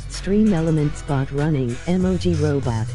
Stream element spot running, emoji robot.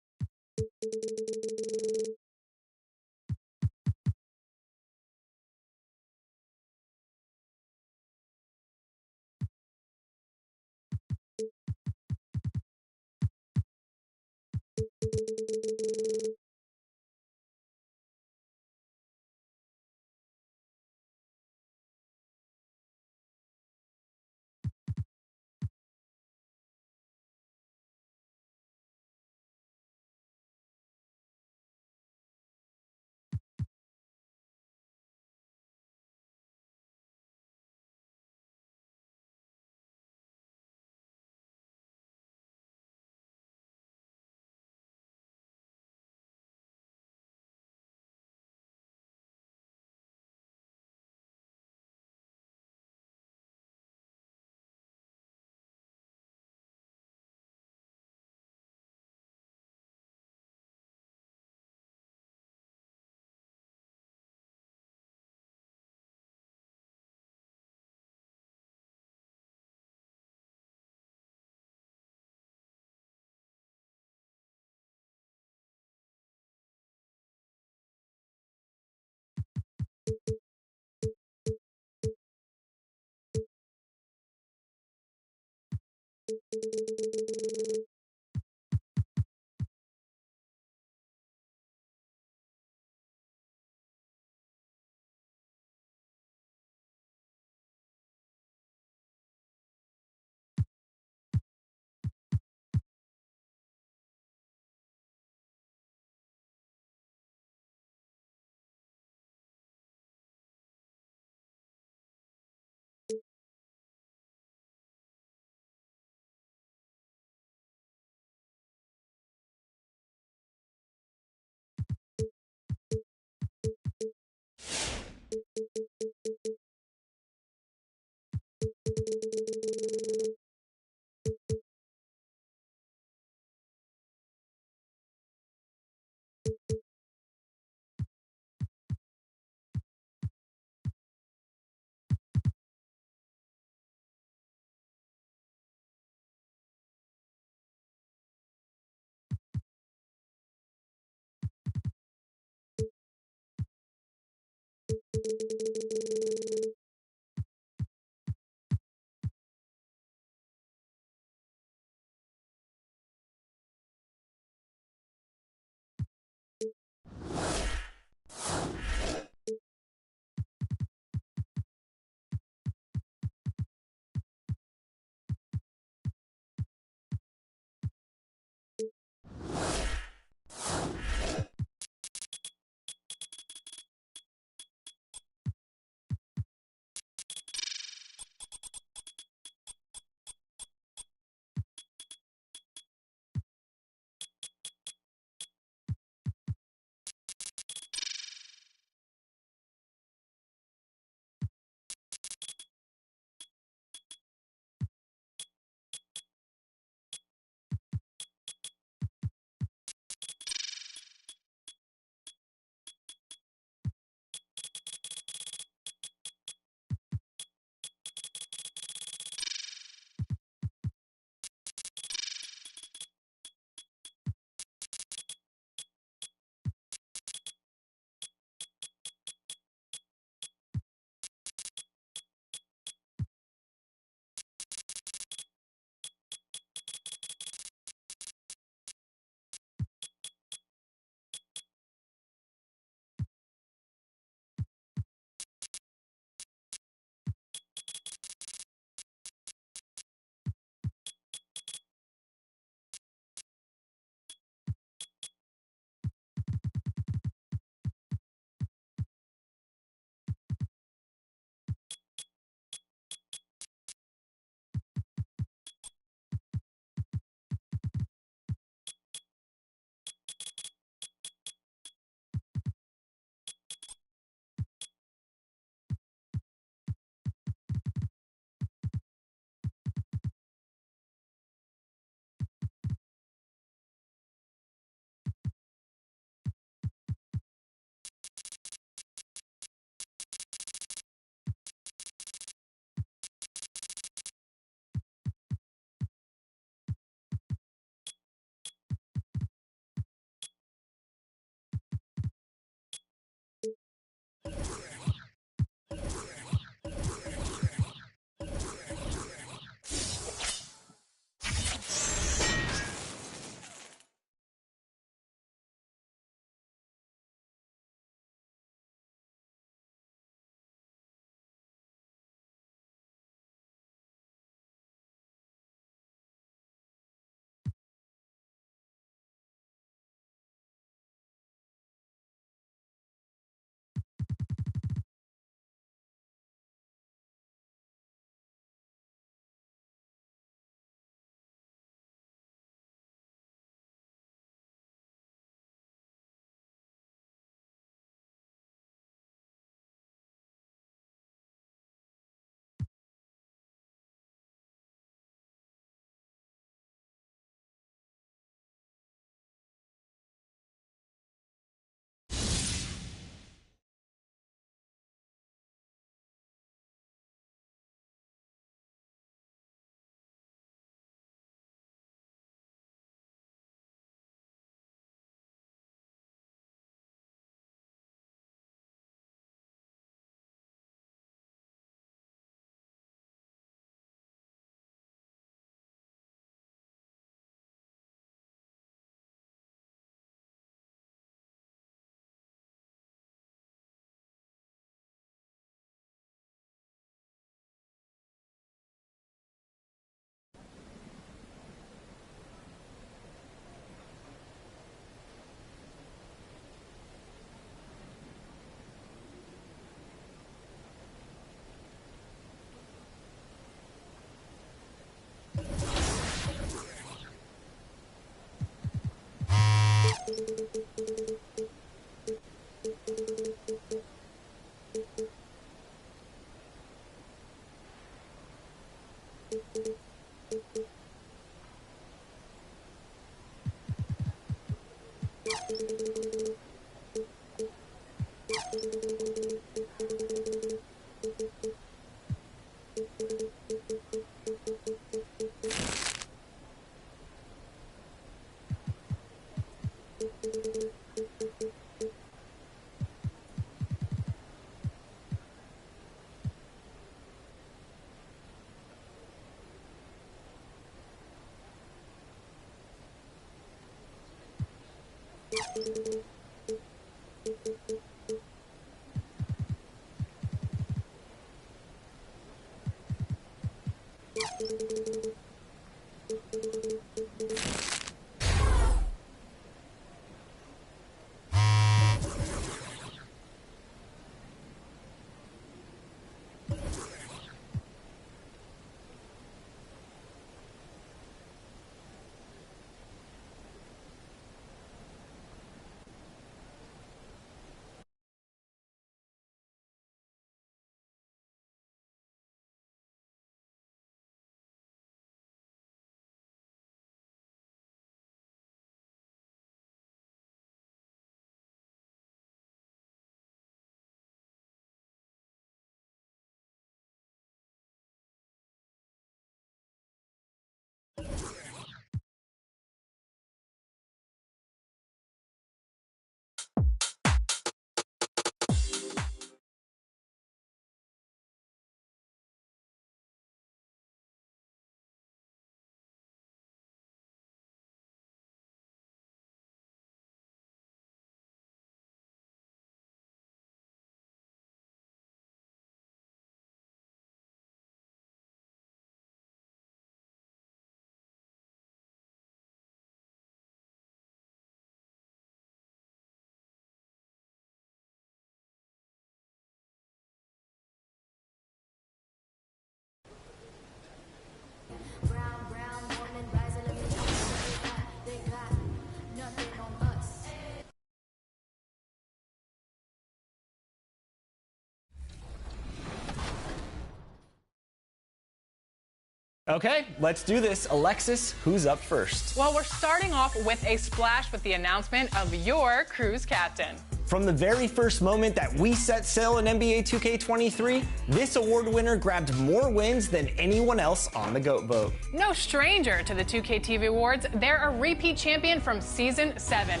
Okay, let's do this. Alexis, who's up first? Well, we're starting off with a splash with the announcement of your cruise captain. From the very first moment that we set sail in NBA 2K23, this award winner grabbed more wins than anyone else on the GOAT vote. No stranger to the 2K TV Awards, they're a repeat champion from Season 7.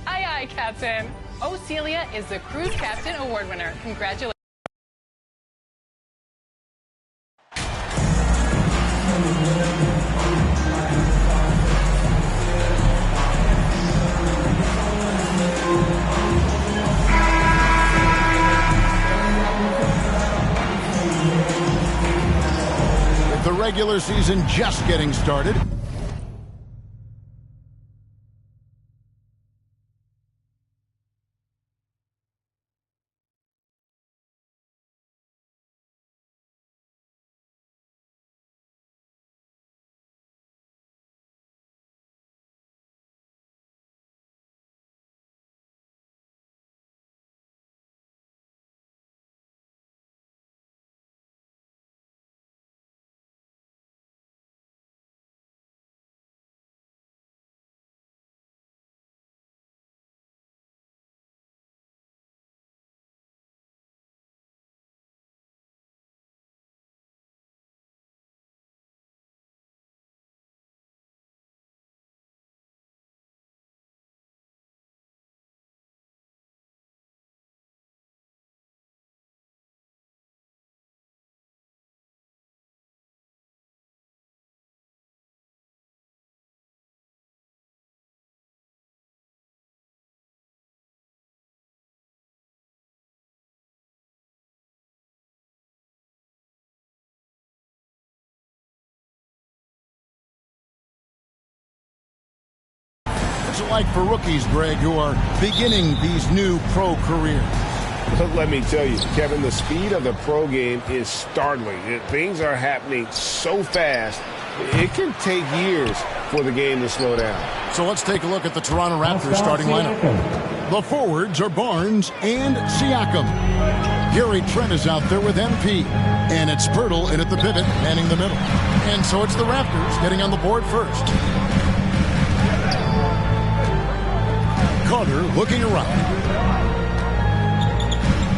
Aye, aye, Captain. Celia is the Cruise Captain Award winner. Congratulations. The regular season just getting started. What's it like for rookies, Greg, who are beginning these new pro careers? Let me tell you, Kevin, the speed of the pro game is startling. Things are happening so fast, it can take years for the game to slow down. So let's take a look at the Toronto Raptors starting lineup. The forwards are Barnes and Siakam. Gary Trent is out there with MP. And it's Pirtle in at the pivot, manning the middle. And so it's the Raptors getting on the board first. Carter looking around.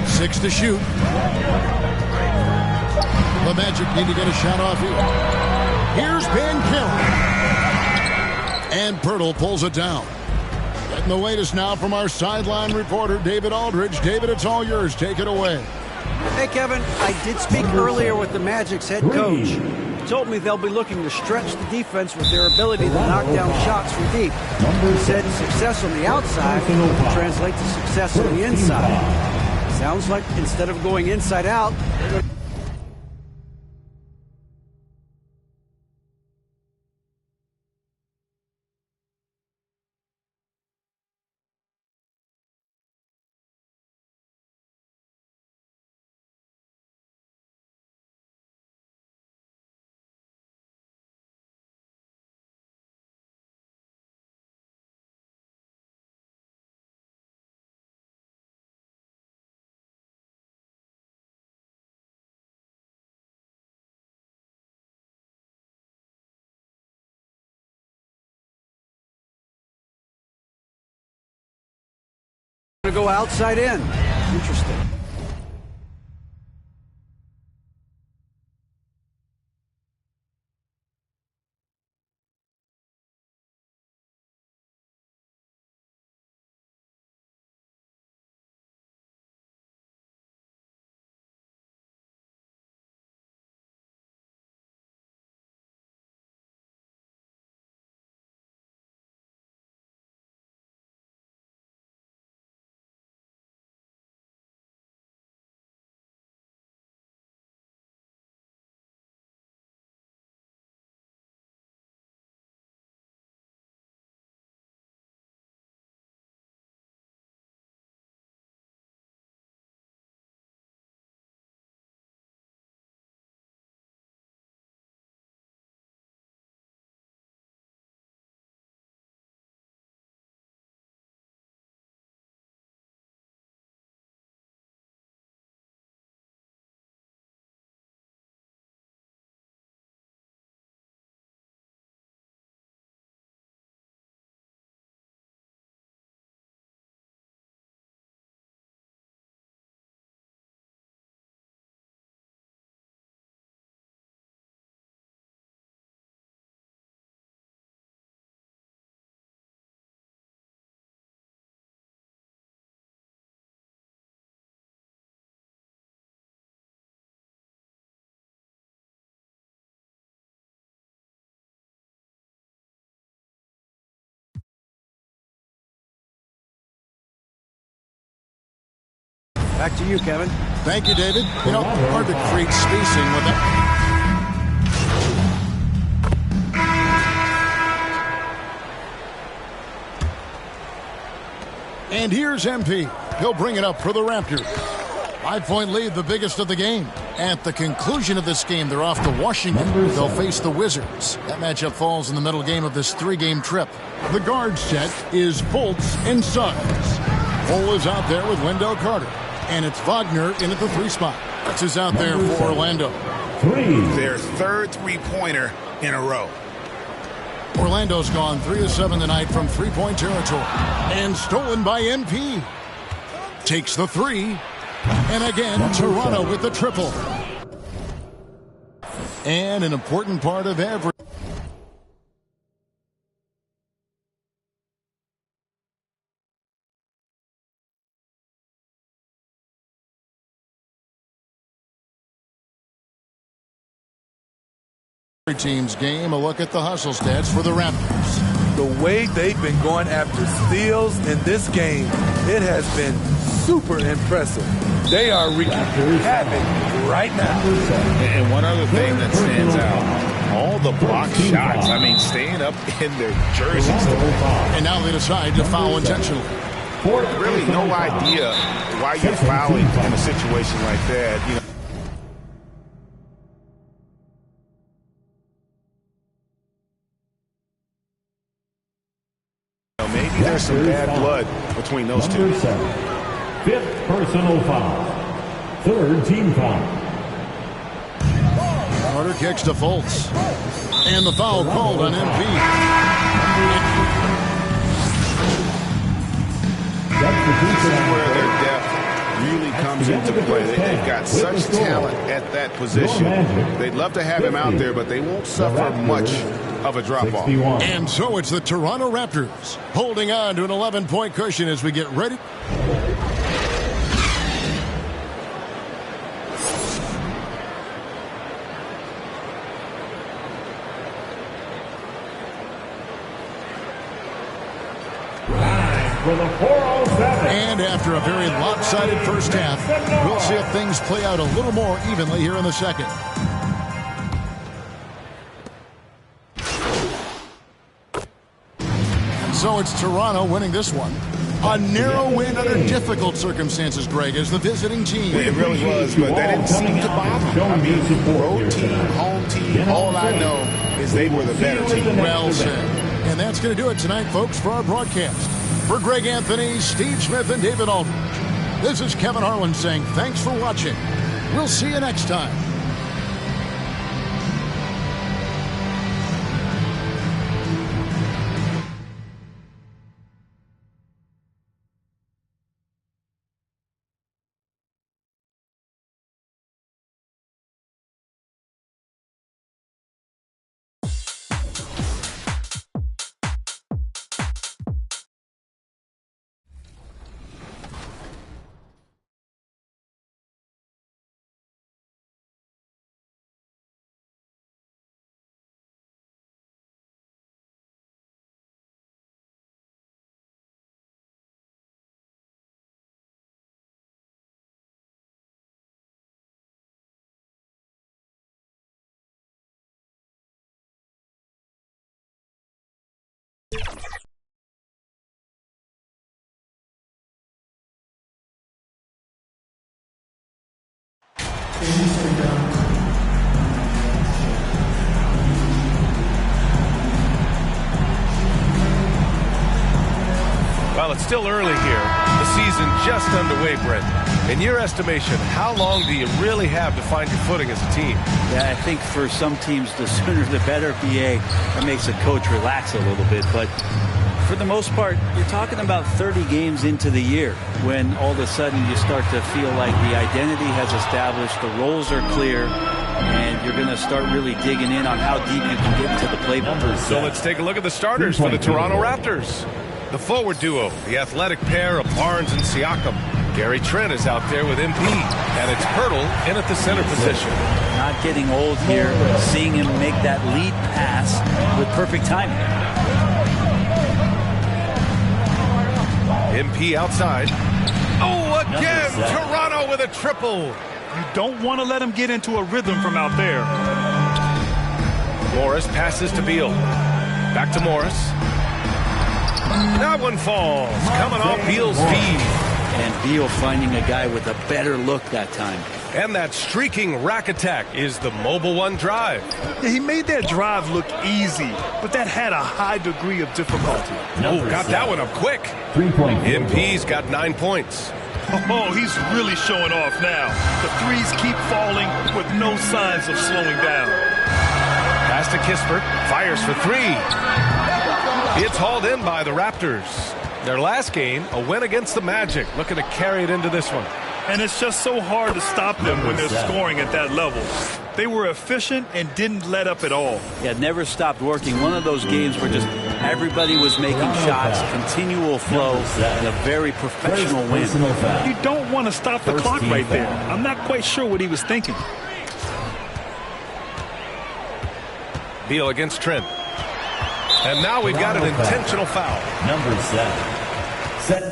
6 to shoot. The Magic need to get a shot off here. Here's Banchero. And Pirtle pulls it down. Getting the latest now from our sideline reporter, David Aldridge. David, it's all yours. Take it away. Hey, Kevin, I did speak earlier with the Magic's head coach. He told me they'll be looking to stretch the defense with their ability to knock down shots from deep. He said success on the outside will translate to success on the inside. Sounds like instead of going inside out, to go outside in. Interesting. Back to you, Kevin. Thank you, David. You know, hard to create spacing with that. And here's MP. He'll bring it up for the Raptors. 5-point lead, the biggest of the game. At the conclusion of this game, they're off to Washington. They'll face the Wizards. That matchup falls in the middle game of this 3-game trip. The guard set is Fultz and Suggs. Cole is out there with Wendell Carter. And it's Wagner in at the 3 spot. This is out there for Orlando. Their third three-pointer in a row. Orlando's gone 3 of 7 tonight from three-point territory. And stolen by MP. Takes the 3. And again, Toronto with the triple. And an important part of every... team's game. A look at the hustle stats for the Raptors. The way they've been going after steals in this game, it has been super impressive. They are wreaking havoc right now. And one other thing that stands out, all the block shots. I mean, staying up in their jerseys. And now they decide to foul intentionally. Really no idea why you're fouling in a situation like that. You know, maybe there's some bad blood between those two. 5th personal foul. 3rd team foul. Carter kicks to Fultz. And the foul called on MP. This is where their depth really comes into play. They've got such talent at that position. They'd love to have him out there, but they won't suffer much of a drop-off. And so it's the Toronto Raptors holding on to an 11-point cushion as we get ready. For the 407. And after a very lopsided first half, we'll see if things play out a little more evenly here in the second. And so it's Toronto winning this one. A narrow win under difficult circumstances, Greg, as the visiting team. It really was, but that didn't seem to bother them. I mean, road team, home team, all I know is they were the better team. Well said. And that's going to do it tonight, folks, for our broadcast. For Greg Anthony, Steve Smith, and David Aldridge, this is Kevin Harlan saying thanks for watching. We'll see you next time. Well, it's still early here. The season just underway, Brent. In your estimation, how long do you really have to find your footing as a team? Yeah, I think for some teams, the sooner the better, BA. That makes a coach relax a little bit. But for the most part, you're talking about 30 games into the year when all of a sudden you start to feel like the identity has established, the roles are clear, and you're going to start really digging in on how deep you can get into the playbook. So let's take a look at the starters for the Toronto Raptors. The forward duo, the athletic pair of Barnes and Siakam. Gary Trent is out there with MP, and it's Hurdle in at the center position. Not getting old here, seeing him make that lead pass with perfect timing. MP outside. Oh, again, Toronto with a triple. You don't want to let him get into a rhythm from out there. Morris passes to Beal. Back to Morris. That one falls, coming off Beal's feed. And Beal finding a guy with a better look that time. And that streaking rack attack is the Mobile One drive. Yeah, he made that drive look easy, but that had a high degree of difficulty. Oh, got that one up quick. 3-point. MP's got 9 points. Oh, he's really showing off now. The threes keep falling with no signs of slowing down. Pass to Kispert, fires for 3. It's hauled in by the Raptors. Their last game, a win against the Magic, looking to carry it into this one. And it's just so hard to stop them when they're scoring at that level. They were efficient and didn't let up at all. Yeah, never stopped working. One of those games where just everybody was making shots, continual flow, and a very professional win. You don't want to stop the clock right there. I'm not quite sure what he was thinking. Beal against Trent. And now we've got an intentional foul. Number 7. Set.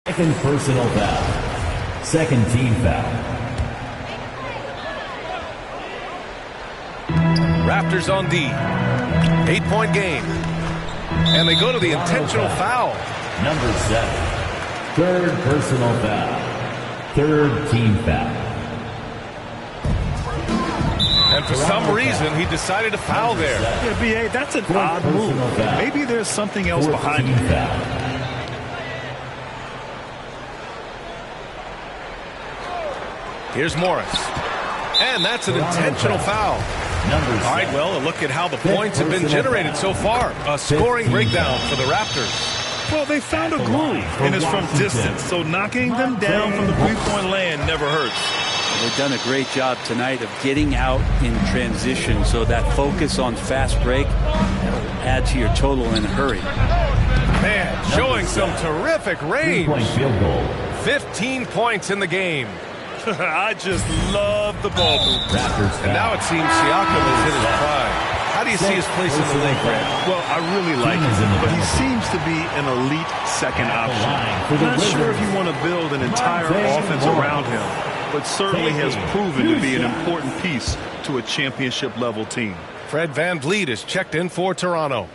Second personal foul. Second team foul. Raptors on D. 8-point game. And they go to the intentional foul. Number 7. Third personal foul. Third team foul. And for some reason, he decided to foul there. Yeah, B.A., that's an odd move. Maybe there's something else behind it. Here's Morris. And that's an intentional foul. All right, well, a look at how the points have been generated so far. A scoring breakdown for the Raptors. Well, they found a groove, and it's from distance, so knocking them down from the three-point land never hurts. They've done a great job tonight of getting out in transition, so that focus on fast break will add to your total in a hurry. Man, showing some terrific range. 15 points in the game. I just love the ball move. And now it seems Siakam has hit his prime. How do you see his place in the league, Brad? Well, I really like him, but he seems to be an elite second option. I'm not sure if you want to build an entire offense around him, but certainly has proven to be an important piece to a championship-level team. Fred VanVleet is checked in for Toronto.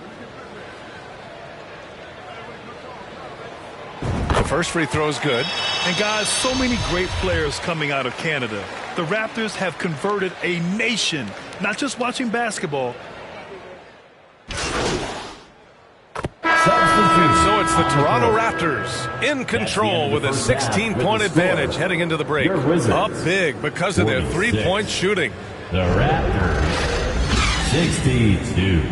The first free throw is good. And guys, so many great players coming out of Canada. The Raptors have converted a nation, not just watching basketball. And so it's the Toronto Raptors in control with a 16-point advantage heading into the break. Up big because of their three-point shooting. The Raptors, 62.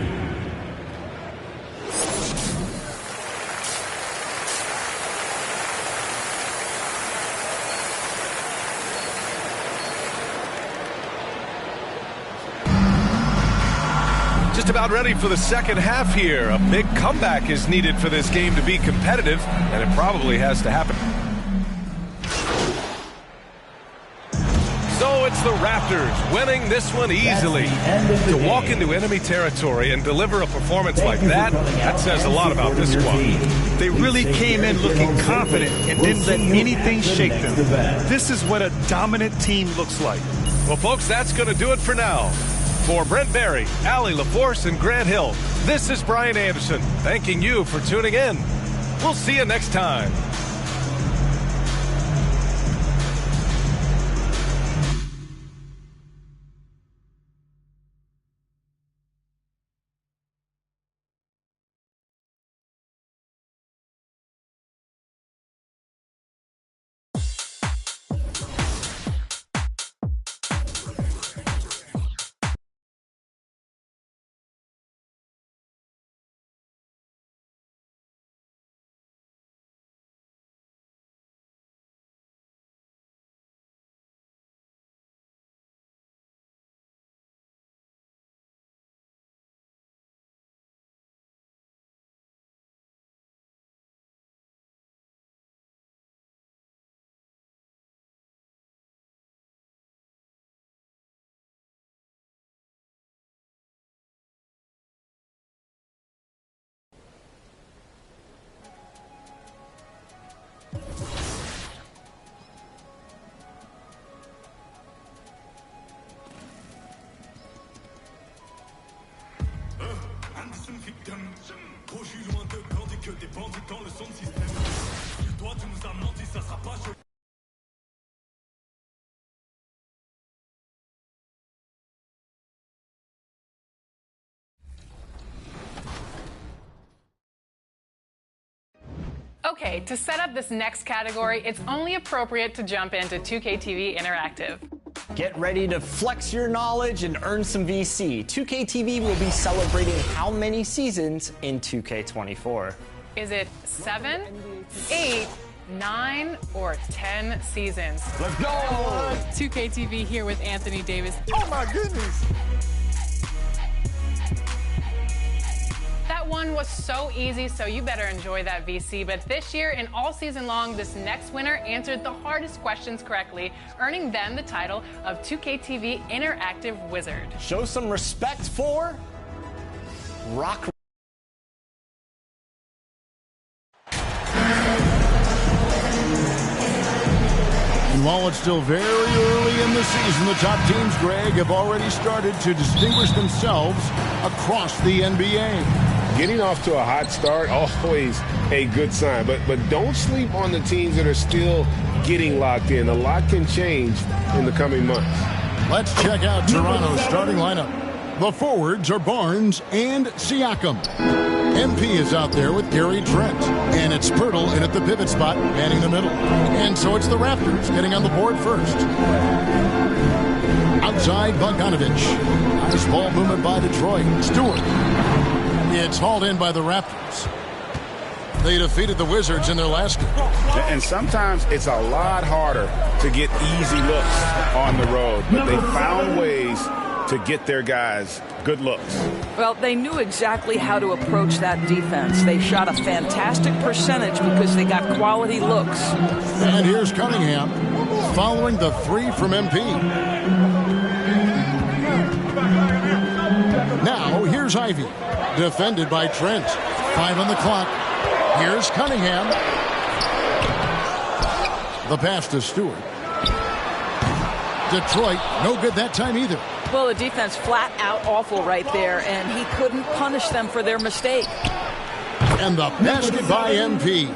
Just about ready for the second half here. A big comeback is needed for this game to be competitive, and it probably has to happen. So it's the Raptors winning this one easily. To walk into enemy territory and deliver a performance like that, that says a lot about this squad. They really came in looking confident and didn't let anything shake them. This is what a dominant team looks like. Well, folks, that's going to do it for now. For Brent Barry, Allie LaForce, and Grant Hill, this is Brian Anderson, thanking you for tuning in. We'll see you next time. Okay, to set up this next category, it's only appropriate to jump into 2K TV Interactive. Get ready to flex your knowledge and earn some VC. 2K TV will be celebrating how many seasons in 2K24? Is it 7, 8, 9, or 10 seasons? Let's go! 2K TV here with Anthony Davis. Oh my goodness! That one was so easy, so you better enjoy that VC. But this year and all season long, this next winner answered the hardest questions correctly, earning them the title of 2K TV Interactive Wizard. Show some respect for Rock. And while it's still very early in the season, the top teams, Greg, have already started to distinguish themselves across the NBA. Getting off to a hot start, always a good sign. But don't sleep on the teams that are still getting locked in. A lot can change in the coming months. Let's check out Toronto's starting lineup. The forwards are Barnes and Siakam. MP is out there with Gary Trent. And it's Pirtle in at the pivot spot, manning the middle. And so it's the Raptors getting on the board first. Outside, Bogdanovich. Nice ball movement by Detroit. Stewart. It's hauled in by the Raptors. They defeated the Wizards in their last game. And sometimes it's a lot harder to get easy looks on the road. But they found ways to get their guys good looks. Well, they knew exactly how to approach that defense. They shot a fantastic percentage because they got quality looks. And here's Cunningham following the three from MP. Now, here's Ivy, defended by Trent. 5 on the clock. Here's Cunningham. The pass to Stewart. Detroit, no good that time either. Well, the defense flat out awful right there, and he couldn't punish them for their mistake. And the basket by MP.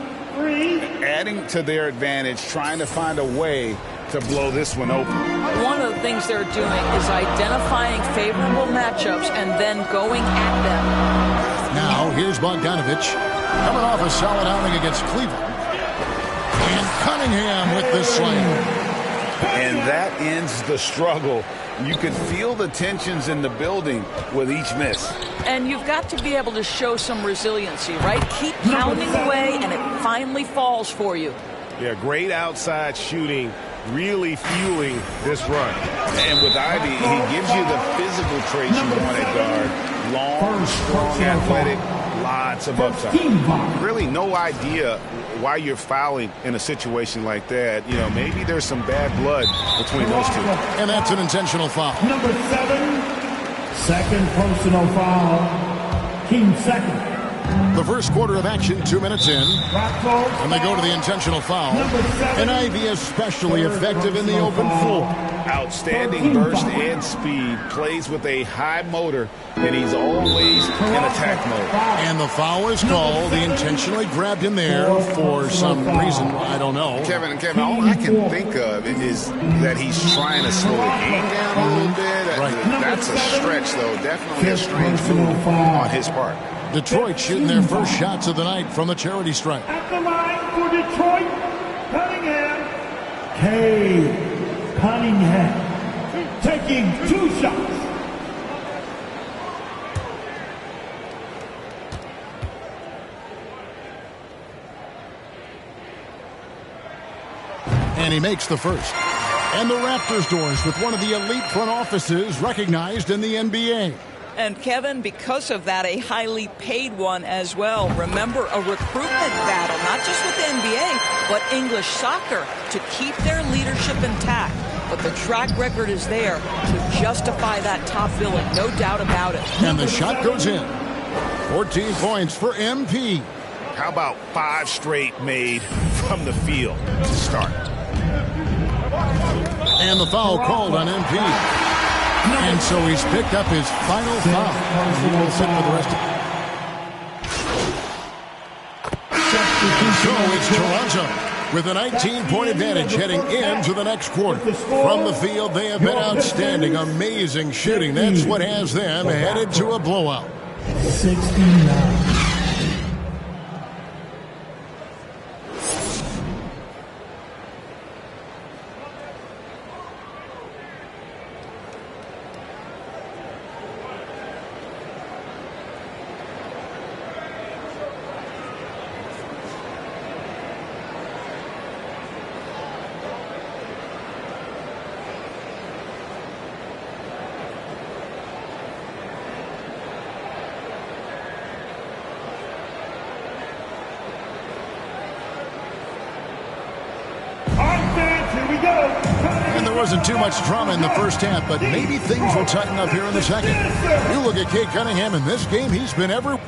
Adding to their advantage, trying to find a way to blow this one open. One of the things they're doing is identifying favorable matchups and then going at them. Now, here's Bogdanovich, coming off a solid outing against Cleveland. And Cunningham with the slam. And that ends the struggle. You could feel the tensions in the building with each miss. And you've got to be able to show some resiliency, right? Keep pounding away, and it finally falls for you. Yeah, great outside shooting, really fueling this run. And with Ivy, he gives you the physical traits you want at guard. Long, strong, athletic, lots of upside. Really no idea why you're fouling in a situation like that. You know, maybe there's some bad blood between those two. And that's an intentional foul. Number 7, second personal foul. Team second. The first quarter of action, 2 minutes in, and they go to the intentional foul. And Ivey especially effective in the open floor. Outstanding burst and speed, plays with a high motor, and he's always in attack mode. And the foul is called. He intentionally grabbed him there for some reason, I don't know. Kevin, all I can think of is that he's trying to slow the game down a little bit. That's a stretch, though. Definitely a strange move on his part. Detroit shooting their first shots of the night from the charity stripe. At the line for Detroit, Cunningham. Cunningham taking 2 shots. And he makes the first. And the Raptors doors with one of the elite front offices recognized in the NBA. And Kevin, because of that, a highly paid one as well. Remember, a recruitment battle, not just with the NBA, but English soccer to keep their leadership intact. But the track record is there to justify that top billing, no doubt about it. And the shot goes in. 14 points for MP. How about 5 straight made from the field to start? And the foul called on MP. And so he's picked up his final foul. He will sit for the rest of it. So it's Toronto with a 19-point advantage heading into the next quarter. From the field, they have been outstanding. Amazing shooting. That's what has them headed to a blowout. 69. And there wasn't too much drama in the first half, but maybe things will tighten up here in the second. You look at Cade Cunningham in this game, he's been everywhere.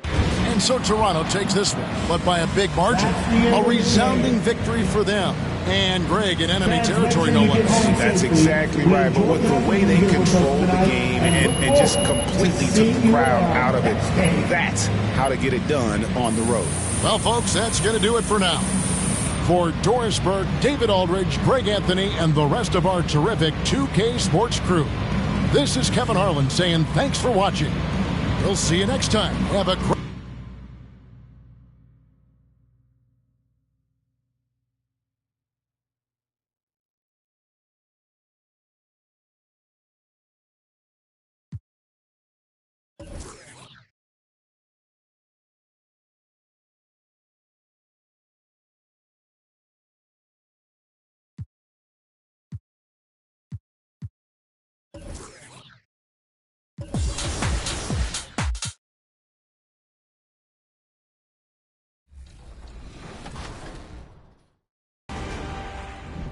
And so Toronto takes this one, but by a big margin. A resounding victory for them. And Greg in enemy territory, no less. That's exactly right. But with the way they controlled the game and just completely took the crowd out of it, that's how to get it done on the road. Well, folks, that's going to do it for now. For Doris Burke, David Aldridge, Greg Anthony, and the rest of our terrific 2K Sports crew, this is Kevin Harlan saying thanks for watching. We'll see you next time. Have a great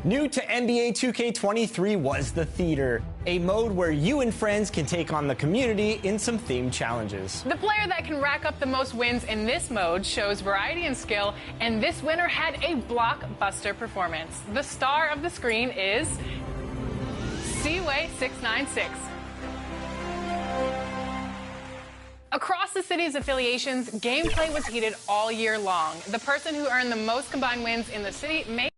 New to NBA 2K23 was the Theater, a mode where you and friends can take on the community in some themed challenges. The player that can rack up the most wins in this mode shows variety and skill, and this winner had a blockbuster performance. The star of the screen is Seaway696. Across the city's affiliations, gameplay was heated all year long. The person who earned the most combined wins in the city may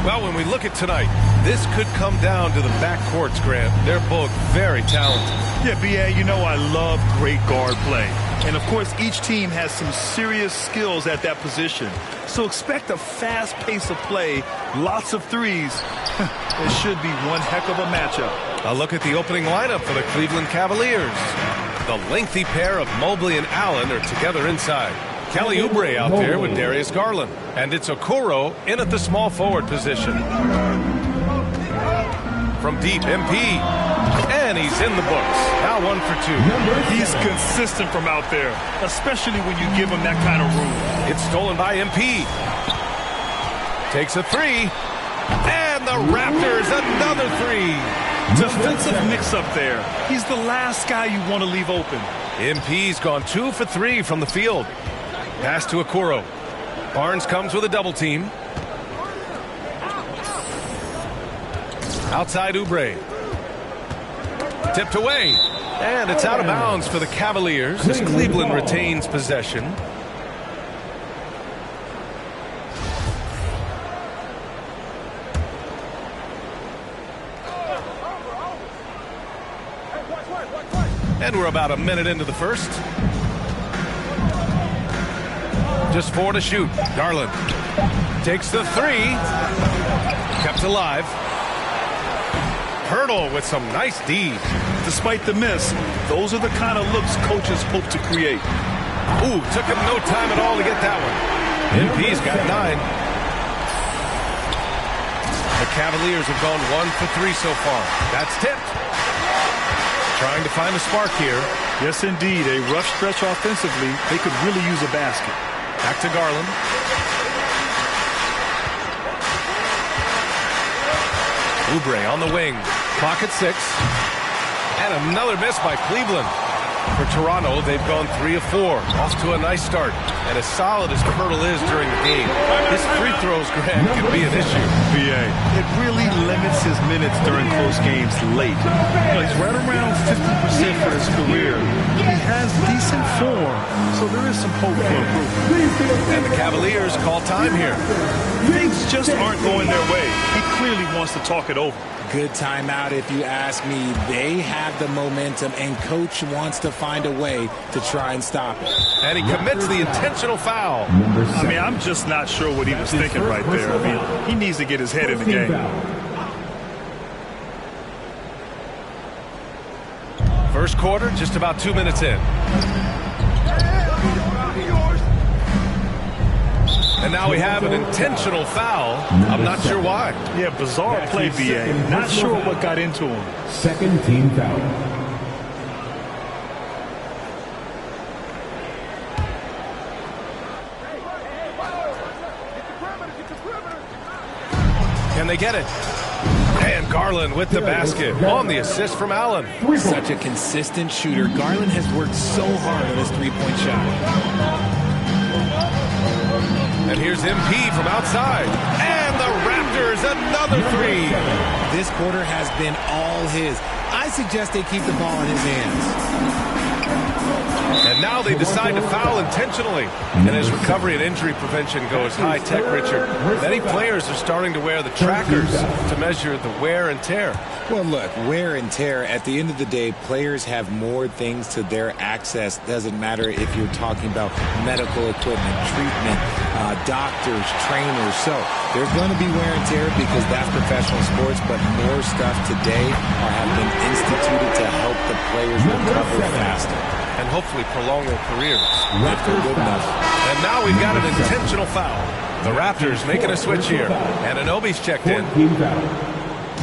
Well, when we look at tonight, this could come down to the backcourts, Grant. They're both very talented. Yeah, B.A., you know I love great guard play. And, of course, each team has some serious skills at that position. So expect a fast pace of play, lots of threes. It should be one heck of a matchup. A look at the opening lineup for the Cleveland Cavaliers. The lengthy pair of Mobley and Allen are together inside. Kelly Oubre out there with Darius Garland. And it's Okoro in at the small forward position. from deep, MP. And he's in the books. Now 1 for 2. He's consistent from out there, especially when you give him that kind of room. It's stolen by MP. Takes a 3. And the Raptors, another 3. Defensive mix-up there. He's the last guy you want to leave open. MP's gone 2 for 3 from the field. Pass to Okoro. Barnes comes with a double team. Outside Oubre. Tipped away. And it's out of bounds for the Cavaliers as Cleveland retains possession. And we're about a minute into the first. Just 4 to shoot. Garland takes the 3. Kept alive. Hurdle with some nice D. Despite the miss, those are the kind of looks coaches hope to create. Ooh, took him no time at all to get that one. MP's got 9. The Cavaliers have gone 1 for 3 so far. That's tipped. Trying to find a spark here. Yes, indeed. A rough stretch offensively. They could really use a basket. Back to Garland. Oubre on the wing. Clock at 6. And another miss by Cleveland. For Toronto, they've gone 3 of 4. Off to a nice start. And as solid as Pirtle is during the game, his free throws, Grant, can be an issue. BA. It really limits his minutes during close games late. He's right around 50% for his career. He has decent form, so there is some hope for improvement. And the Cavaliers call time here. Things just aren't going their way. He clearly wants to talk it over. Good timeout if you ask me. They have the momentum, and coach wants to find a way to try and stop it. And he commits the intentional foul. I mean, I'm just not sure what he was thinking right there. I mean, he needs to get his head in the game. First quarter, just about 2 minutes in. And now we have an intentional foul. I'm not sure why. Yeah, bizarre play, BA. Not sure what got into him. Second team foul. Can they get it? And Garland with the basket on the assist from Allen. Such a consistent shooter. Garland has worked so hard on his three-point shot. And here's MP from outside. And the Raptors, another 3. This quarter has been all his. I suggest they keep the ball in his hands. And now they decide to foul intentionally. And as recovery and injury prevention goes high-tech, Richard, many players are starting to wear the trackers to measure the wear and tear. Well, look, wear and tear, at the end of the day, players have more things to their access. Doesn't matter if you're talking about medical equipment, treatment, doctors, trainers. So there's going to be wear and tear because that's professional sports, but more stuff today have been instituted to help the players recover faster. And hopefully prolong their careers if they're good enough. And now we've got an intentional foul. The Raptors making a switch here. And Anunoby's checked in.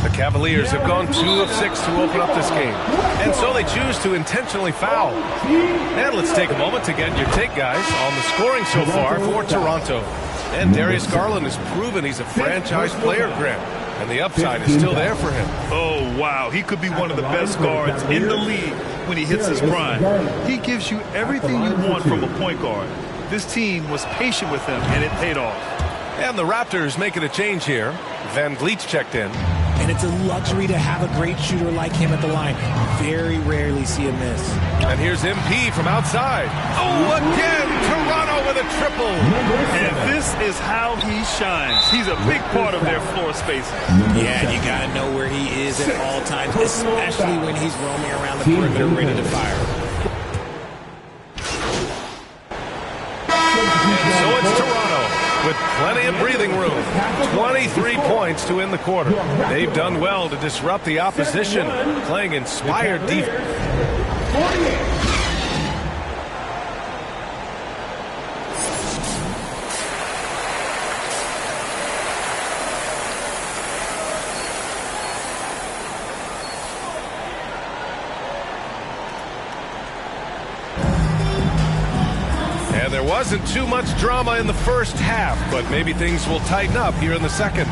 The Cavaliers have gone 2 of 6 to open up this game. And so they choose to intentionally foul. And let's take a moment to get your take, guys, on the scoring so far for Toronto. And Darius Garland has proven he's a franchise player, Grant. And the upside is still there for him. Oh, wow. He could be one of the best guards in the league when he hits his prime. He gives you everything you want from a point guard. This team was patient with him, and it paid off. And the Raptors making a change here. Van Vliet's checked in. And it's a luxury to have a great shooter like him at the line. Very rarely see a miss. And here's MP from outside. Oh, again, Toronto with a triple. And this is how he shines. He's a big part of their floor spacing. Yeah, you got to know where he is at all times, especially when he's roaming around the perimeter ready to fire. And so it's Toronto with plenty of breathing room. 23 points to end the quarter. They've done well to disrupt the opposition, playing inspired defense. there wasn't too much drama in the first half, but maybe things will tighten up here in the second.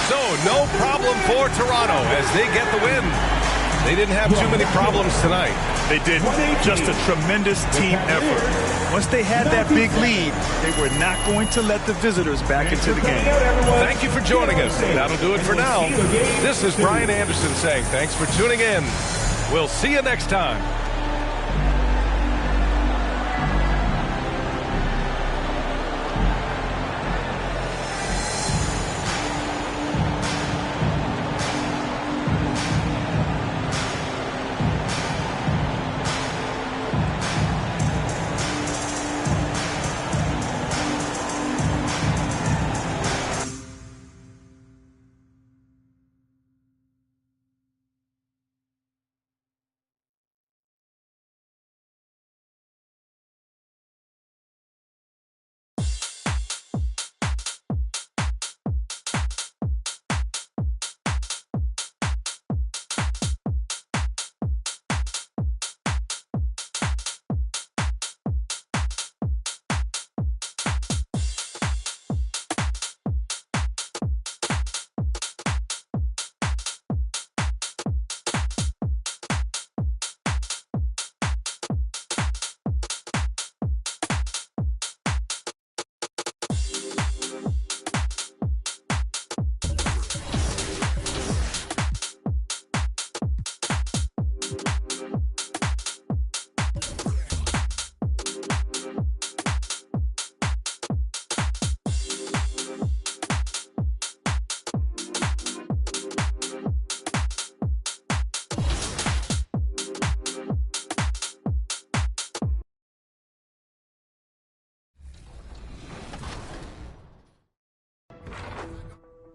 So, no problem for Toronto as they get the win. They didn't have too many problems tonight. They did. Just a tremendous team effort. Once they had that big lead, they were not going to let the visitors back into the game. Thank you for joining us. That'll do it for now. This is Brian Anderson saying thanks for tuning in. We'll see you next time.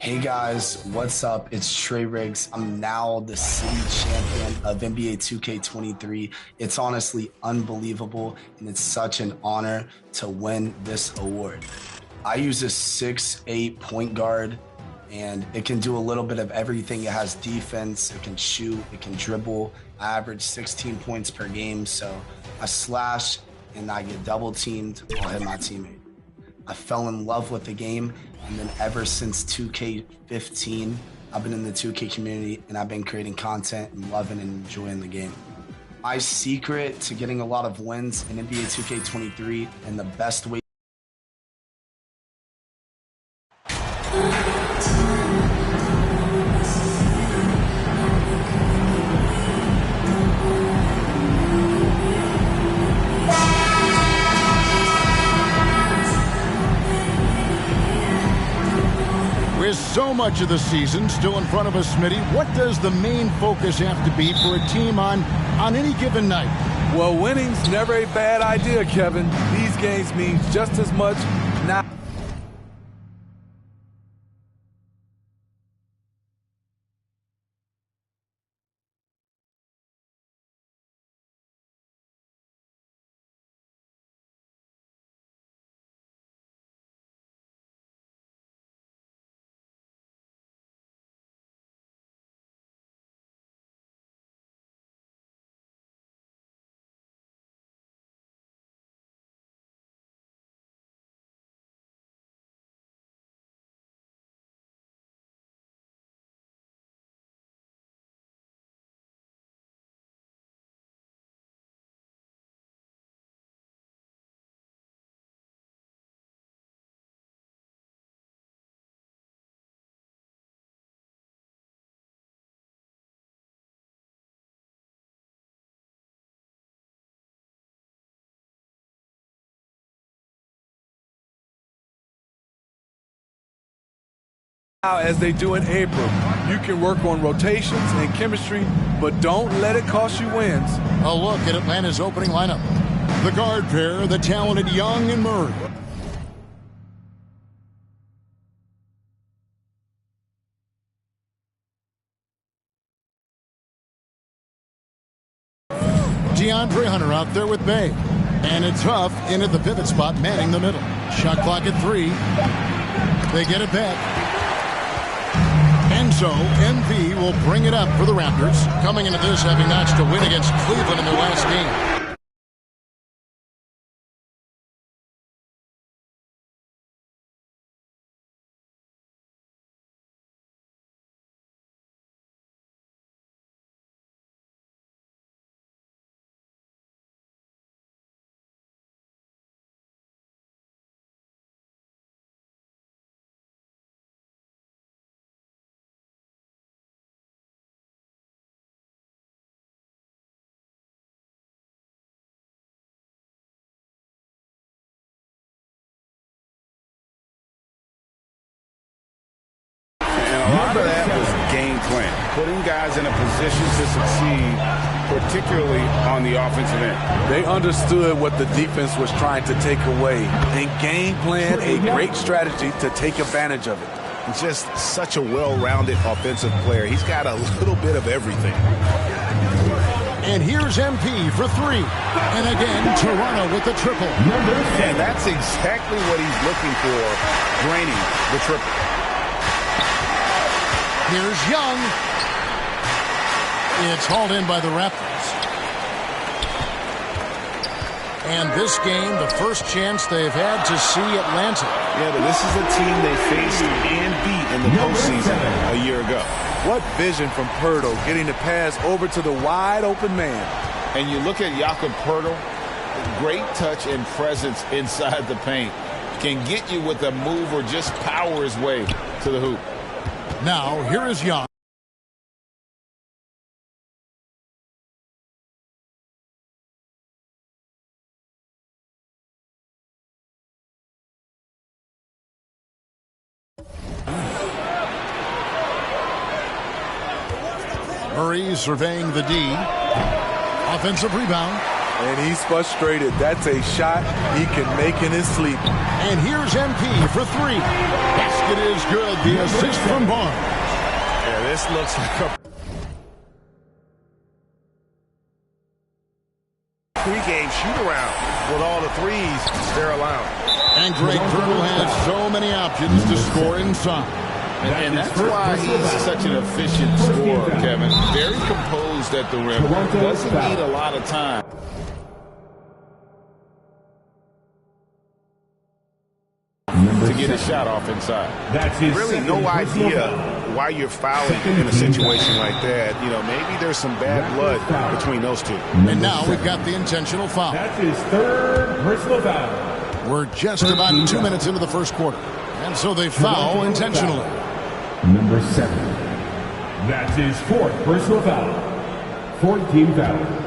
Hey guys, what's up? It's Trey Riggs. I'm now the city champion of NBA 2K23. It's honestly unbelievable, and it's such an honor to win this award. I use a 6'8" point guard, and it can do a little bit of everything. It has defense, it can shoot, it can dribble. I average 16 points per game, so I slash and I get double teamed, I'll hit my teammate. I fell in love with the game, and then ever since 2K15, I've been in the 2K community and I've been creating content and loving and enjoying the game. My secret to getting a lot of wins in NBA 2K23 and the best way With so much of the season still in front of us, Smitty, what does the main focus have to be for a team on any given night? Well, winning's never a bad idea, Kevin. These games mean just as much now. As they do in April, you can work on rotations and chemistry, but don't let it cost you wins. A look at Atlanta's opening lineup. The guard pair, the talented Young and Murray. DeAndre Hunter out there with Bay. And it's Huff in at the pivot spot, manning the middle. Shot clock at 3. They get it back. And so MV will bring it up for the Raptors, coming into this having notched a win against Cleveland in their last game. A lot of that was game plan, putting guys in a position to succeed, particularly on the offensive end. They understood what the defense was trying to take away and game plan a great strategy to take advantage of it. Just such a well-rounded offensive player. He's got a little bit of everything. And here's MP for three. And again, Toronto with the triple. And that's exactly what he's looking for, draining the triple. Here's Young. It's hauled in by the Raptors. And this game, the first chance they've had to see Atlanta. Yeah, but this is a team they faced and beat in the postseason a year ago. What vision from Poeltl, getting the pass over to the wide open man. And you look at Jakob Poeltl, great touch and presence inside the paint. Can get you with a move or just power his way to the hoop. Now, here is Young. Murray surveying the D. Offensive rebound. And he's frustrated. That's a shot he can make in his sleep. And here's MP for three. Basket is good. The assist from Barnes. Yeah, this looks like a pre-game shoot-around with all the threes they're allowing. And Greg Poeltl has so many options to score inside. And that's why he's such an efficient scorer, Kevin. Very composed at the rim. Doesn't need a lot of time. To get a shot off inside. Really no idea why you're fouling in a situation like that. You know, maybe there's some bad blood between those two. And now we've got the intentional foul. That's his third personal foul. We're just about 2 minutes into the first quarter. And so they foul intentionally. Number 7. That's his fourth personal foul. 14 foul.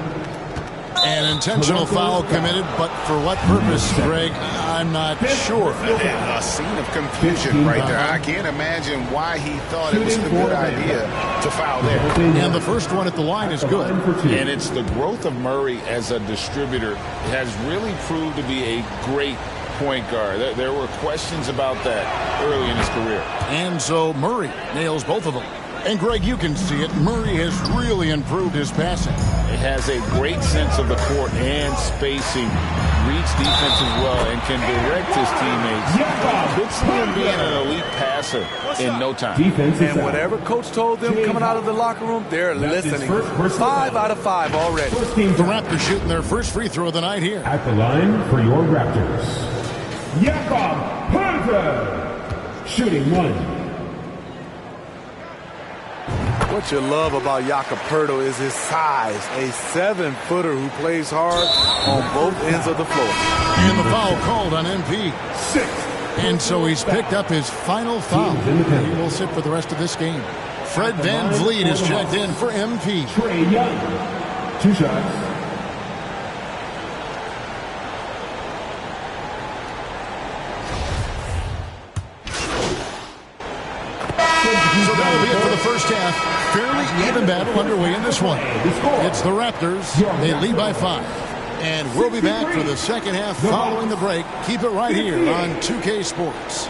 An intentional foul committed, but for what purpose, Greg? I'm not sure. A scene of confusion right there. I can't imagine why he thought it was a good idea to foul there. And the first one at the line is good. And it's the growth of Murray as a distributor has really proved to be a great point guard. There were questions about that early in his career. And so Murray nails both of them. And Greg, you can see it. Murray has really improved his passing. He has a great sense of the court and spacing. Reads defense as well and can direct his teammates. Could see him being an elite passer in no time. And whatever coach told them coming out of the locker room, they're listening. 5 out of 5 already. The Raptors shooting their first free throw of the night here. At the line for your Raptors, Jakob Poeltl, shooting 1. What you love about Jakob Poeltl is his size, a 7-footer who plays hard on both ends of the floor. And the foul called on MP. 6. And so he's picked up his final foul. He will sit for the rest of this game. Fred VanVleet is checked in for MP. Trae Young, 2 shots. So that'll be it for the first half. Fairly even battle underway in this one. It's the Raptors. They lead by 5. And we'll be back for the second half following the break. Keep it right here on 2K Sports.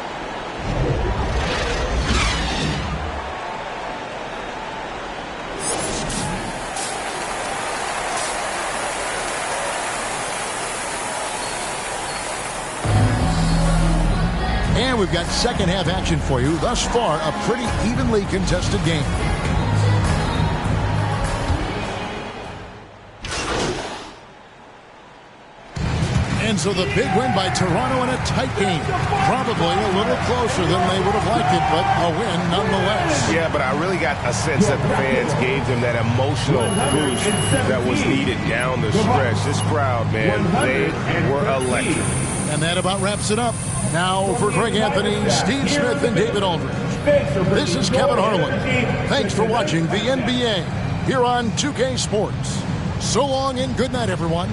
And And we've got second half action for you. Thus far, a pretty evenly contested game. And so the big win by Toronto in a tight game. Probably a little closer than they would have liked it, but a win nonetheless. Yeah, but I really got a sense that the fans gave them that emotional boost that was needed down the stretch. This crowd, man, they were electric. And that about wraps it up. Now for Greg Anthony, Steve Smith, and David Aldridge, this is Kevin Harlan. Thanks for watching the NBA here on 2K Sports. So long and good night, everyone.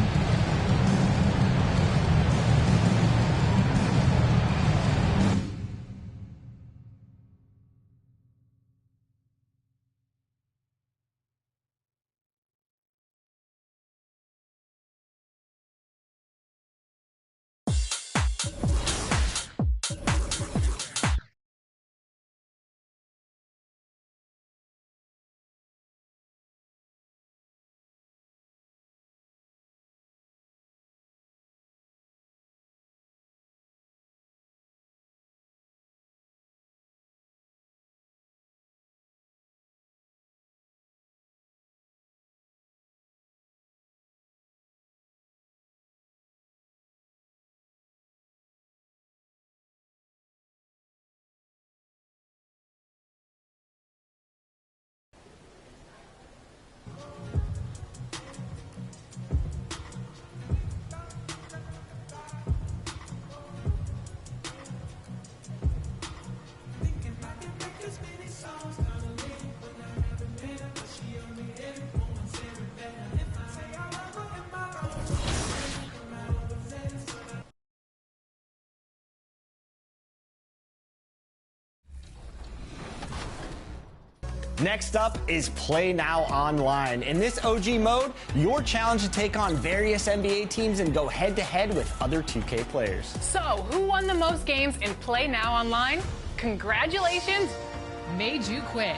Next up is Play Now Online. In this OG mode, you're challenged to take on various NBA teams and go head-to-head with other 2K players. So, who won the most games in Play Now Online? Congratulations, made you quit.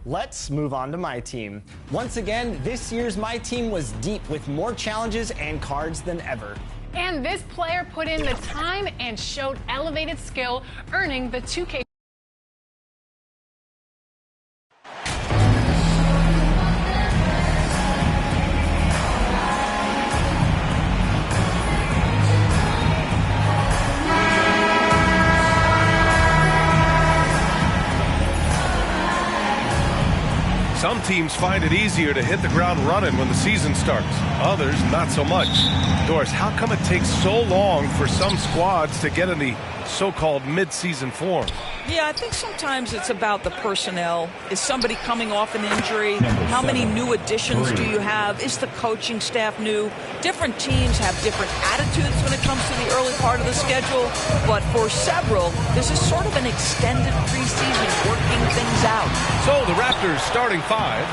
Let's move on to my team. Once again, this year's My Team was deep with more challenges and cards than ever. And this player put in the time and showed elevated skill, earning the 2K. Some teams find it easier to hit the ground running when the season starts. Others, not so much. Doris, how come it takes so long for some squads to get in the so-called mid-season form? Yeah, I think sometimes it's about the personnel. Is somebody coming off an injury? How many new additions do you have? Is the coaching staff new? Different teams have different attitudes when it comes to the early part of the schedule. But for several, this is sort of an extended preseason, working things out. So the Raptors starting five.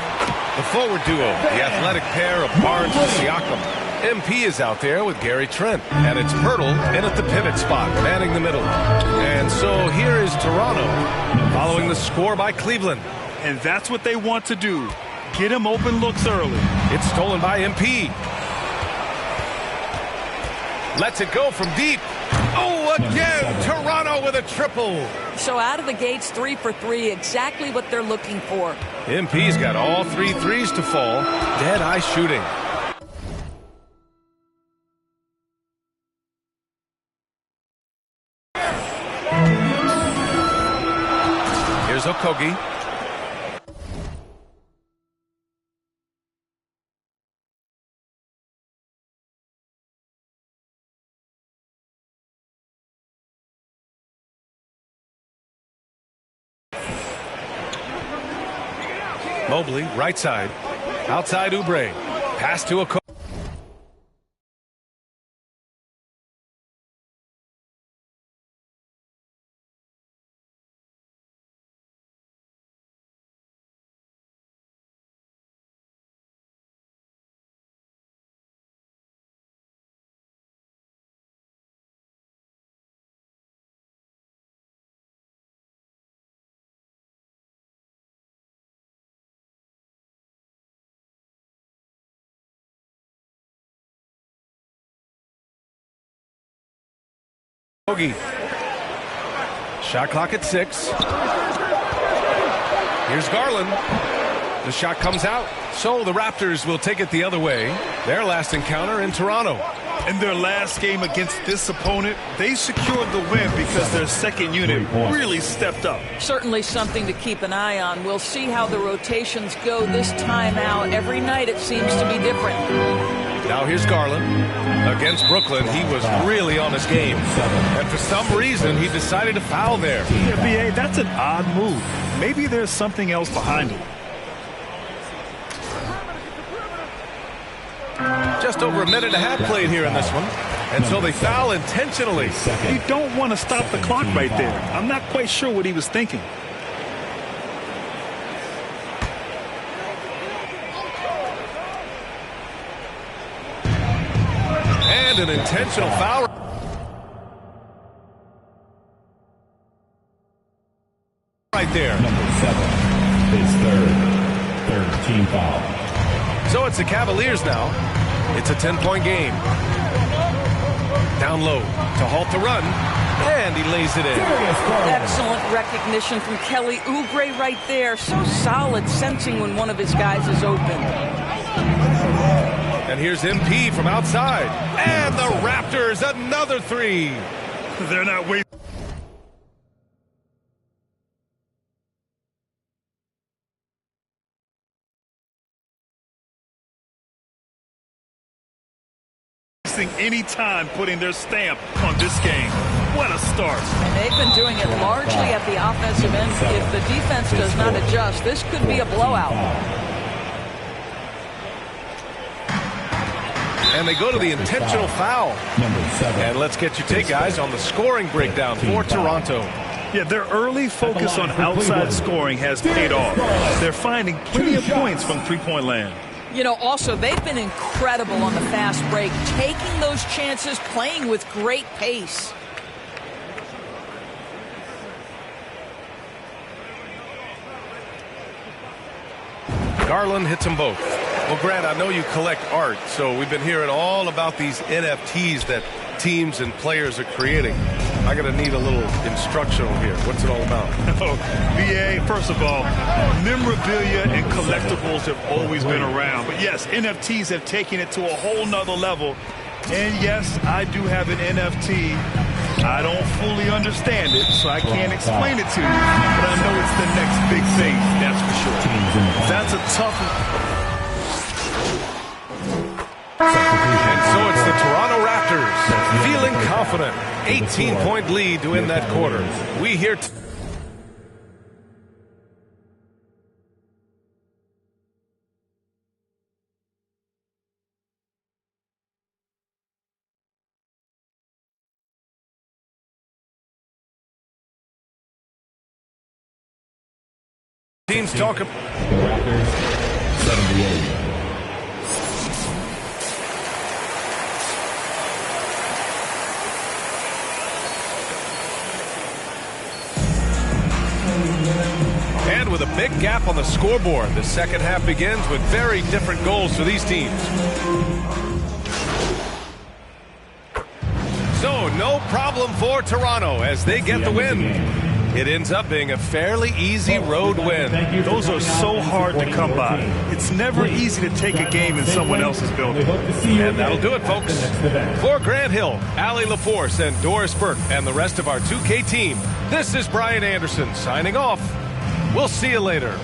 The forward duo, the athletic pair of Barnes and Siakam. MP is out there with Gary Trent, and it's Pirtle in at the pivot spot, manning the middle. And so here is Toronto, following the score by Cleveland. And that's what they want to do. Get him open looks early. It's stolen by MP. Lets it go from deep. Oh, again, Toronto with a triple. So out of the gates, 3 for 3, exactly what they're looking for. MP's got all 3 threes to fall. Dead-eye shooting. Here's Okogie. Mobley, right side. Outside Oubre. Pass to Okogie. Bogey. Shot clock at 6. Here's Garland. The shot comes out. So the Raptors will take it the other way. Their last encounter in Toronto. In their last game against this opponent, they secured the win because their second unit really stepped up. Certainly something to keep an eye on. We'll see how the rotations go this time out. Every night it seems to be different. Now here's Garland. Against Brooklyn, he was really on his game. And for some reason, he decided to foul there. Yeah, B.A., that's an odd move. Maybe there's something else behind it. Just over a minute and a half played here in this one. And so they foul intentionally. You don't want to stop the clock right there. I'm not quite sure what he was thinking. And an intentional foul. Right there. Number 7, his third team foul. So it's the Cavaliers now. It's a 10-point game. Down low to halt the run. And he lays it in. Excellent recognition from Kelly Oubre right there. So solid, sensing when one of his guys is open. And here's MP from outside. And the Raptors, another 3. They're not waiting. Any time putting their stamp on this game. What a start. And they've been doing it largely at the offensive end. If the defense does not adjust, this could be a blowout. And they go to the intentional foul. And let's get your take, guys, on the scoring breakdown for Toronto. Yeah, their early focus on outside scoring has paid off. They're finding plenty of points from three-point land. You know, also, they've been incredible on the fast break, taking those chances, playing with great pace. Garland hits them both. Well, Grant, I know you collect art, so we've been hearing all about these NFTs that teams and players are creating. I'm going to need a little instructional here. What's it all about? Oh, VA, first of all, memorabilia and collectibles have always been around. But yes, NFTs have taken it to a whole nother level. And yes, I do have an NFT. I don't fully understand it, so I can't explain it to you. But I know it's the next big thing, that's for sure. That's a tough one. And so it's the Toronto Raptors feeling confident. 18-point lead to end that quarter. We hear teams talking. The Raptors, 78. And with a big gap on the scoreboard, the second half begins with very different goals for these teams. So no problem for Toronto as they get the win. It ends up being a fairly easy road win. Those are so hard to come by. It's never easy to take a game in someone else's building. And that'll do it, folks. For Grant Hill, Allie LaForce, and Doris Burke, and the rest of our 2K team, this is Brian Anderson signing off. We'll see you later.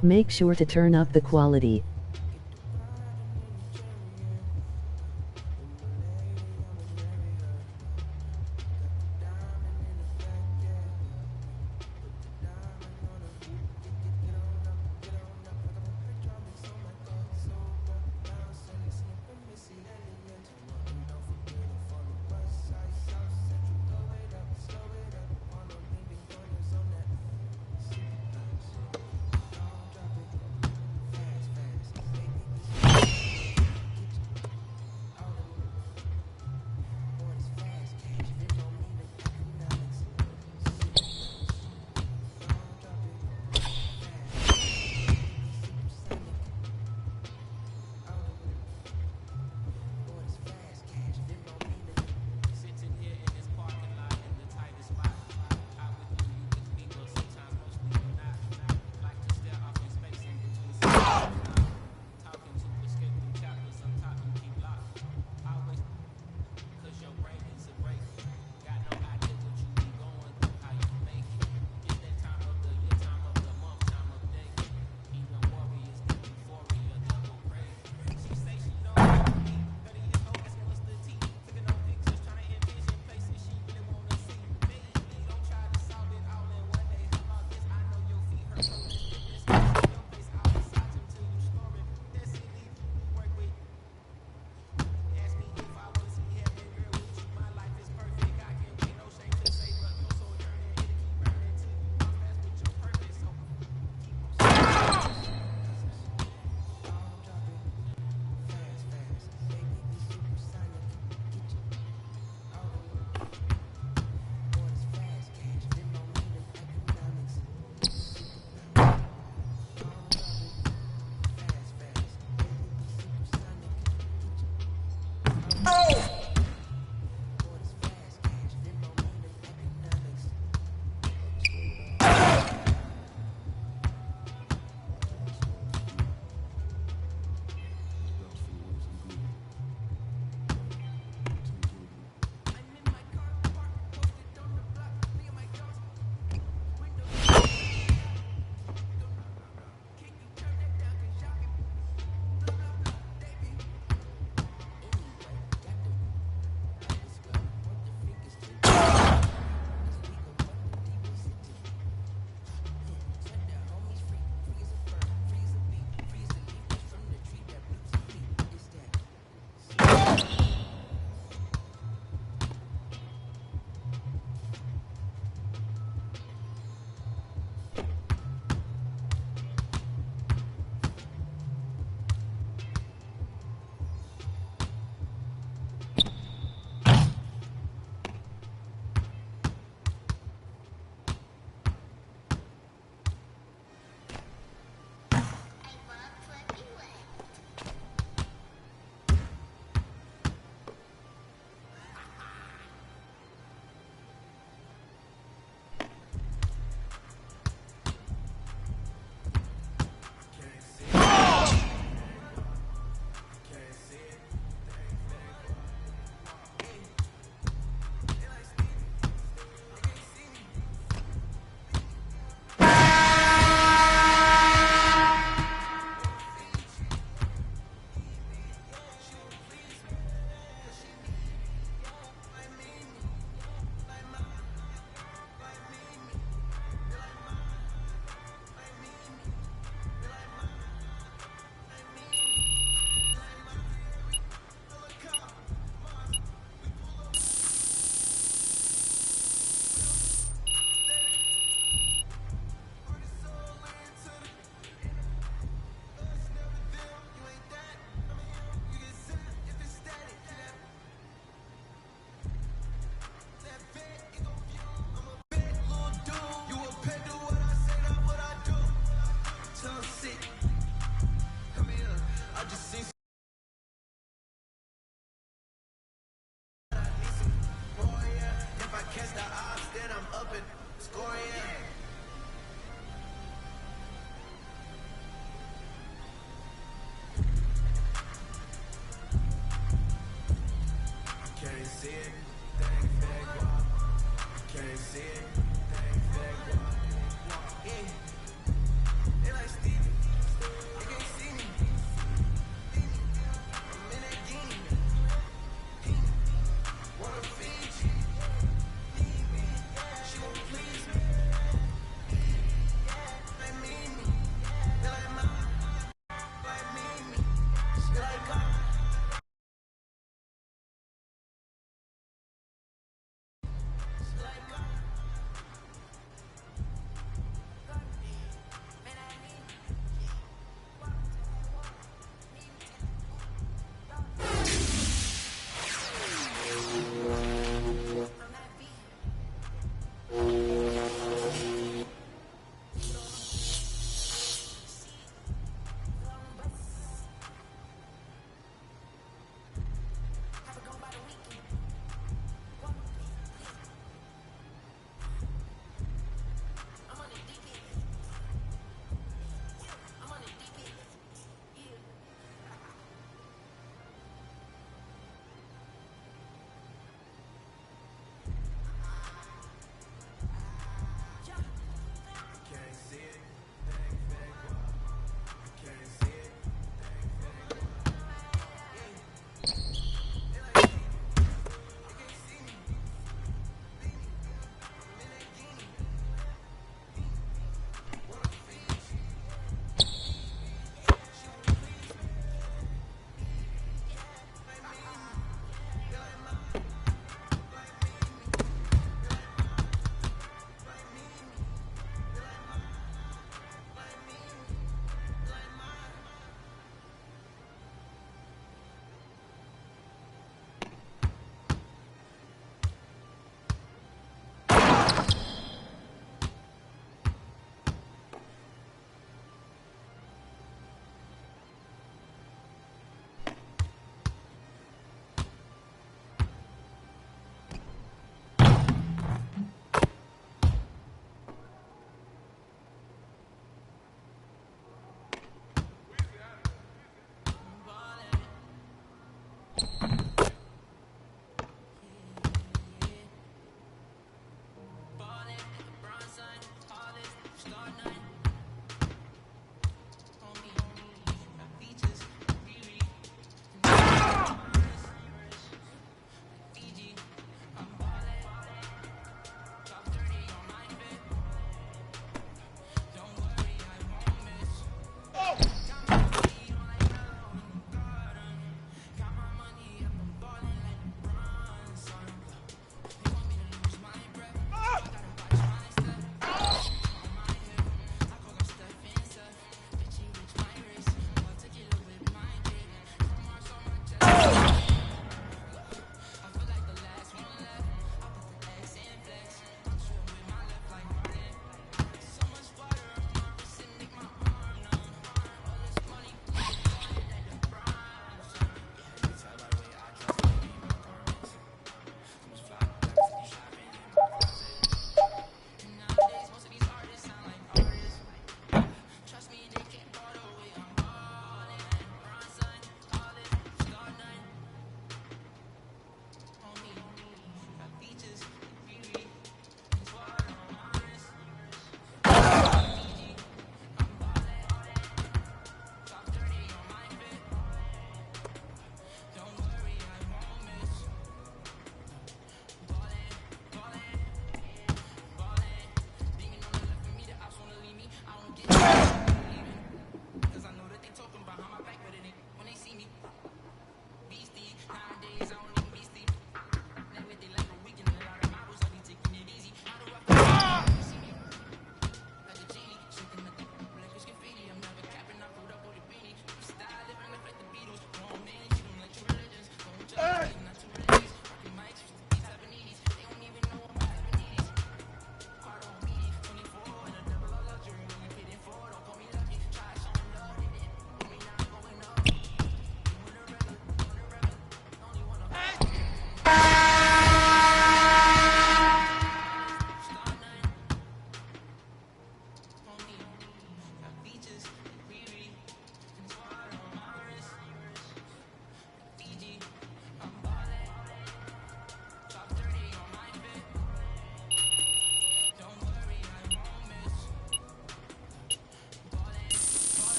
Make sure to turn up the quality.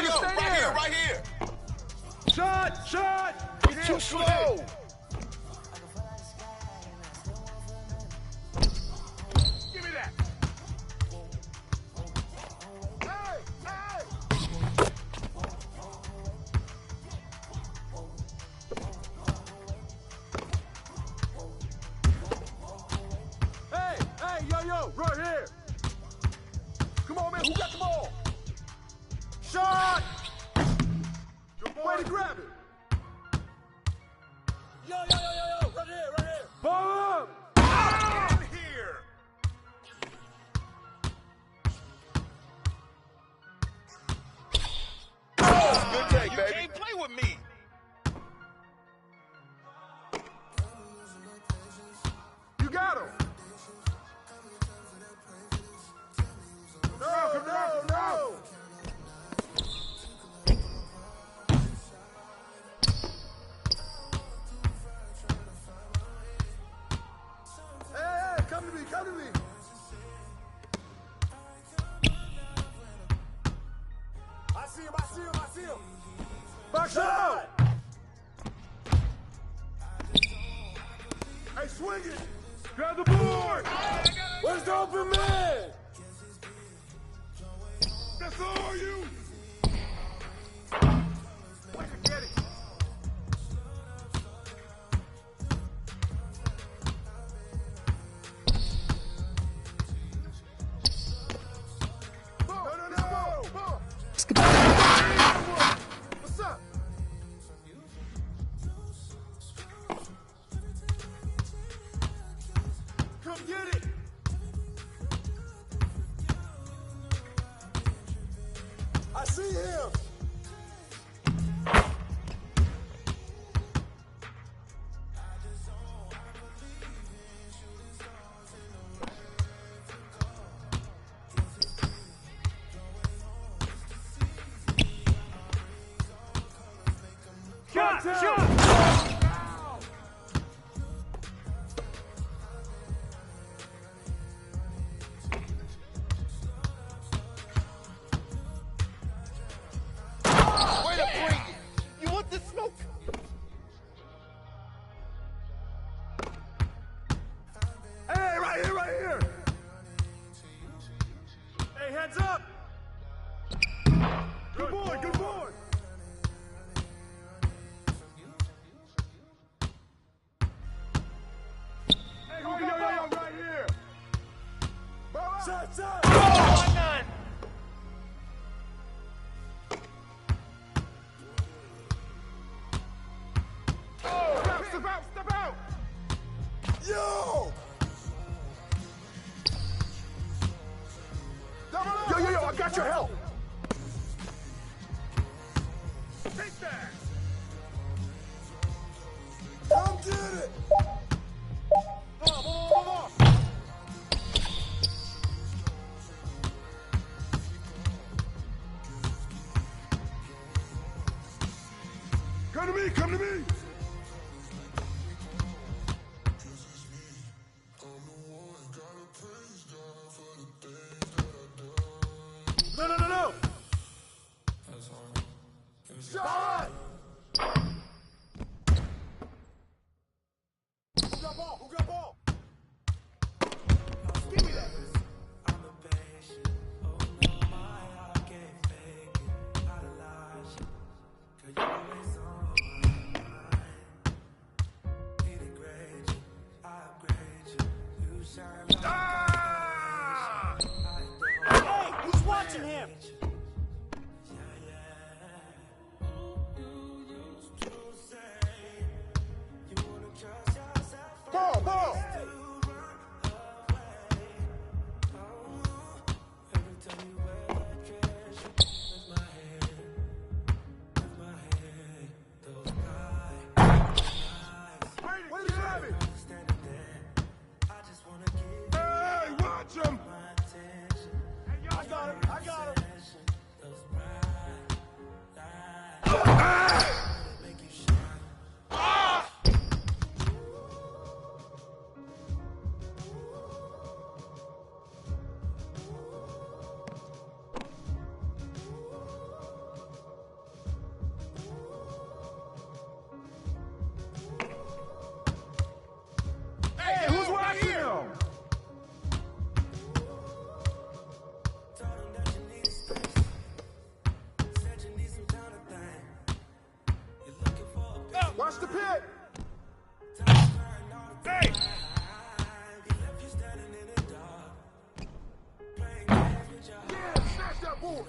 Stay there. Right here. Shot. You're too slow. Give me that. Hey, yo, right here. Come on, man, who got the ball? Shot! Way to grab it. Yo, right here. Ball up! In here! Oh, good take, You baby. can't play with me. You got him. No. Hey, come to me. I see him. Back shot. Hey, swing it. Grab the board. Where's the open man? That's all you. Way to get it. No. What's up? Come get it. I see him. Shot! Hey, right here. Hey, heads up. Good boy. Hey, yo, right here. Shot. Oh, none. Step out. Yo! Yo, I got your help. Take that. Come get it. Come on. Come to me. No. Shot! Who got ball? Give me that. Hey, who's watching him? Watch the pit. Hey! Yeah, snatch that board.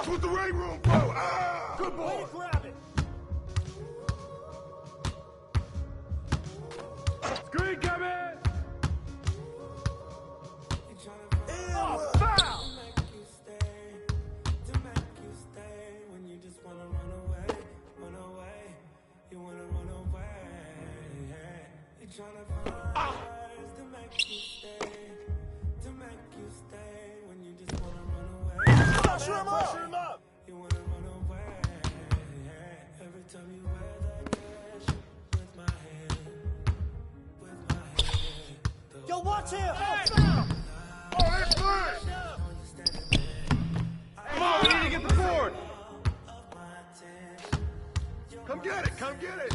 With the ring room, bro. Ah! Good boy. Grab it. Screen coming. Oh, foul. Pressure him up. You wanna run away. Every time you wear that dress with my hand. Yo, watch him. Hey. Oh, that's good. Come on, we need to get the board. Come get it. Come get it.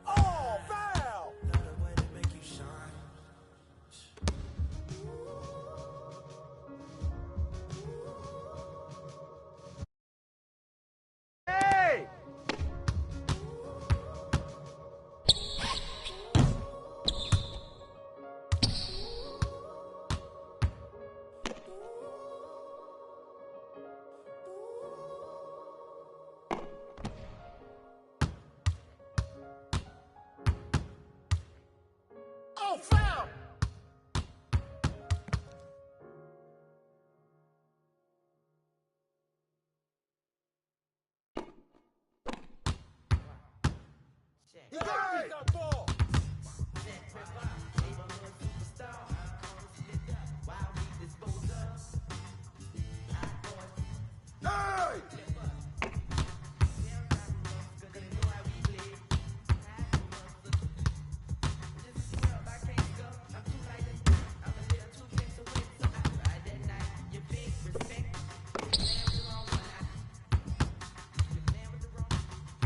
Oh, foul. Hey! Oh, foul! Hey! Ball. Hey!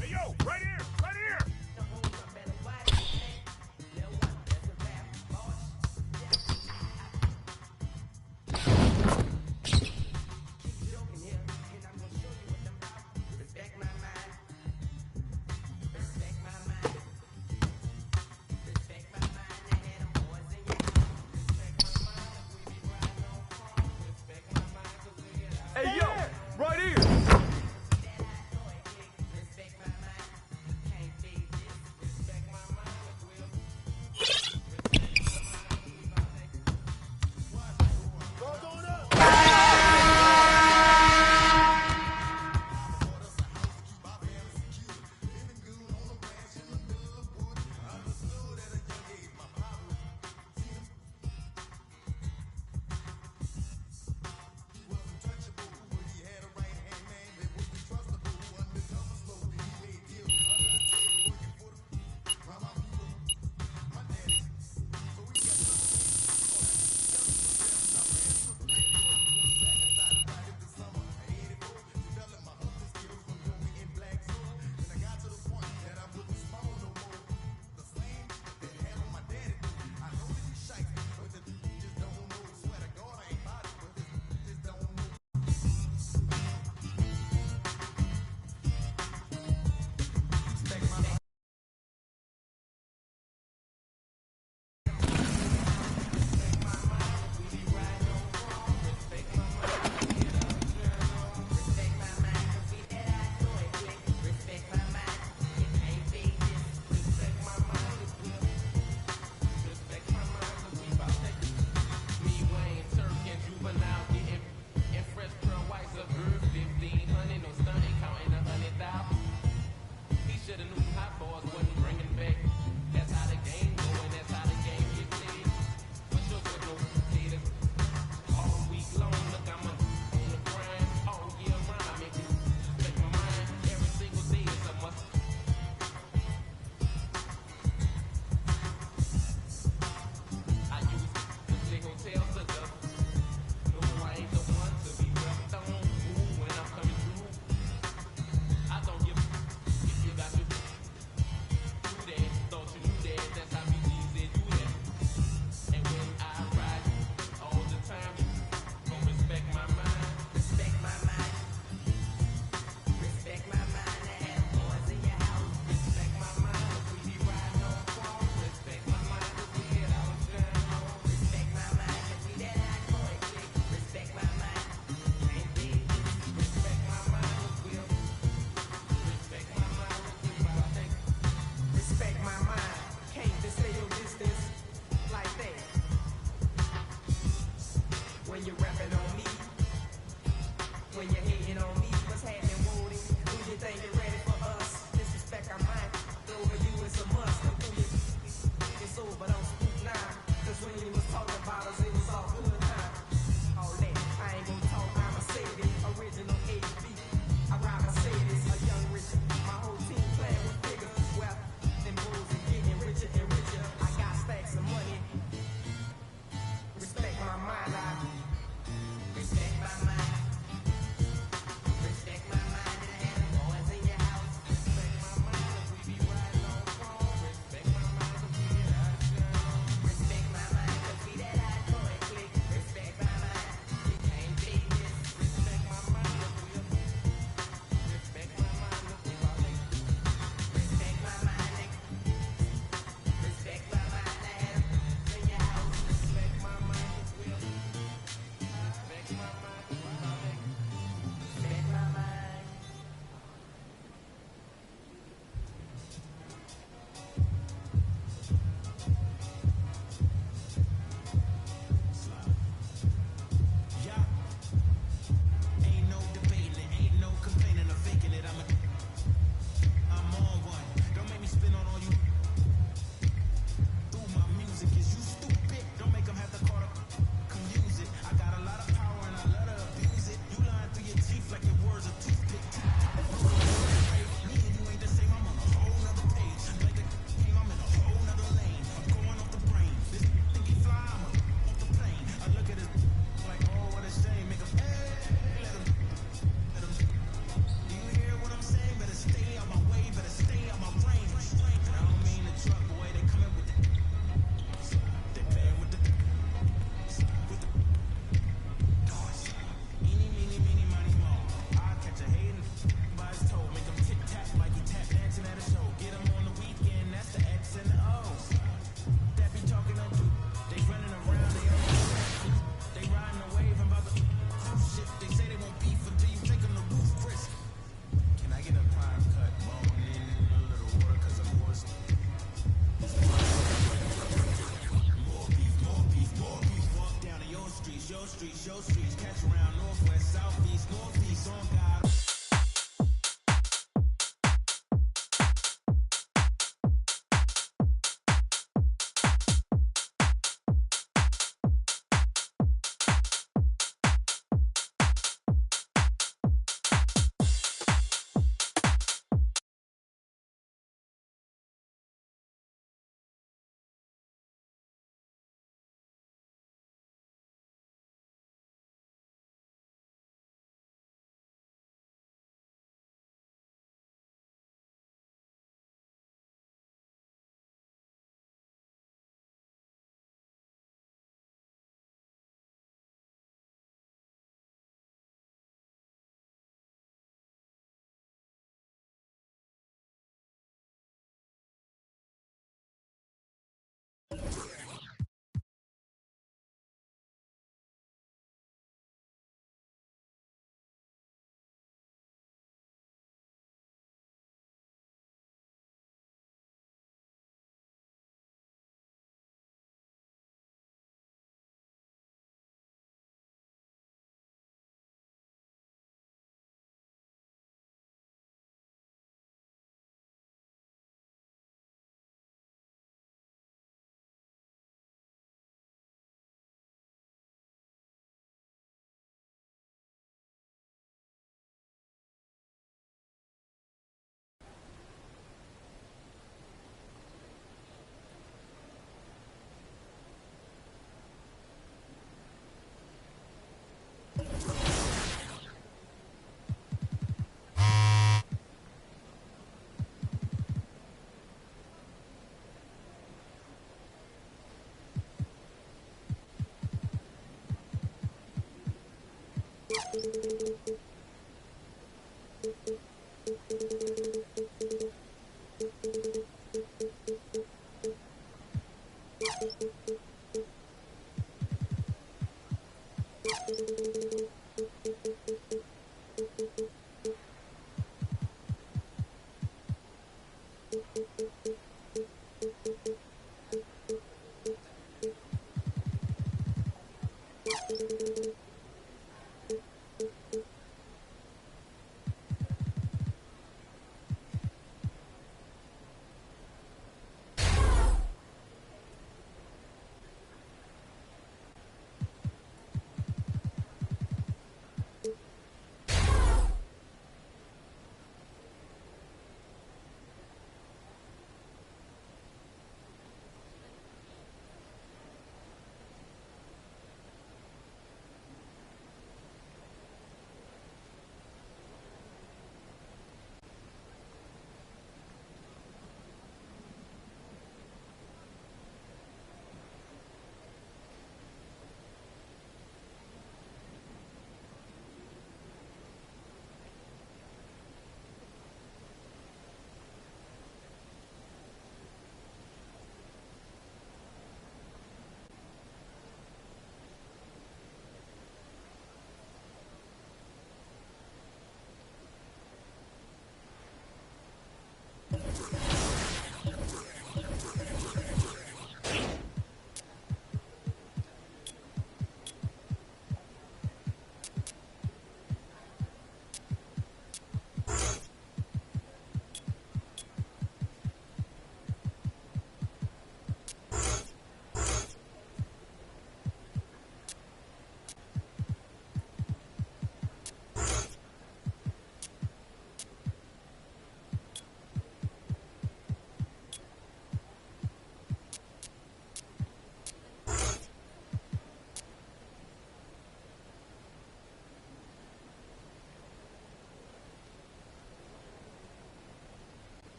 Hey, yo, right here, right here! When you're hating on me, what's happening, Woody? Who you think you're ready for us? Disrespect I might, over you is a must. Come through your it's over, don't spook now. Cause when you was talking about us, it was all good time. All that, I ain't gonna talk, I'ma say it. Original AB, I ride Mercedes, a young Richard. My whole team playing with figures, well, them bulls and getting richer and richer. I got stacks of money. Respect my mind, I respect my mind. Respect my mind and have the boys in your house. Respect my mind if we be riding on phone. Respect my mind if we get out of town. Respect my mind if we that hot boy click. Respect my mind, you can't beat this. Respect my mind if we respect my mind if we rolling. Respect my mind, respect my mind to have in your house. Respect my mind if we respect my mind if we rolling. Respect my mind. Yeah. Ain't no debating it, ain't no complaining or faking it. I'm on one. Don't make me spin on all you. Through my music, is you stupid? Don't make them have to call up. Confuse it. I got a lot of power and I love to abuse it. You lying through your teeth like your words are toothpick. Me and you ain't the same. I'm on a whole nother page. Like a game, I'm in a whole nother lane. I'm going off the brain. This think he fly, I'm off the plane. I look at his like, oh, what a shame. Make him, let him. Do you hear what I'm saying? Better stay out my way, better stay out my range. I don't mean the truck, boy, they coming with the they playing with the doors. Eeny, meeny, meeny, miny, mo. I'll catch a hating by his toe. Make him tic tac like he tap dancing at a show. Get him on the weekend, that's the X and the O's. That be talking up to, they running around, they riding a wave, I'm about to cruise ship. They say they won't beef until you take them to roof, Chris. Can I get a prime cut, bone in a little water, cause I'm hoarse. More beef, more beef, more beef. Walk down to your streets, your streets, your streets. Catch around northwest, southeast, northeast, on God.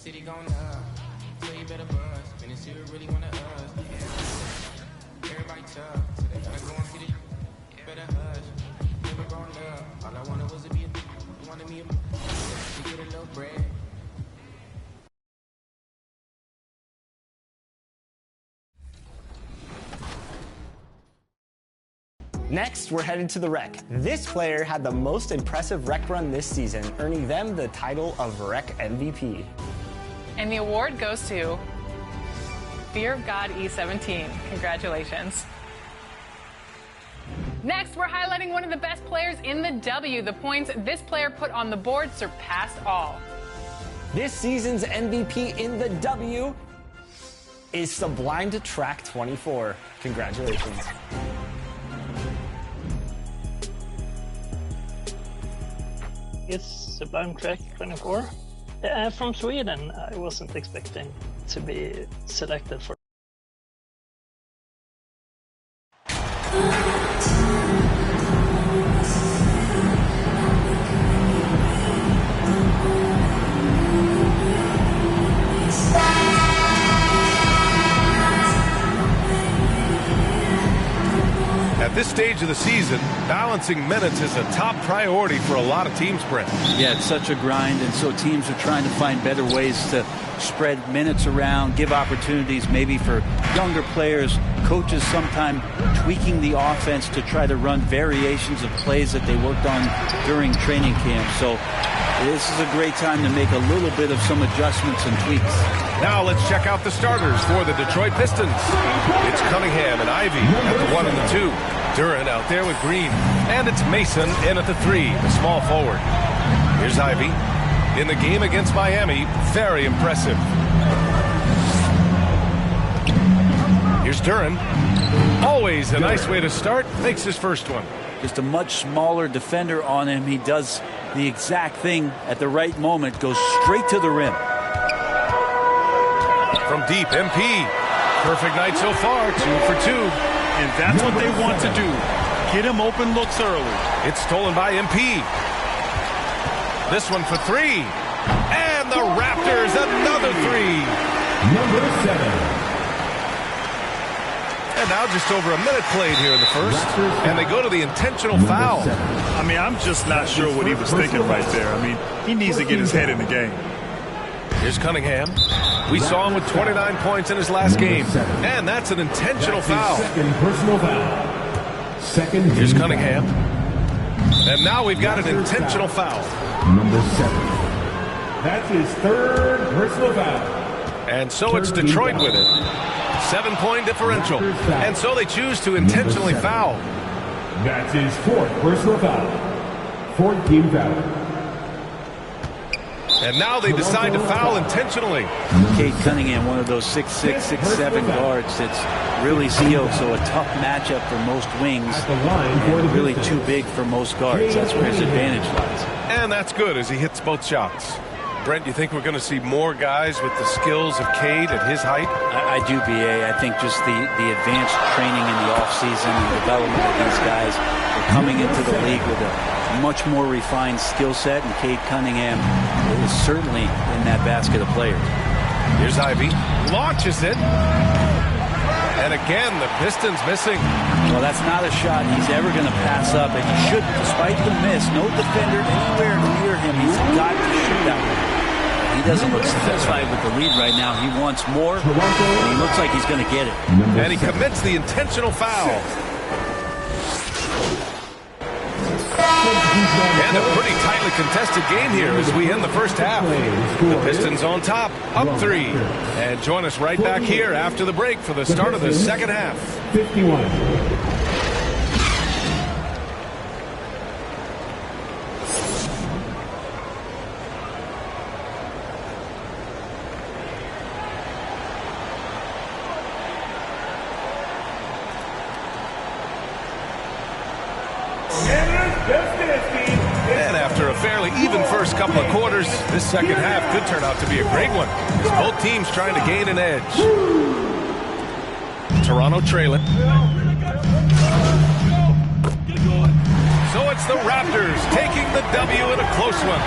City going up, so you better buzz. And it's you really wanna everybody tough, so they gotta go and see the better hush. Never grown up, all I wanted was to be a wanted me to get a little bread. Next, we're headed to the Rec. This player had the most impressive Rec run this season, earning them the title of Rec MVP. And the award goes to Fear of God E17. Congratulations. Next, we're highlighting one of the best players in the W. The points this player put on the board surpassed all. This season's MVP in the W is Sublime to Track 24. Congratulations. It's Sublime Track 24 from Sweden. I wasn't expecting to be selected for. At this stage of the season, balancing minutes is a top priority for a lot of teams, Brent. Yeah, it's such a grind, and so teams are trying to find better ways to spread minutes around, give opportunities maybe for younger players, coaches sometimes tweaking the offense to try to run variations of plays that they worked on during training camp. So this is a great time to make a little bit of some adjustments and tweaks. Now let's check out the starters for the Detroit Pistons. It's Cunningham and Ivy at the 1 and the 2. Duran out there with Green. And it's Mason in at the 3, the small forward. Here's Ivy. In the game against Miami, very impressive. Here's Duran. Always a nice way to start. Makes his first one. Just a much smaller defender on him. He does the exact thing at the right moment. Goes straight to the rim. From deep, MP. Perfect night so far, 2 for 2. And that's what they want to do. Get him open looks early. It's stolen by MP. This one for 3. And the Raptors, another 3. Number 7. And now just over a minute played here in the first. And they go to the intentional foul. I mean, I'm just not sure what he was thinking right there. I mean, he needs to get his head in the game. Here's Cunningham. We saw him with 29 points in his last game. And that's an intentional foul. Second personal foul. Second. Here's Cunningham. And now we've got an intentional foul. Number 7. That's his third personal foul. And so it's Detroit with it. 7-point differential. And so they choose to intentionally foul. That's his fourth personal foul. 14 foul. And now they decide to foul intentionally. Cade Cunningham, one of those 6'6", 6'7" guards that's really skilled, so a tough matchup for most wings, and really too big for most guards. That's where his advantage lies. And that's good as he hits both shots. Brent, you think we're going to see more guys with the skills of Cade at his height? I do, BA. I think just the advanced training in the offseason and development of these guys are coming into the league with a much more refined skill set, and Cade Cunningham is certainly in that basket of players. Here's Ivy. Launches it. And again, the Pistons missing. Well, that's not a shot he's ever going to pass up, and he should, despite the miss. No defender anywhere near him. He's got to shoot that one. He doesn't look satisfied with the lead right now. He wants more, and he looks like he's going to get it. And he commits the intentional foul. And a pretty tightly contested game here as we end the first half. The Pistons on top, up 3. And join us right back here after the break for the start of the second half. 51. And after a fairly even first couple of quarters, this second half could turn out to be a great one, as both teams trying to gain an edge. Toronto trailing. So it's the Raptors taking the W in a close one.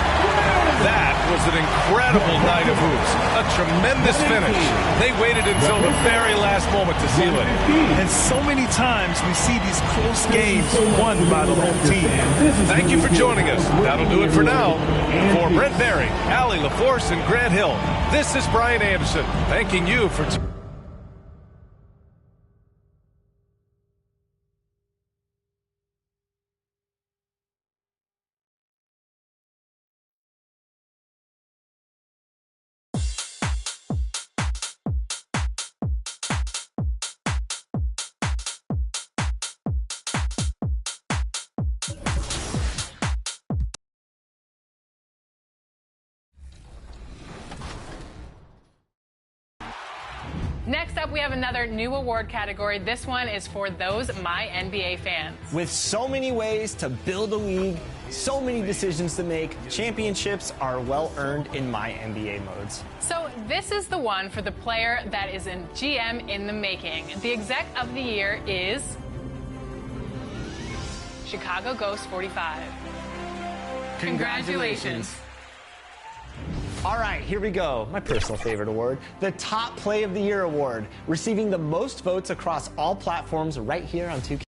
That was an incredible night of hoops. A tremendous finish. They waited until the very last moment to seal it. And so many times we see these close games won by the home team. Thank you for joining us. That'll do it for now. For Brent Barry, Allie LaForce, and Grant Hill, this is Brian Anderson thanking you for... Next up, we have another new award category. This one is for those My NBA fans. With so many ways to build a league, so many decisions to make, championships are well earned in My NBA modes. So this is the one for the player that is in GM in the making. The exec of the year is Chicago Ghost 45. Congratulations. All right, here we go. My personal favorite award, the Top Play of the Year award, receiving the most votes across all platforms right here on 2K.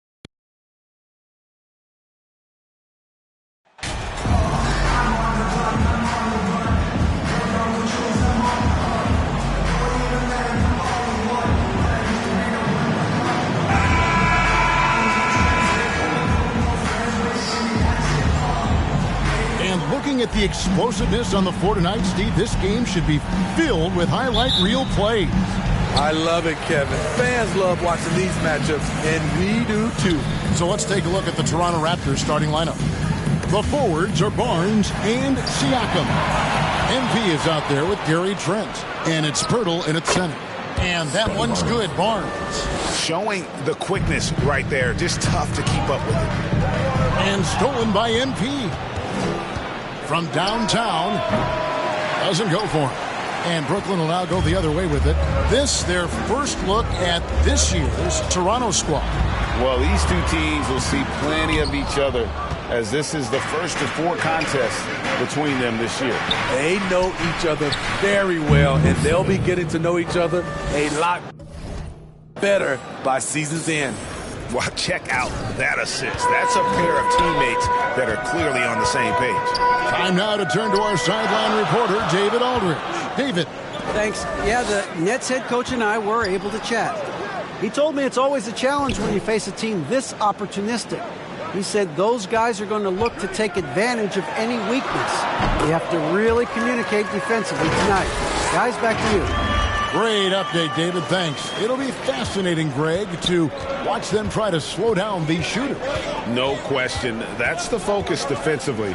Looking at the explosiveness on the floor tonight, Steve, this game should be filled with highlight reel plays. I love it, Kevin. Fans love watching these matchups, and we do too. So let's take a look at the Toronto Raptors starting lineup. The forwards are Barnes and Siakam. MP is out there with Gary Trent, and it's Pirtle in its center. And that one's good, Barnes. Showing the quickness right there. Just tough to keep up with it. And stolen by MP. From downtown, doesn't go for him. And Brooklyn will now go the other way with it. This, their first look at this year's Toronto squad. Well, these two teams will see plenty of each other, as this is the first of 4 contests between them this year. They know each other very well, and they'll be getting to know each other a lot better by season's end. Well, check out that assist. That's a pair of teammates that are clearly on the same page. Time now to turn to our sideline reporter, David Aldridge. David. Thanks. Yeah, the Nets head coach and I were able to chat. He told me it's always a challenge when you face a team this opportunistic. He said those guys are going to look to take advantage of any weakness. You have to really communicate defensively tonight. Guys, back to you. Great update, David. Thanks. It'll be fascinating, Greg, to watch them try to slow down these shooters. No question. That's the focus defensively.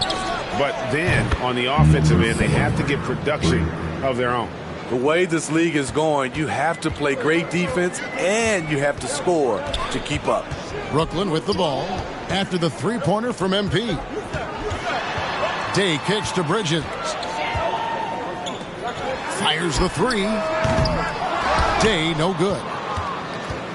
But then, on the offensive end, they have to get production of their own. The way this league is going, you have to play great defense and you have to score to keep up. Brooklyn with the ball after the three-pointer from MP. Day kicks to Bridges. Fires the three. Day, no good.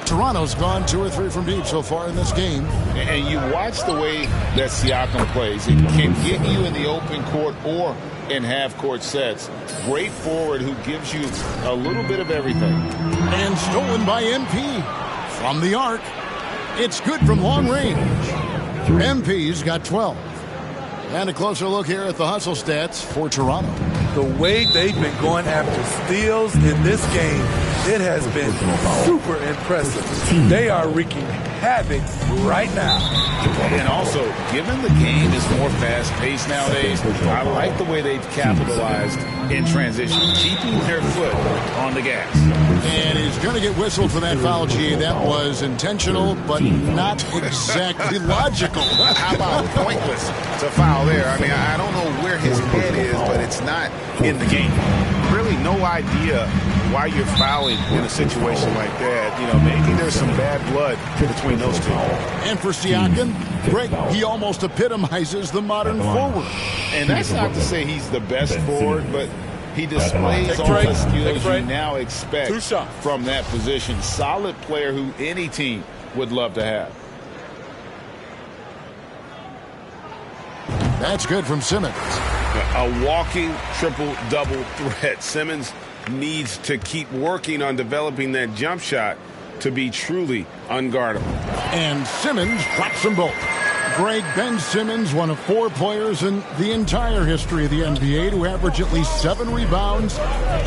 Toronto's gone 2 or 3 from deep so far in this game. And you watch the way that Siakam plays. It can get you in the open court or in half-court sets. Great forward who gives you a little bit of everything. And stolen by MP. From the arc. It's good from long range. MP's got 12. And a closer look here at the hustle stats for Toronto. The way they've been going after steals in this game, it has been super impressive. They are wreaking havoc right now. And also, given the game is more fast-paced nowadays, I like the way they've capitalized in transition, keeping their foot on the gas. And he's going to get whistled for that foul, G. That was intentional, but not exactly logical. How about pointless to foul there? I mean, I don't know where his head is, but it's not in the game. Really no idea why you're fouling in a situation like that. You know, maybe there's some bad blood between those two. And for Siakam, Greg, he almost epitomizes the modern forward. And that's not to say he's the best forward, but he displays all the skills you now expect from that position. Solid player who any team would love to have. That's good from Simmons. A walking triple-double threat. Simmons needs to keep working on developing that jump shot to be truly unguardable. And Simmons drops them both. Greg, Ben Simmons, one of 4 players in the entire history of the NBA to average at least 7 rebounds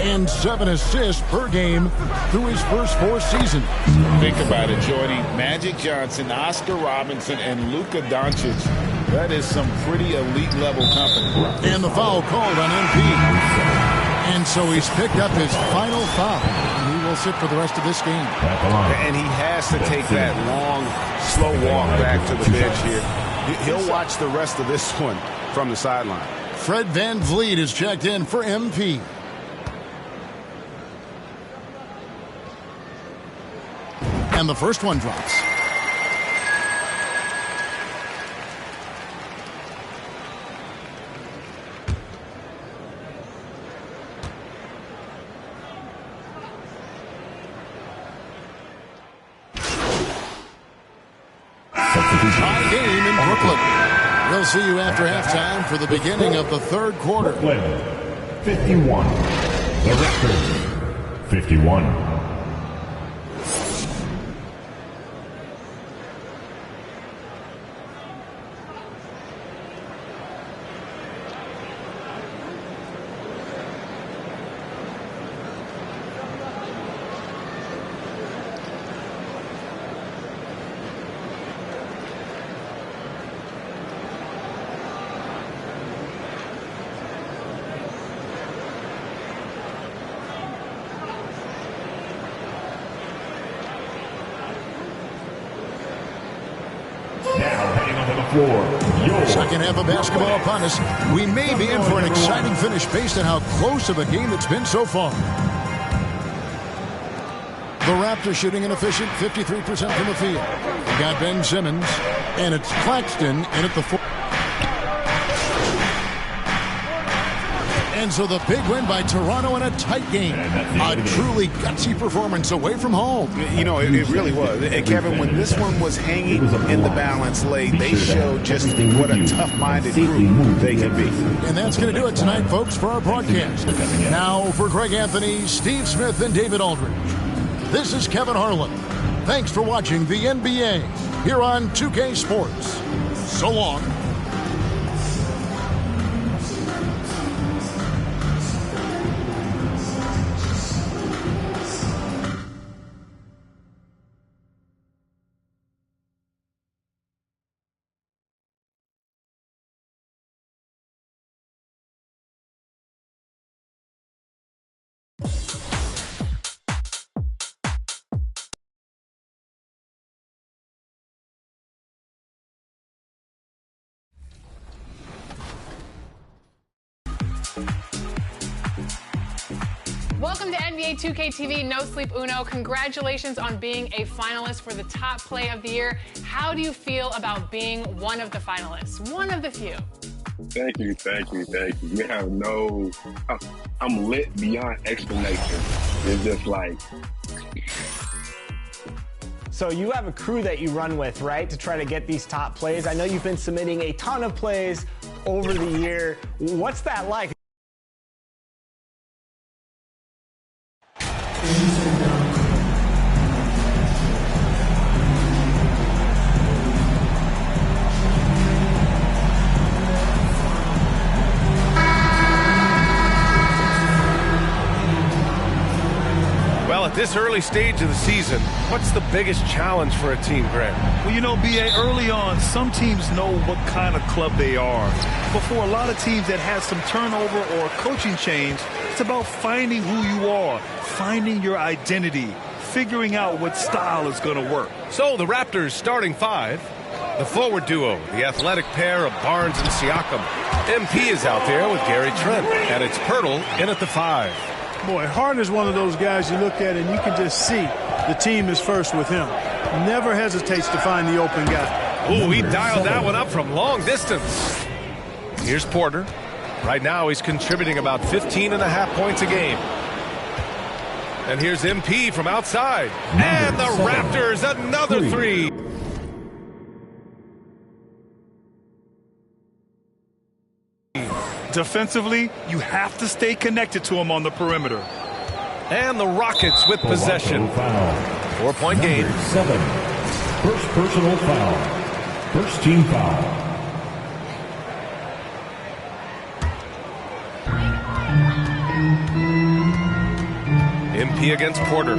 and 7 assists per game through his first 4 seasons. Think about it, Jordy. Magic Johnson, Oscar Robinson, and Luka Doncic. That is some pretty elite-level company. And the foul called on MP. And so he's picked up his final foul. He will sit for the rest of this game. And he has to take that long, slow walk back to the bench here. He'll watch the rest of this one from the sideline. Fred VanVleet is checked in for MP. And the first one drops. Tie game in Brooklyn. We'll see you after halftime for the beginning of the third quarter. Brooklyn, 51. The Raptors, 51. Second half of basketball upon us. We may be in for an exciting finish based on how close of a game it's been so far. The Raptors shooting an efficient 53% from the field. We got Ben Simmons, and it's Claxton in at the 4. And so the big win by Toronto in a tight game. A truly gutsy performance away from home. You know, it really was. And Kevin, when this one was hanging in the balance late, they showed just what a tough-minded group they can be. And that's going to do it tonight, folks, for our broadcast. Now for Greg Anthony, Steve Smith, and David Aldridge. This is Kevin Harlan. Thanks for watching the NBA here on 2K Sports. So long. Welcome to NBA 2K TV No Sleep Uno. Congratulations on being a finalist for the top play of the year. How do you feel about being one of the finalists? One of the few. Thank you. You have no, I'm lit beyond explanation. It's just like. So you have a crew that you run with, right, to try to get these top plays. I know you've been submitting a ton of plays over the year. What's that like? At this early stage of the season, what's the biggest challenge for a team, Greg? Well, you know, B.A., early on, some teams know what kind of club they are. But for a lot of teams that have some turnover or a coaching change, it's about finding who you are, finding your identity, figuring out what style is going to work. So the Raptors starting 5, the forward duo, the athletic pair of Barnes and Siakam. MP is out there with Gary Trent, and it's Pirtle in at the 5. Boy, Harden's one of those guys you look at and you can just see the team is first with him. Never hesitates to find the open guy. Ooh, he dialed that one up from long distance. Here's Porter. Right now he's contributing about 15.5 points a game. And here's MP from outside. And the Raptors, another 3. Defensively, you have to stay connected to him on the perimeter. And the Rockets with possession. 4-point game. 7. First personal foul. First team foul. MP against Porter.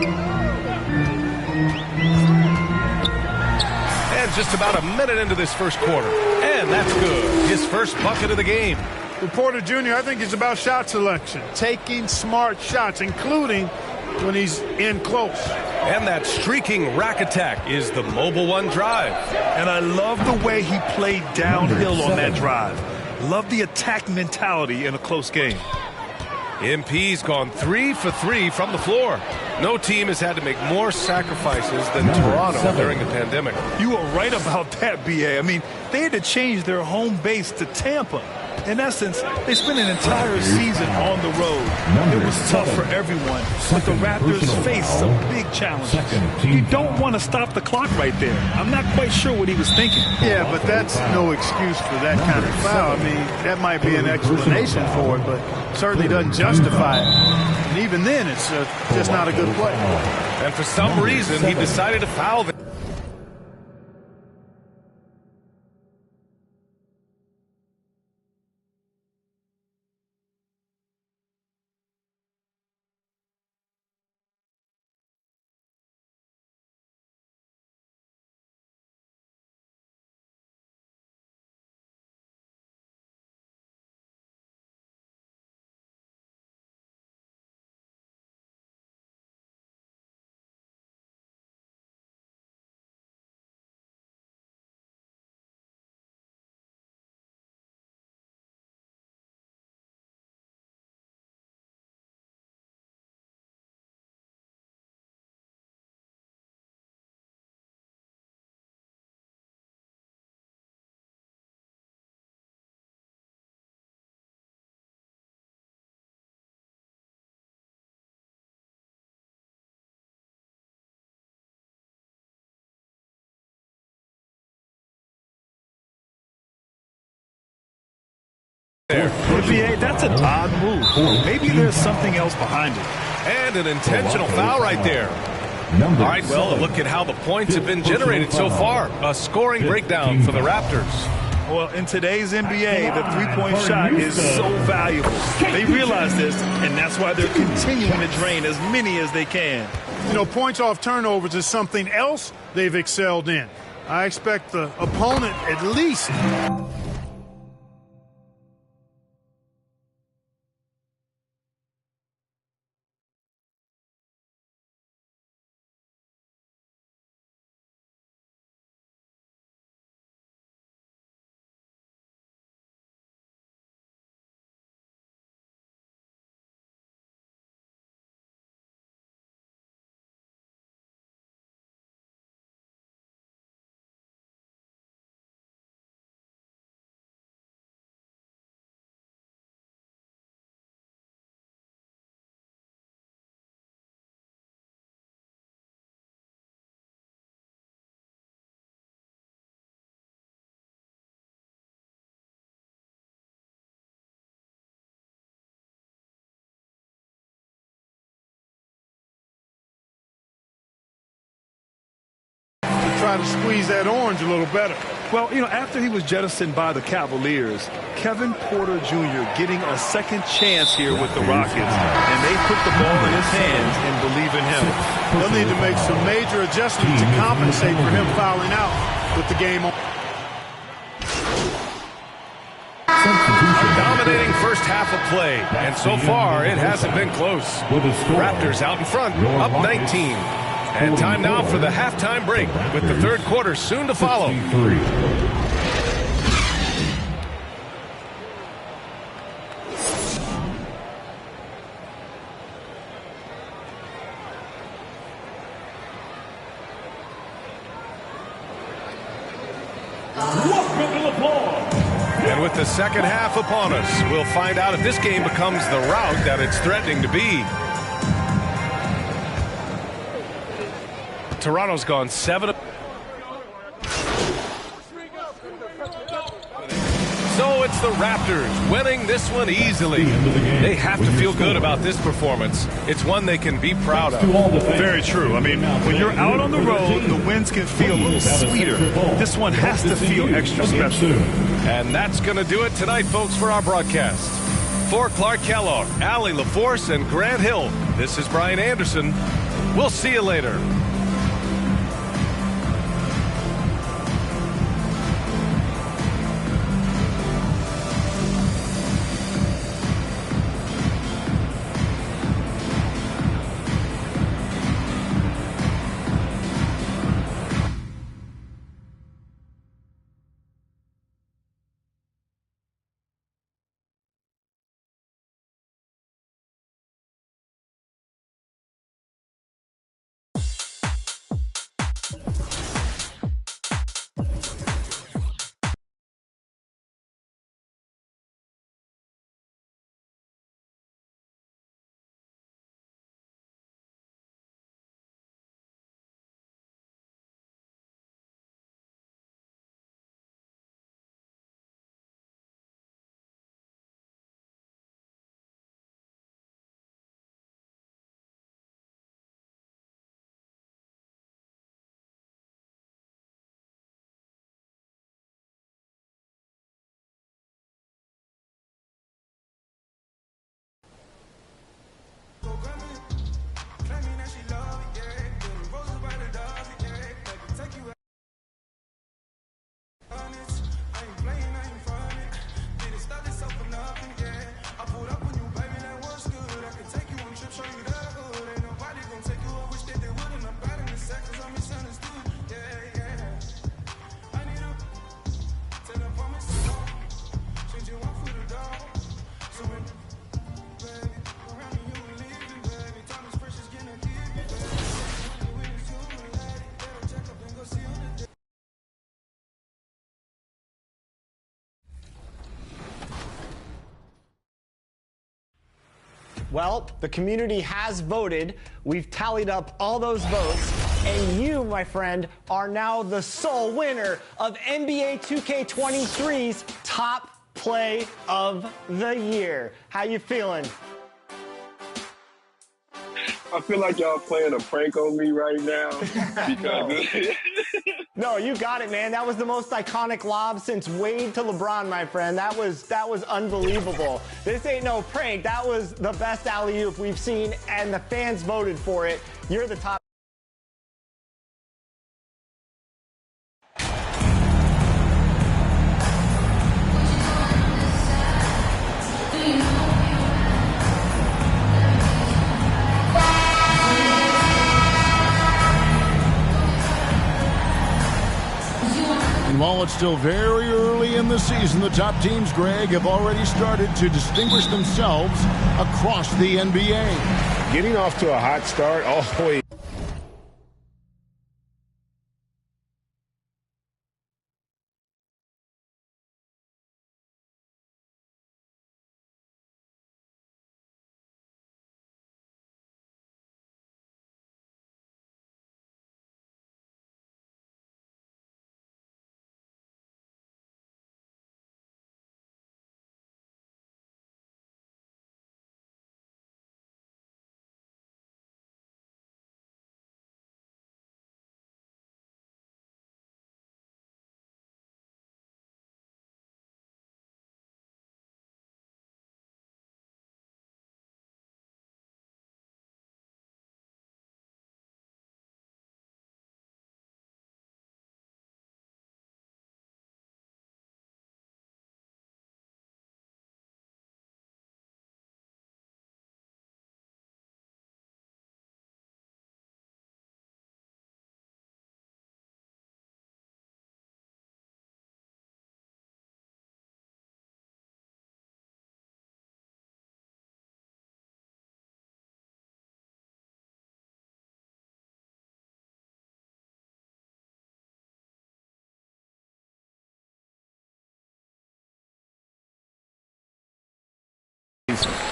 And just about a minute into this first quarter. And that's good. His first bucket of the game. With Porter Jr., I think it's about shot selection. Taking smart shots, including when he's in close. And that streaking rack attack is the mobile one drive. And I love the way he played downhill on that drive. Love the attack mentality in a close game. MP's gone 3 for 3 from the floor. No team has had to make more sacrifices than Toronto during the pandemic. You are right about that, BA. I mean, they had to change their home base to Tampa. In essence, they spent an entire season on the road. It was tough for everyone, but the Raptors faced some big challenges. You don't want to stop the clock right there. I'm not quite sure what he was thinking. Yeah, but that's no excuse for that kind of foul. I mean, that might be an explanation for it, but certainly doesn't justify it. And even then, it's just not a good play. And for some reason, he decided to foul them. NBA, that's an odd move. Maybe there's something else behind it. And an intentional foul right there. All right, well, look at how the points have been generated so far. A scoring breakdown for the Raptors. Well, in today's NBA, the three-point shot is so valuable. They realize this, and that's why they're continuing to drain as many as they can. You know, points off turnovers is something else they've excelled in. I expect the opponent at least... try to squeeze that orange a little better. Well, you know, after he was jettisoned by the Cavaliers, Kevin Porter Jr. getting a second chance here with the Rockets, and they put the ball in his hands and believe in him. They'll need to make some major adjustments to compensate for him fouling out with the game on. A dominating first half of play, and so far it hasn't been close. Raptors out in front, up 19. And time now for the halftime break, with the third quarter soon to follow. And with the second half upon us, we'll find out if this game becomes the rout that it's threatening to be. Toronto's gone 7. So it's It's the Raptors winning this one easily. They have to feel good about this performance. It's one they can be proud of. Very true. I mean, when you're out on the road, the wins can feel a little sweeter. This one has to feel extra special. And that's going to do it tonight, folks, for our broadcast. For Clark Kellogg, Allie LaForce, and Grant Hill, this is Brian Anderson. We'll see you later. Well, the community has voted. We've tallied up all those votes. And you, my friend, are now the sole winner of NBA 2K23's Top Play of the Year. How you feeling? I feel like y'all playing a prank on me right now. Because No, you got it, man. That was the most iconic lob since Wade to LeBron, my friend. That was unbelievable. This ain't no prank. That was the best alley-oop we've seen, and the fans voted for it. You're the top. And while it's still very early in the season, the top teams, Greg, have already started to distinguish themselves across the NBA. Getting off to a hot start always.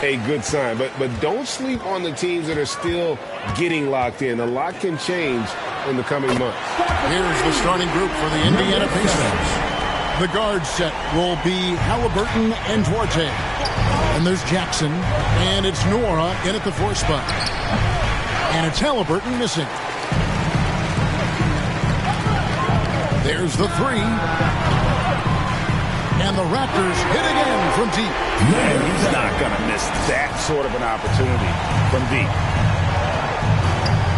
A good sign, but don't sleep on the teams that are still getting locked in. A lot can change in the coming months. Here's the starting group for the Indiana Pacers. The guard set will be Halliburton and Duarte. And there's Jackson, and it's Nora in at the 4 spot. And it's Halliburton missing. There's the 3. And the Raptors hit again from deep. Man, he's not going to miss that sort of an opportunity from deep.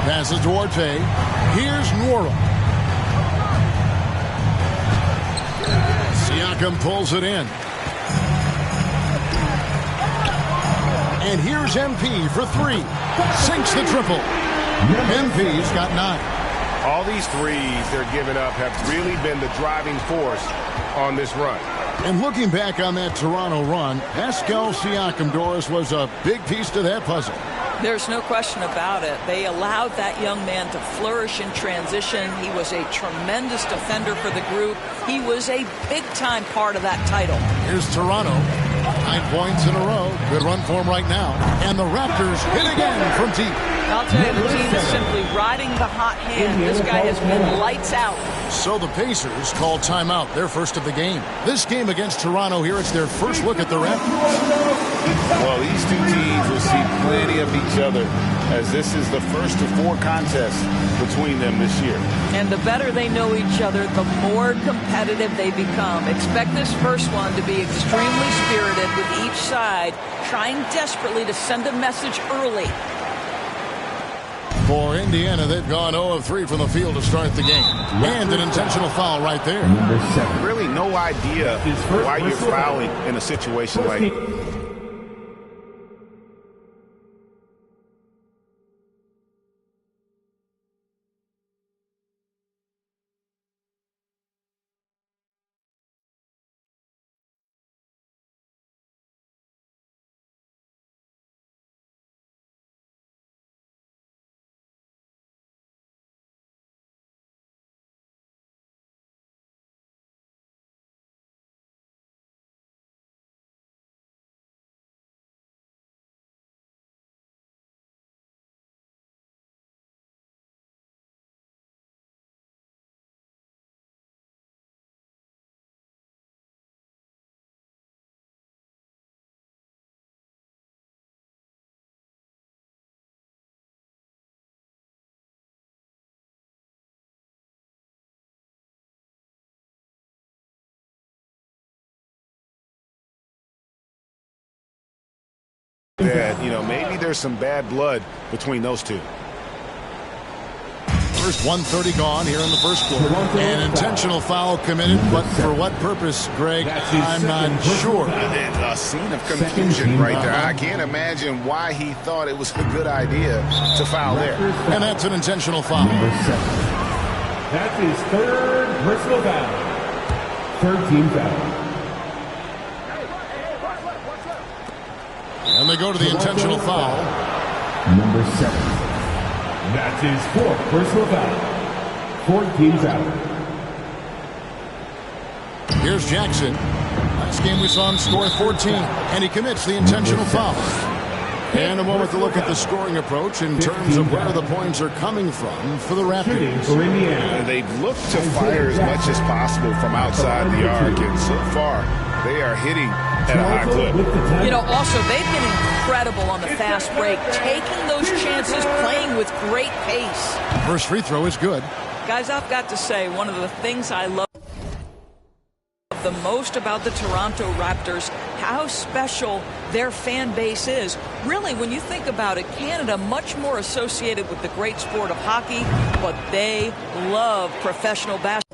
Passes Duarte. Here's Nora. Siakam pulls it in. And here's MP for 3. Sinks the triple. MP's got 9. All these threes they're giving up have really been the driving force on this run. And looking back on that Toronto run, Pascal Siakam, Doris, was a big piece to that puzzle. There's no question about it. They allowed that young man to flourish in transition. He was a tremendous defender for the group. He was a big-time part of that title. Here's Toronto. 9 points in a row. Good run for him right now. And the Raptors hit again from deep. I'll tell you, the team is simply riding the hot hand. This guy has been lights out. So the Pacers call timeout, their first of the game. This game against Toronto here, it's their first look at the Raptors. Well, these two teams will see plenty of each other, as this is the first of 4 contests between them this year. And the better they know each other, the more competitive they become. Expect this first one to be extremely spirited, with each side trying desperately to send a message early. For Indiana, they've gone 0 of 3 from the field to start the game. And an intentional foul right there. Really no idea why you're fouling in a situation like that. That, maybe there's some bad blood between those two. First 1:30 gone here in the first quarter. An intentional foul committed, but for what purpose, Greg? I'm not sure. A scene of confusion right there. I can't imagine why he thought it was a good idea to foul there. And that's an intentional foul. That's his 3rd personal foul. 3rd team foul. And they go to the intentional foul. Number 7. That's his 4th personal foul. 4th team foul. Here's Jackson. Last game we saw him score 14, and he commits the intentional foul. And a moment to look at the scoring approach in terms of where the points are coming from for the Raptors. They've looked to fire as much as possible from outside the arc, and so far they are hitting at a high clip. Also, they've been incredible on the fast break, taking those chances, playing with great pace. First free throw is good. Guys, I've got to say, one of the things I love the most about the Toronto Raptors, how special their fan base is. Really, when you think about it, Canada much more associated with the great sport of hockey, but they love professional basketball.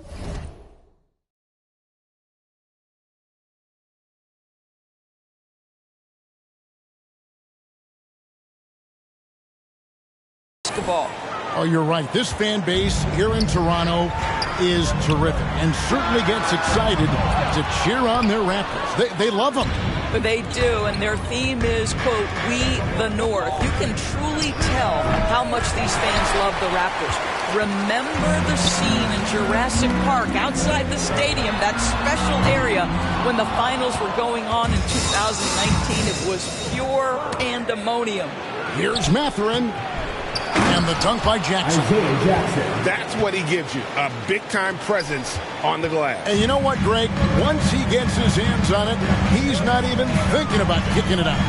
Oh, you're right. This fan base here in Toronto is terrific and certainly gets excited to cheer on their Raptors. They love them. But they do, and their theme is, quote, "We the North." You can truly tell how much these fans love the Raptors. Remember the scene in Jurassic Park outside the stadium, that special area when the finals were going on in 2019. It was pure pandemonium. Here's Mathurin. And the dunk by Jackson. That's what he gives you, a big-time presence on the glass. And you know what, Greg? Once he gets his hands on it, he's not even thinking about kicking it out.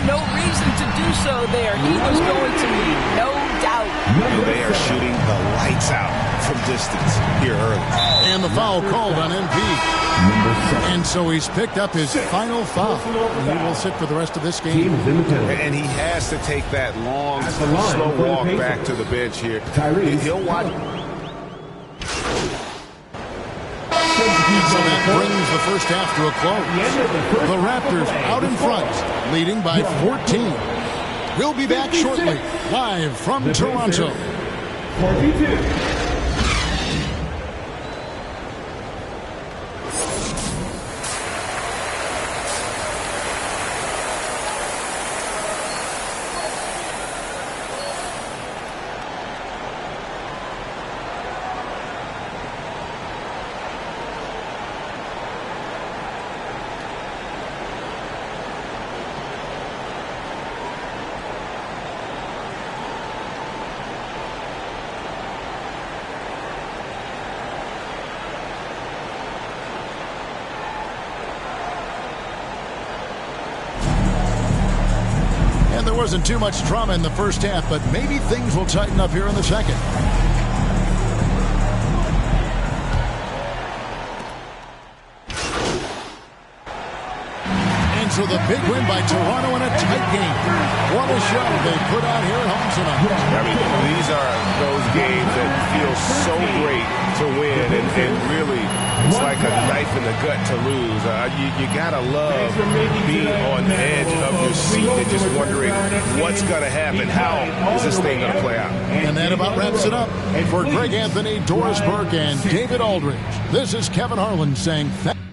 No reason to do so there. He was going to lead, no doubt. And they are shooting the lights out from distance here early. And the foul called on MP. And so he's picked up his final foul. He will sit for the rest of this game. And he has to take that long, slow walk back to the bench here. He'll watch. So that brings the first half to a close. The Raptors out in front, leading by 14. We'll be back shortly, live from Toronto. 42. There wasn't too much drama in the first half, but maybe things will tighten up here in the second. And so the big win by Toronto in a tight game. What a show they put on here at home tonight. I mean, these are those games that feel so great to win, and really, it's like a knife in the gut to lose. You gotta love being on the edge of your seat and just wondering what's gonna happen. How is this thing gonna play out? And that about wraps it up. For Greg Anthony, Doris Burke, and David Aldridge, this is Kevin Harlan saying thank you.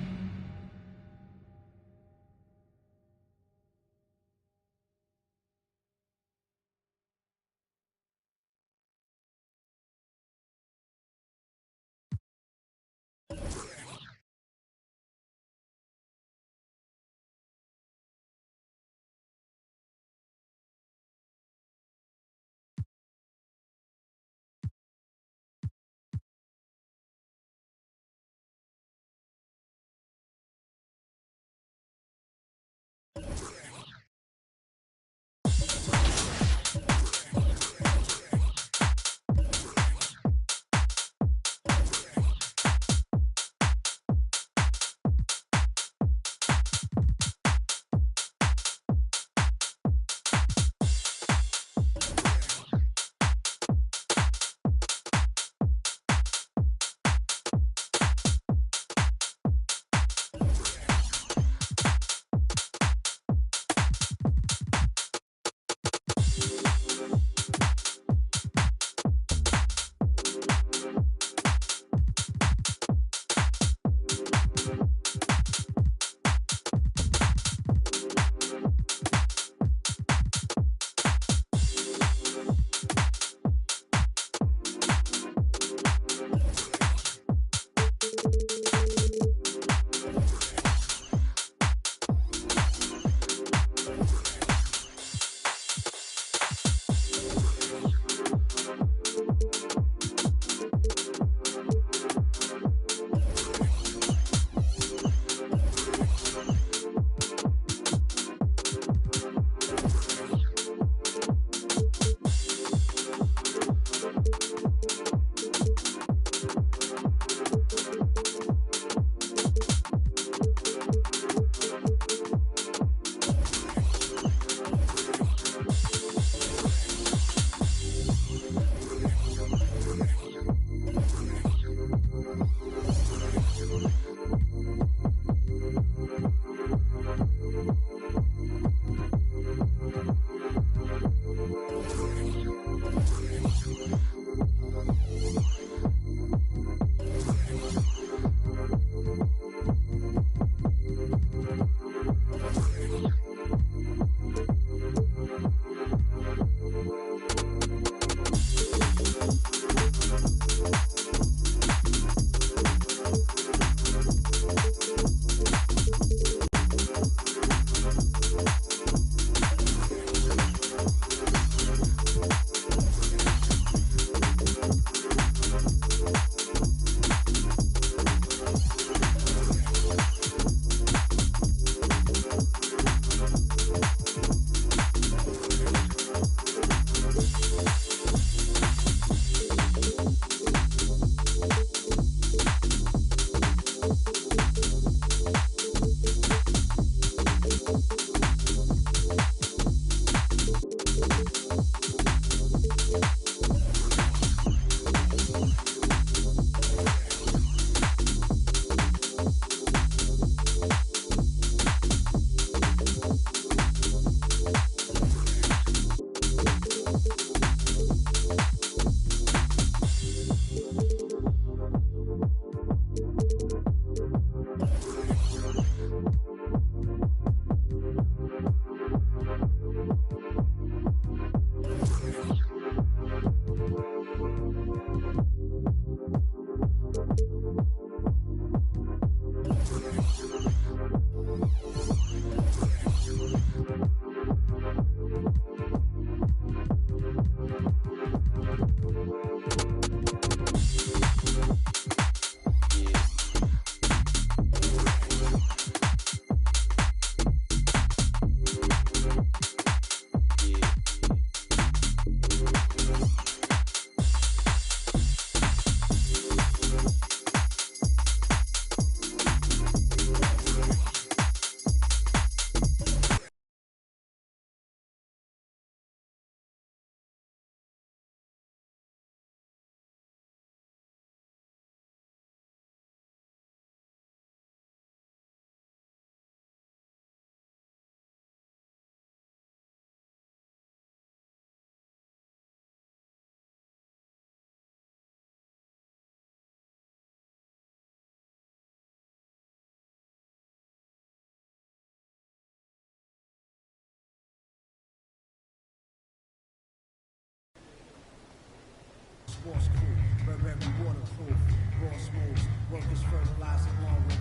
sports cool, Burberry waterproof, raw smooth, workers fertilizing long with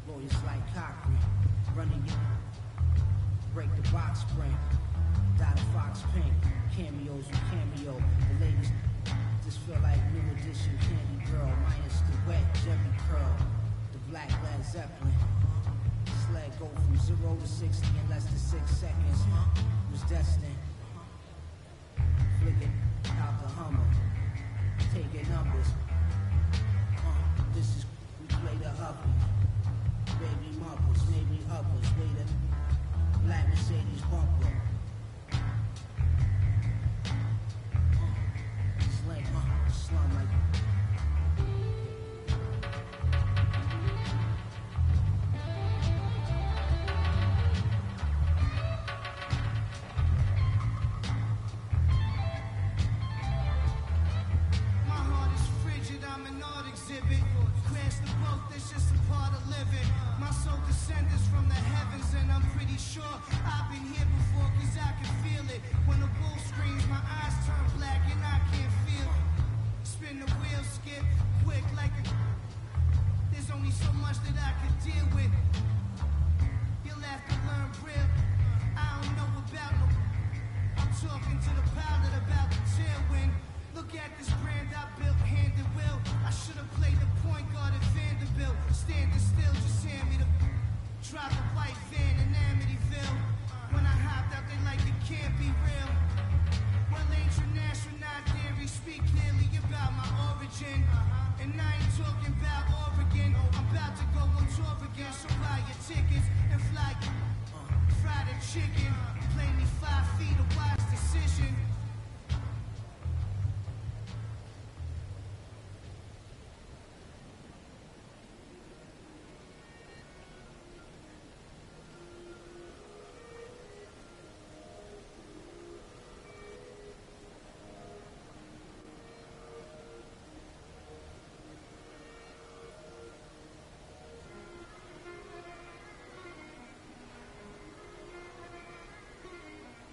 lawyers like Cochran, running it, break the box spring, dot a fox pink, cameos with cameo, the ladies just feel like new edition Candy Girl, minus the wet Jerry curl, the black Led Zeppelin. Sled go from 0 to 60 in less than 6 seconds. Was destined. Flicking out the Hummer, taking numbers. This is we play the uppy. Baby muppers, maybe uppers. Wait a black Mercedes bumper. Slang, slum like.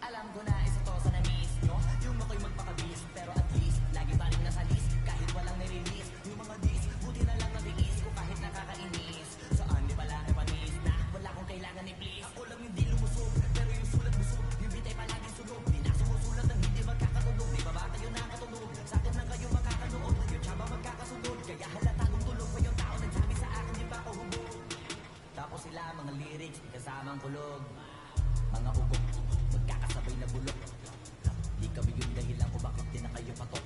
Alam ko na isa to sa na-miss nyo. Yung ako'y magpakabis, pero at least lagi pa rin nasa list, kahit walang nirelease. Yung mga dis, buti na lang nabigis ko kahit nakakainis. Saan di pala na panis na wala kong kailangan ni please. Ako lang hindi lumusog, pero yung sulat busog. Yung bitay palaging sunog, di na sumusulat ng hindi magkakatunog. Di ba ba kayo nakatunog? Sa akin lang kayo makakanood. Yung tsaba magkakasunod, kaya halata kong tulog pa yung tao nagsabi sa akin di ba ako hubog. Tapos sila mga lyrics, di kasamang kulog. Mga ugok, magkakasabay na bulok. Di kami yung dahilan kung bakit di na kayo patok.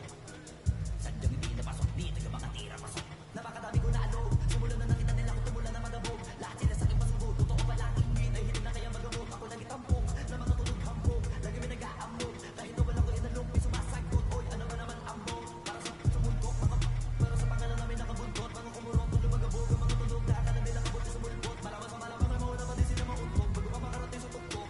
Sadyang hindi napasok, di taga mga tira pasok. Napakadami ko na alog, sumula na nakita nila ko tumula na magabog. Lahat sila sa akin pasugod, totoo pala ingin ay hindi na kaya magamot. Ako lagi tampok, na mga tulog hambog. Lagi may nag-aamog, kahit na walang ko inalog. May sumasagot, oy ano ba naman ambog. Para sa mundok, mga pero sa pangalan namin nakabuntot. Mga kumurong tulog magabog, ang mga tulog na akala nila kabot sa mulbot. Malawas na malamang na mawala pa din sila mauntog. Bago pa makarating sa tuktok,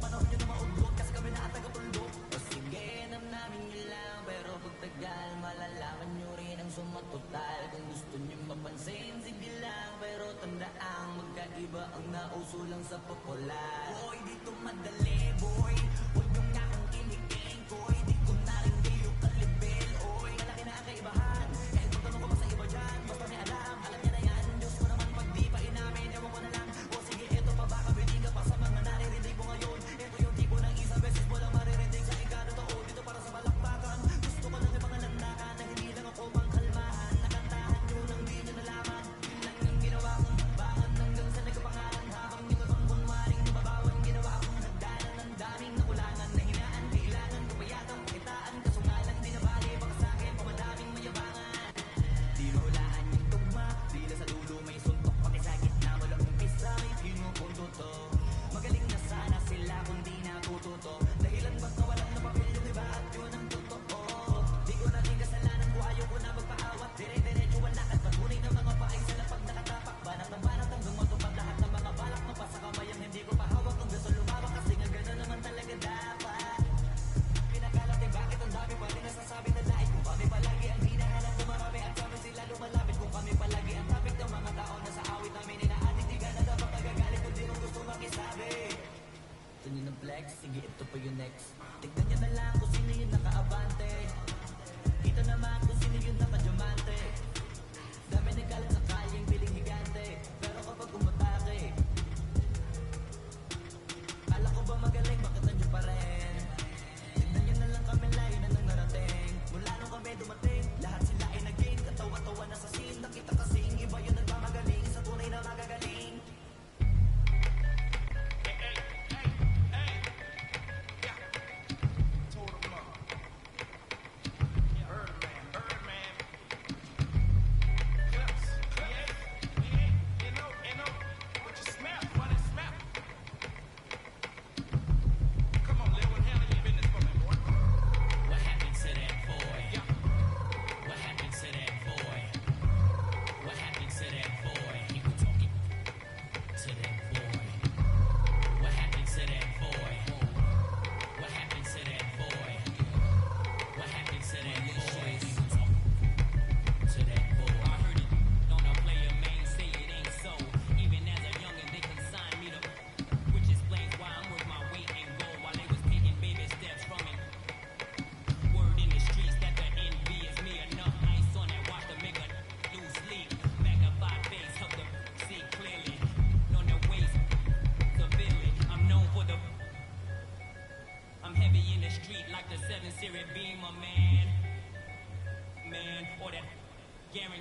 panahon nyo na mauntog kasi kami na at taga-tuldok. O sige, namin nyo lang, pero pag tagal malalaman nyo rin ang sumatotal. Kung gusto nyo mapansin, sige lang, pero tandaang magkaiba ang nauso lang sa popular. Boy, dito madali, boy. Huwag nyo nga akong kinikiling, koy. Di ko na rin kayo kalibel, oy. Malaki na ang kaibahan, kahit magtanong ko pa sa iba dyan. Basta may alam niya na yan. Diyos ko naman pag di pa inamin, ewan ko na lang. O sige, eto pa baka bitin ka pa sa mga naririnig mo ngayon. Eto yung tipo ng isang beses mo lang maririnig sa ikano totoo. Dito para sa balakbakan, gusto ko lang yung mga landakan na hindi lang ako mangkalmahan. Nakantahan nyo nang di nyo nalaman. Yun lang yung ginawa kong bangan hanggang sa nagkapangalan. Habang di ko bang kunwaring nababawan, ginawa akong hagdanan ng daming nakulangan. Nahinaan, kailangan ko pa yata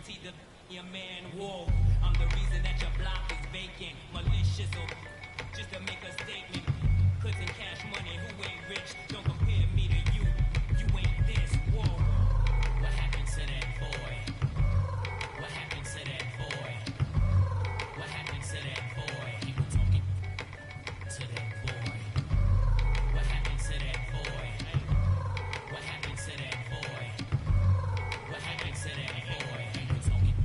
guaranteed to be a man. Whoa, I'm the reason that your block is vacant. Malicious or just to make a statement. Clips and cash money, who ain't rich? Don't compare me to you. You ain't this. Whoa. What happened to that boy? What happened to that boy? What happened to that boy? People talking to that boy. What happened to that boy? What happened to that boy? What happened to that boy? People talking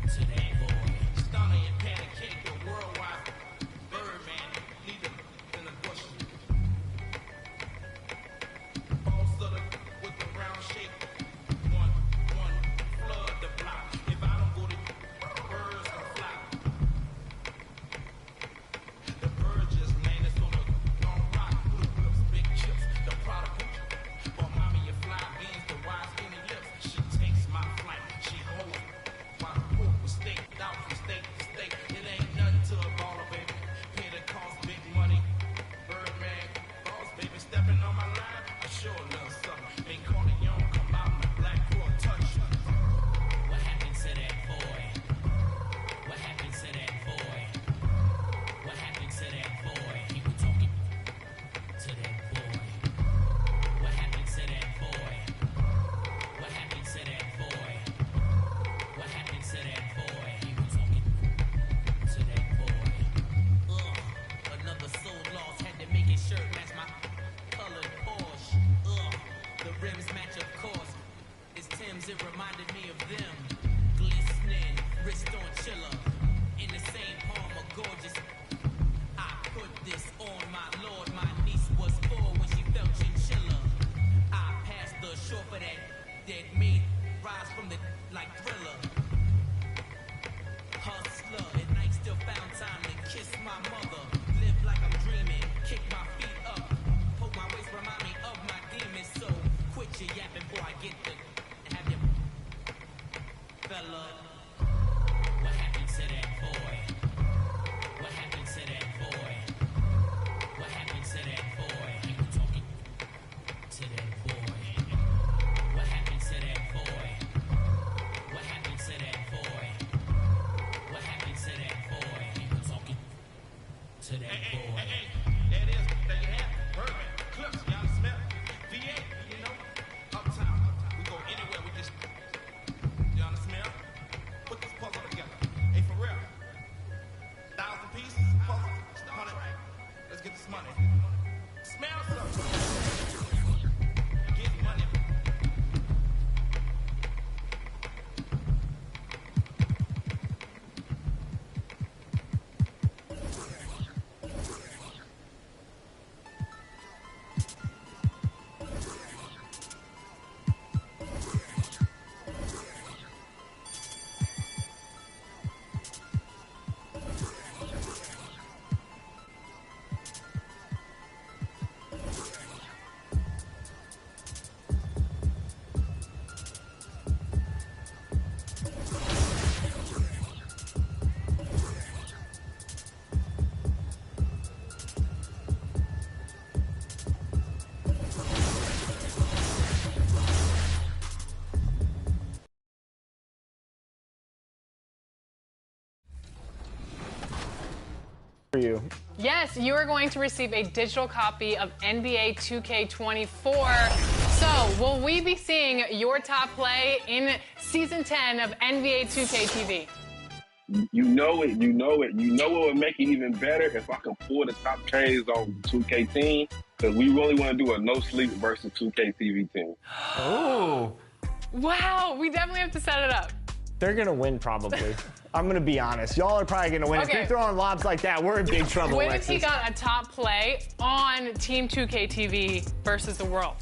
to that boy. Stunner and pancake, the worldwide Birdman, leader in the bush. All southern with the round shape. One, flood the block. If I don't go to birds will fly. The bird just landed on the long rock. Blue lips, big chips, the product. For mommy, you fly beans, the wide skinny lips. She takes my flight, she holds it. My pork was staked out from state to state. It ain't nothing to a baller, baby. Pay the cost, big money. Birdman, boss, baby, stepping on my line. I sure love something. Been calling you on, come out in the black for a touch. What happened to that boy? What happened to that boy? What happened to that boy? People talking to that boy. What happened to that boy? What happened to that boy? What happened to that boy? People talking to that boy. Another soul lost. Had to make his shirt match my colored Porsche. The rims match, of course. It's Tim's, it reminded me of them. Glistening, wrist on chiller. In the same palm of gorgeous. I put this on my lord. My niece was 4 when she felt chinchilla. I passed the shore for that made rise from the like Thriller. Hustler, at night still found time to kiss my mother. Live like I'm dreaming, kick my feet up. Poke my waist, remind me of my demons. So quit your yapping before I get the have your fella. What happened to that boy? What happened to that boy? What happened to that boy? People talking to that boy. What happened to that boy? What happened to that boy? What happened to that boy? People talking to that boy. Hey, there it is. There you have it. Birdman, Clips, y'all smell it. VA, you know, uptown. We go anywhere with this. Y'all smell? Put this puzzle together. Hey, for real. 1,000 pieces, puzzle, 100. Let's get this money. Smell something. Get money. For you. Yes, you are going to receive a digital copy of NBA 2K24. So, will we be seeing your top play in Season 10 of NBA 2K TV? You know it. You know it. You know what would make it even better if I can pull the top trades on 2K team, because we really want to do a no sleep versus 2K TV team. Oh. Wow, we definitely have to set it up. They're going to win, probably. I'm going to be honest. Y'all are probably going to win. Okay. If you're throwing lobs like that, we're in big trouble, When Alexis. he got a top play on Team 2K TV versus the world?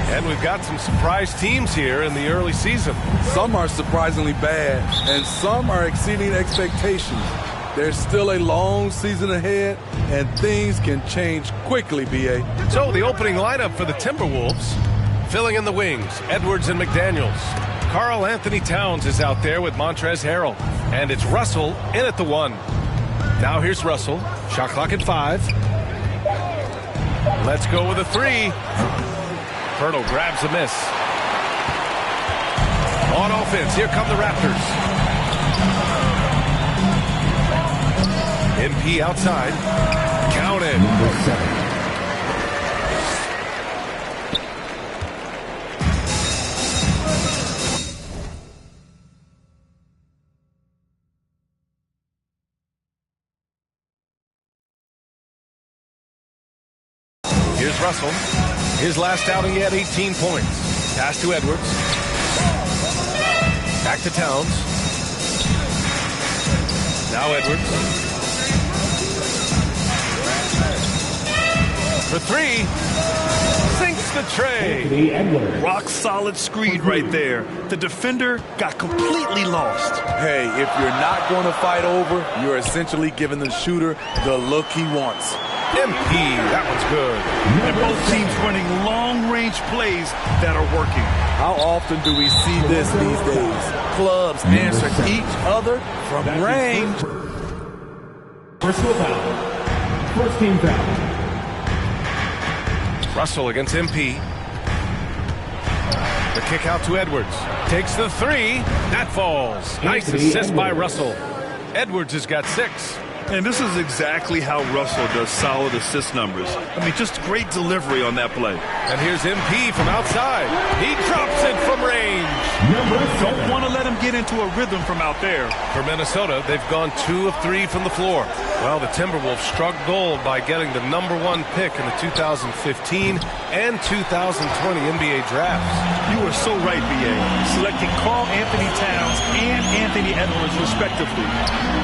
And we've got some surprise teams here in the early season. Some are surprisingly bad, and some are exceeding expectations. There's still a long season ahead, and things can change quickly, B.A. So the opening lineup for the Timberwolves, filling in the wings, Edwards and McDaniels. Karl Anthony Towns is out there with Montrezl Harrell. And it's Russell in at the 1. Now here's Russell. Shot clock at 5. Let's go with a 3. Pirtle grabs a miss. On offense, here come the Raptors. MP outside. Counted. Number 7. Here's Russell. His last outing, he had 18 points. Pass to Edwards. Back to Towns. Now Edwards. For 3. Sinks the tray. Rock solid screed right there. The defender got completely lost. Hey, if you're not going to fight over, you're essentially giving the shooter the look he wants. MP, that one's good. And both teams running long-range plays that are working. How often do we see this these days? Clubs answer each other from range. Personal foul. First team foul. Russell against MP. The kick out to Edwards. Takes the 3. That falls. Nice assist by Russell. Edwards has got 6. And this is exactly how Russell does solid assist numbers. I mean, just great delivery on that play. And here's MP from outside. He drops it from range. Don't want to let him get into a rhythm from out there. For Minnesota, they've gone 2 of 3 from the floor. Well, the Timberwolves struck gold by getting the #1 pick in the 2015 and 2020 NBA drafts. You are so right, B.A. Selecting Karl Anthony Towns and Anthony Edwards, respectively.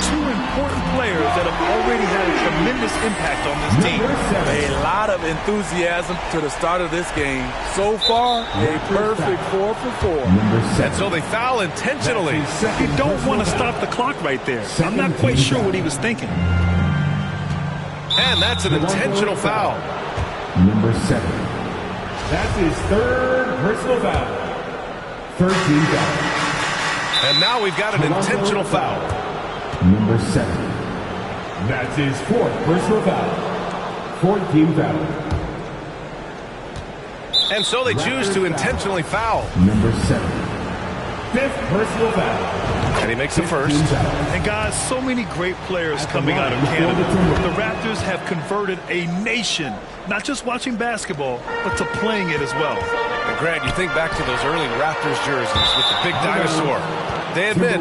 2 important players that have already had a tremendous impact on this team. A lot of enthusiasm to the start of this game. So far, a perfect 4 for 4. And so they foul intentionally. You don't want to stop the clock right there. I'm not quite sure what he was thinking. And that's an intentional foul. Number 7. That's his 3rd personal foul. 13 foul. And now we've got an intentional foul. Number 7. That's his 4th personal foul. 14 foul. And so they choose to intentionally foul. Number 7. 5th personal foul. And he makes the first. And guys, so many great players coming out of Canada. The Raptors have converted a nation, not just watching basketball, but to playing it as well. And Grant, you think back to those early Raptors jerseys with the big dinosaur. They admit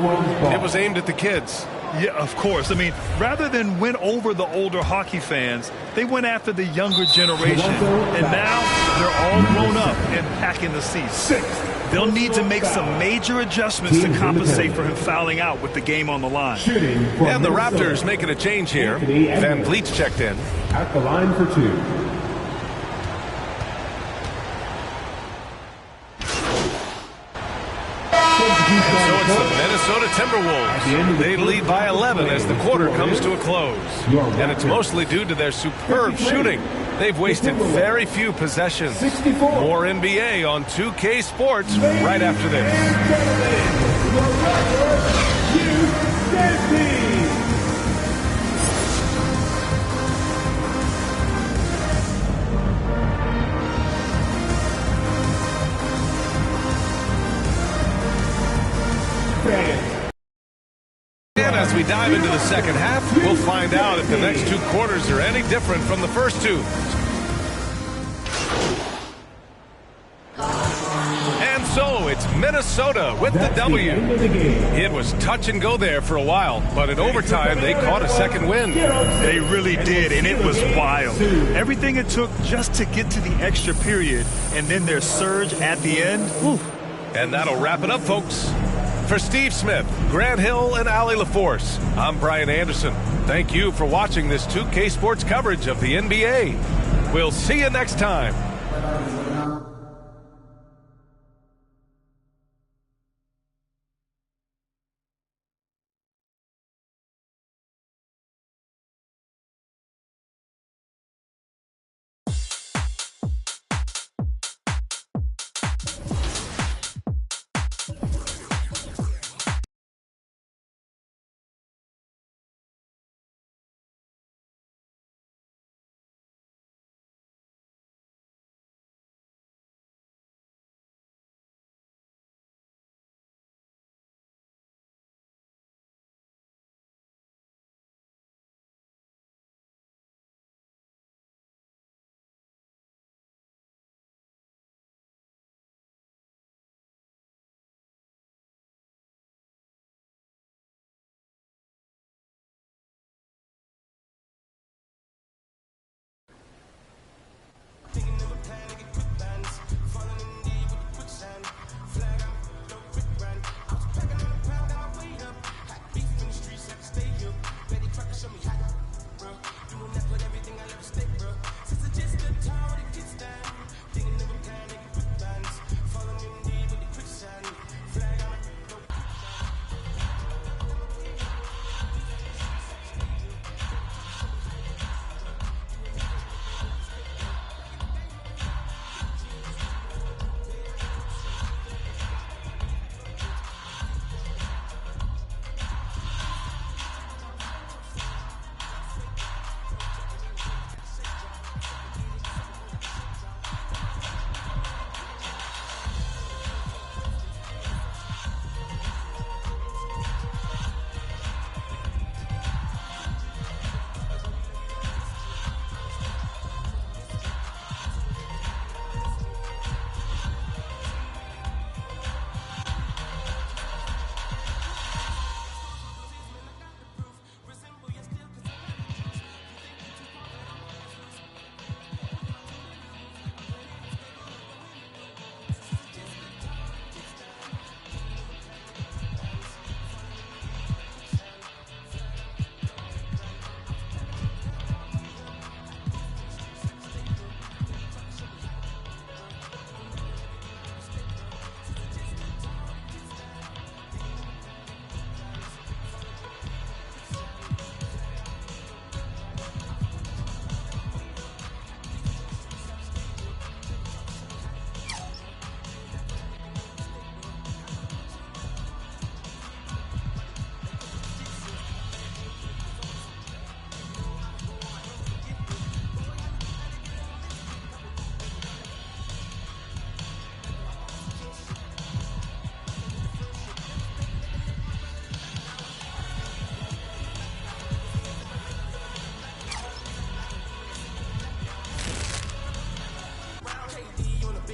it was aimed at the kids. Yeah, of course. I mean, rather than win over the older hockey fans, they went after the younger generation. And now they're all grown up and packing the seats. They'll need to make some major adjustments to compensate for him fouling out with the game on the line. And the Raptors making a change here. Van Vliet's checked in. At the line for 2. So it's the Minnesota Timberwolves. They lead by 11 as the quarter comes to a close. And it's mostly due to their superb shooting. They've wasted very few possessions. More NBA on 2K Sports right after this. And as we dive into the second half, we'll find out if the next 2 quarters are any different from the first 2. And so it's Minnesota with the W. It was touch and go there for a while, but in overtime they caught a second win. They really did, and it was wild. Everything it took just to get to the extra period, and then their surge at the end. Whew. And that'll wrap it up, folks. For Steve Smith, Grant Hill, and Allie LaForce, I'm Brian Anderson. Thank you for watching this 2K Sports coverage of the NBA. We'll see you next time.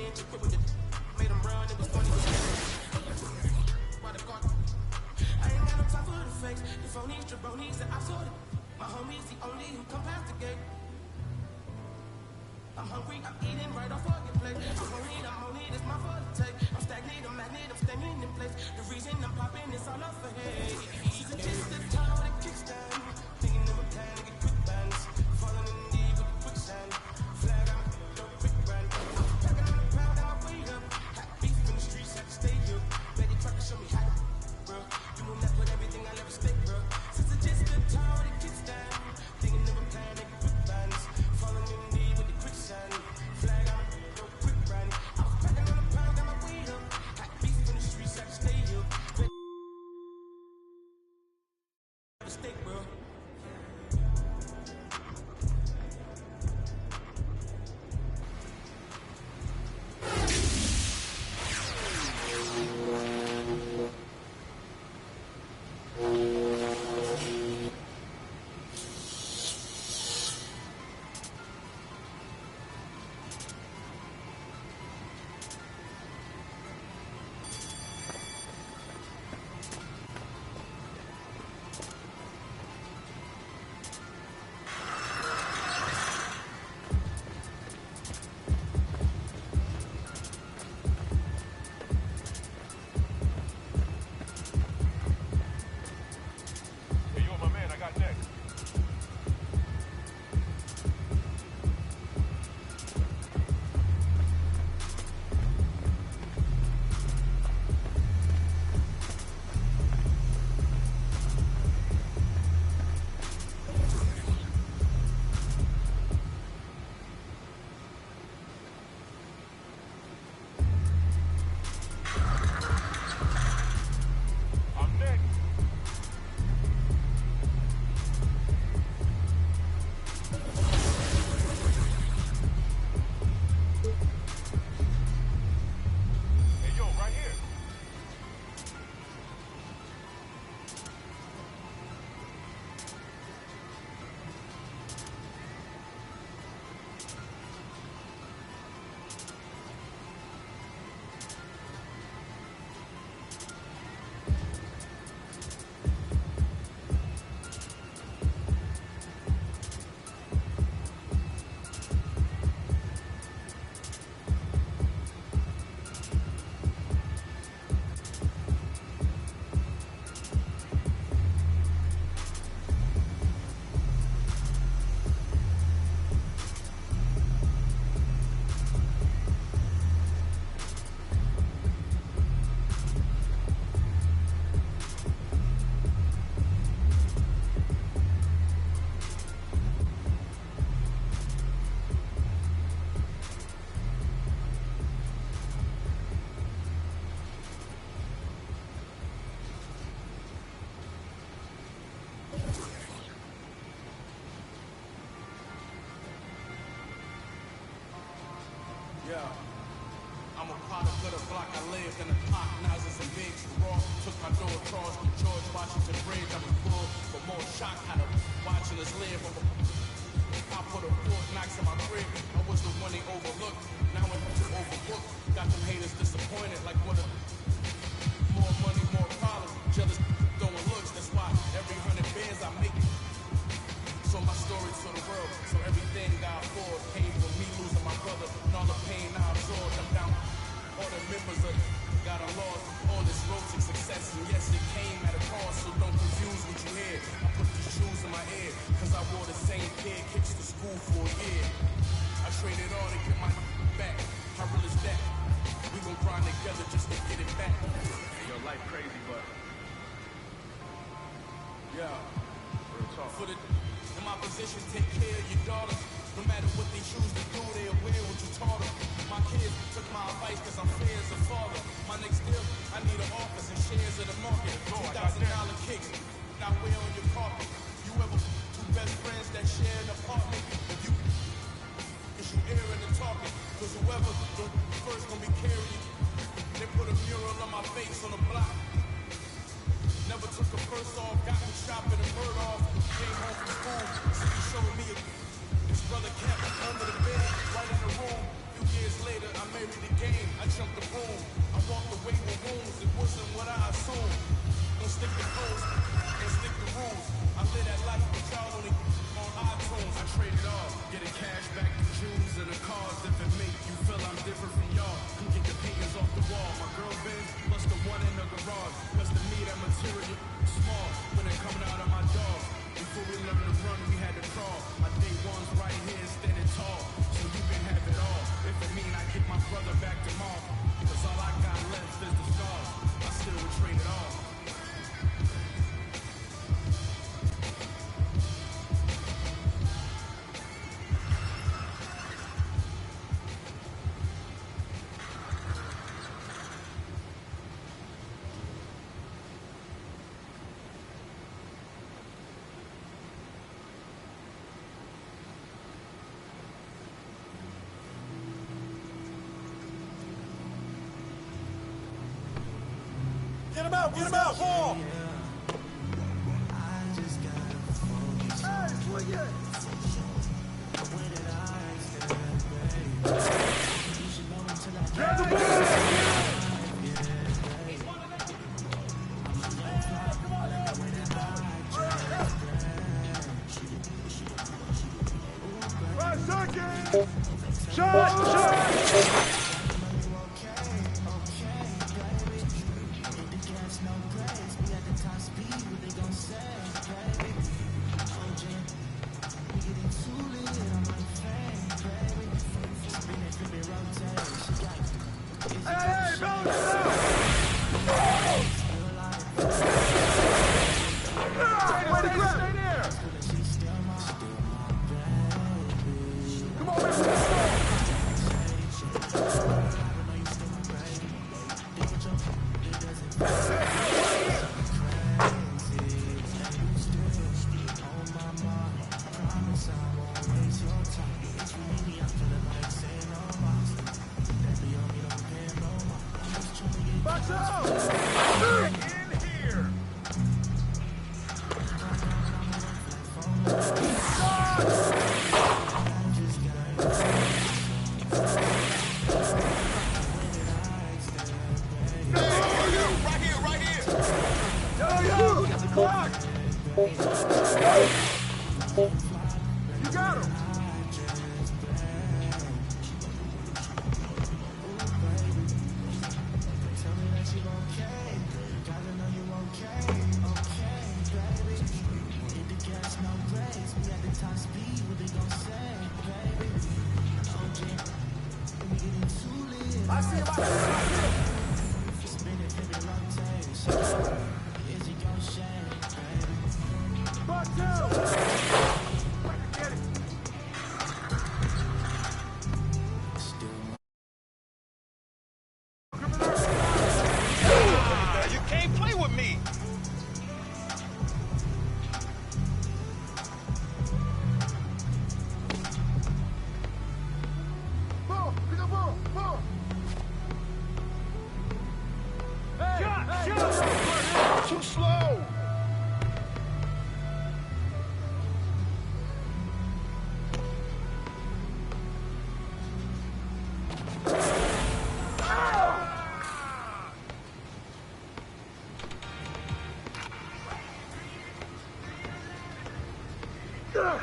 into grip with it. Made them run, it was funny. By the car. I ain't got no time for the fakes. The phonies, jabronis that I sorted. My homies, the only who come past the gate. I'm hungry, I'm eating right off of your plate. I'm on it, it's my fault to take. I'm stagnant, I'm magnet, I'm staying in place. The reason I'm popping is all up for hate. It's just the time that kicks down. Thinking of a plan to get quick bands. Falling in deep with the quicksand. Flag out, no quick run. Packing on the pound, on my way up. Hot beef in the streets, had to stay up. Betty try to show me how to, bro. Doing that with everything I never stay, bro. Since it's just the time that kicks down. Thinking of a plan to get quick bands. Falling in deep with the quicksand. Flag out, no quick run. I was packing on the pound, got my weight up. Hot beef in the streets, had to stay up. Stay, bro. Yeah. I'm a product of the block. I lived in the pot, Nazis and Bigs raw. Took my door across the George Washington Bridge. I was full, but more shock had her watching us live. I put a Fort Knox in my crib. I was the one they overlooked. Now I'm overbooked. Got them haters disappointed. Like what a more money, more problems. Jealous throwing looks. That's why every 100 bands I make. So my story to the world. So everything I afford came from me losing my brother and all the pain I absorbed. I'm down. All the members of got a loss. All this road to success. And yes, it came at a cost. So don't confuse what you hear. I put these shoes in my ear. Cause I wore the same pair kicks to school for a year. I traded all to get my back. How real is that? We gon' grind together just to get it back. Your life crazy, but yeah. For the in my position, take care of your daughter. No matter what they choose to do, they aware what you taught them. My kids took my advice cause I'm fair as a father. My next deal, I need an office and shares of the market. $2,000 kicks, not wear on your carpet. You ever two best friends that share an apartment? If you, cause you airing and talking. Cause whoever the first gonna be carrying, they put a mural on my face on the block. Never took a purse off, got me shopping and bird off. Came home from school, so he showed me his brother kept under the bed, right in the room. few years later, I married the game. I jumped the room. I walked away with wounds. It wasn't what I assumed. Don't stick to goals and stick to rules. I live that life with y'all only on iTunes. I traded all, getting cash back to Jews and the cars. If it make you feel I'm different from y'all, come get the paintings off the wall. My girl Benz plus the one in the garage. Plus to me that material small when it coming out of my dog. Before we learned to run, we had to crawl. My day one's right here standing tall. So you can have it all. If it mean I get my brother back tomorrow, cause all I got left is the scars. I still would trade it all. Get him out! Get him out! Ball! You can't play with me. Ball, pick up ball, ball. Hey, shot. Too slow.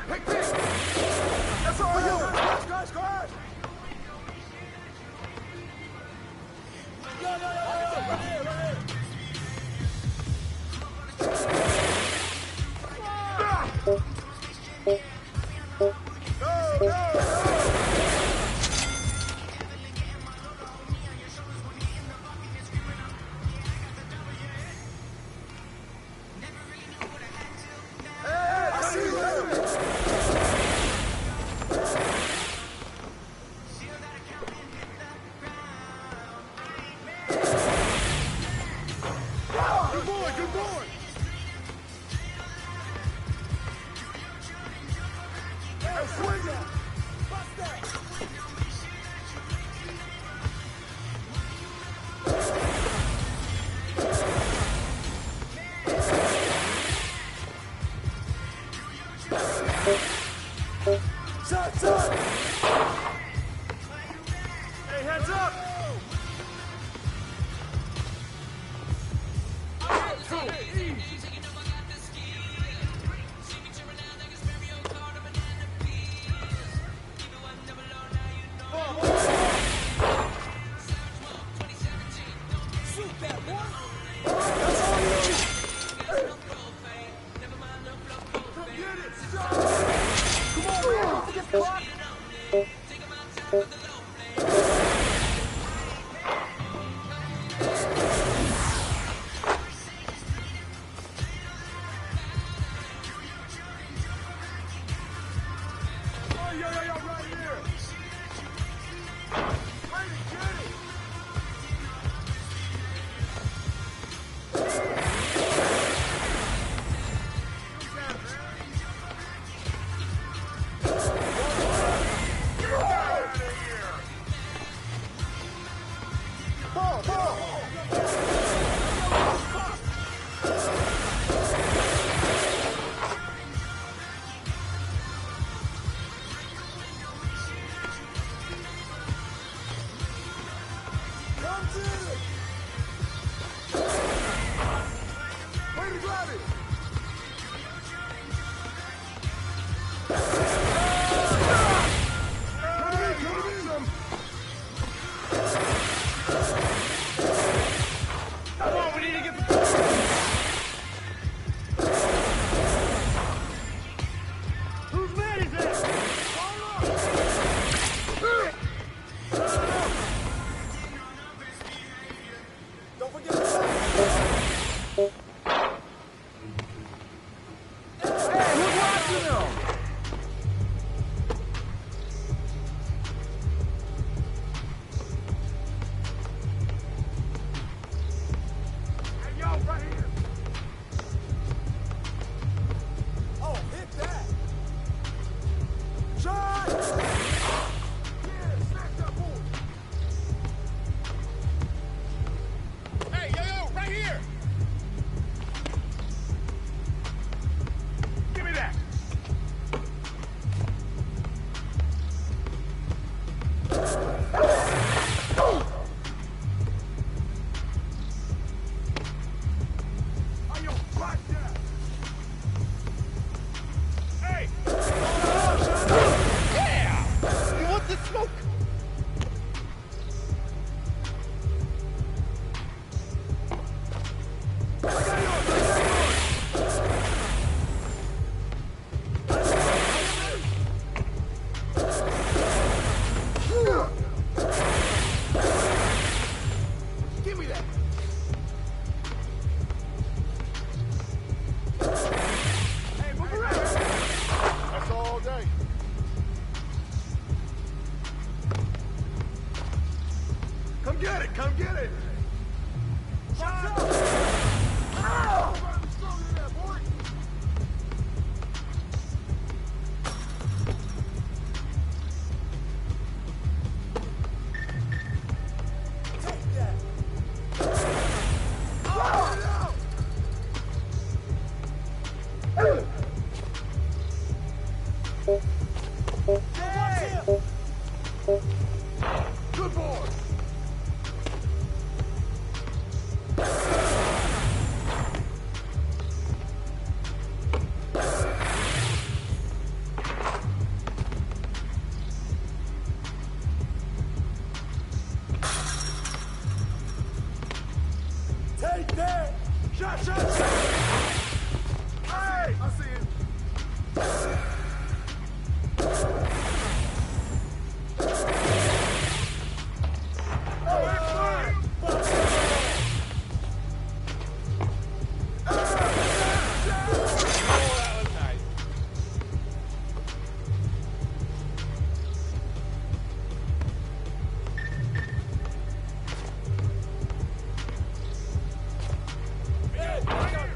Hey, that's all you. Guys, guys. Hey, I see you. Ball, ball. Come to it. Way to grab it. Come on, we need to get the... Whose man is that? Don't forget the... Hey, who's watching them? Hey, yo, right here. Oh, hit that. Shot! Yeah, smash that board. Hey, yo, right here. Give me that. Oh, yo, watch that. Hey! Yeah! You want the smoke? Give me that. Hey, move around. That's all day. Come get it. Come get it. Watch out. Ow! Somebody stronger than that, boy. Take that. Oh! Hey! Good boy. Take that! Shot, shot, shot! Hey! I see it. Oh, it's fine!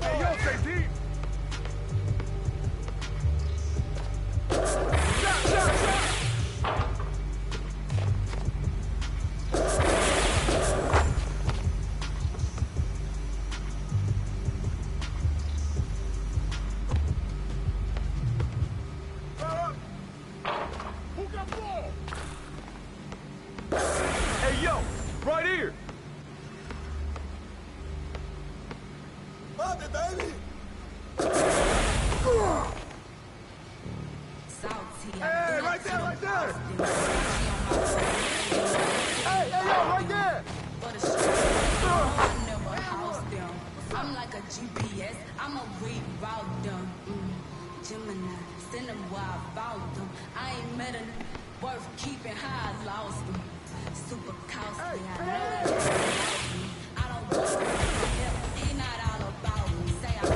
Hey, yo, stay deep! Shot, shot, shot! Who got ball? Hey, yo, right here! Pop it, baby! Hey, right there, right there! Hey, yo, right there! I'm like a GPS, I'm a reroute them. Gemini, send them where I found them. I ain't met a worth keeping how I lost them. Super costly, I know it. I don't want to help, he not all about me. Say I'm my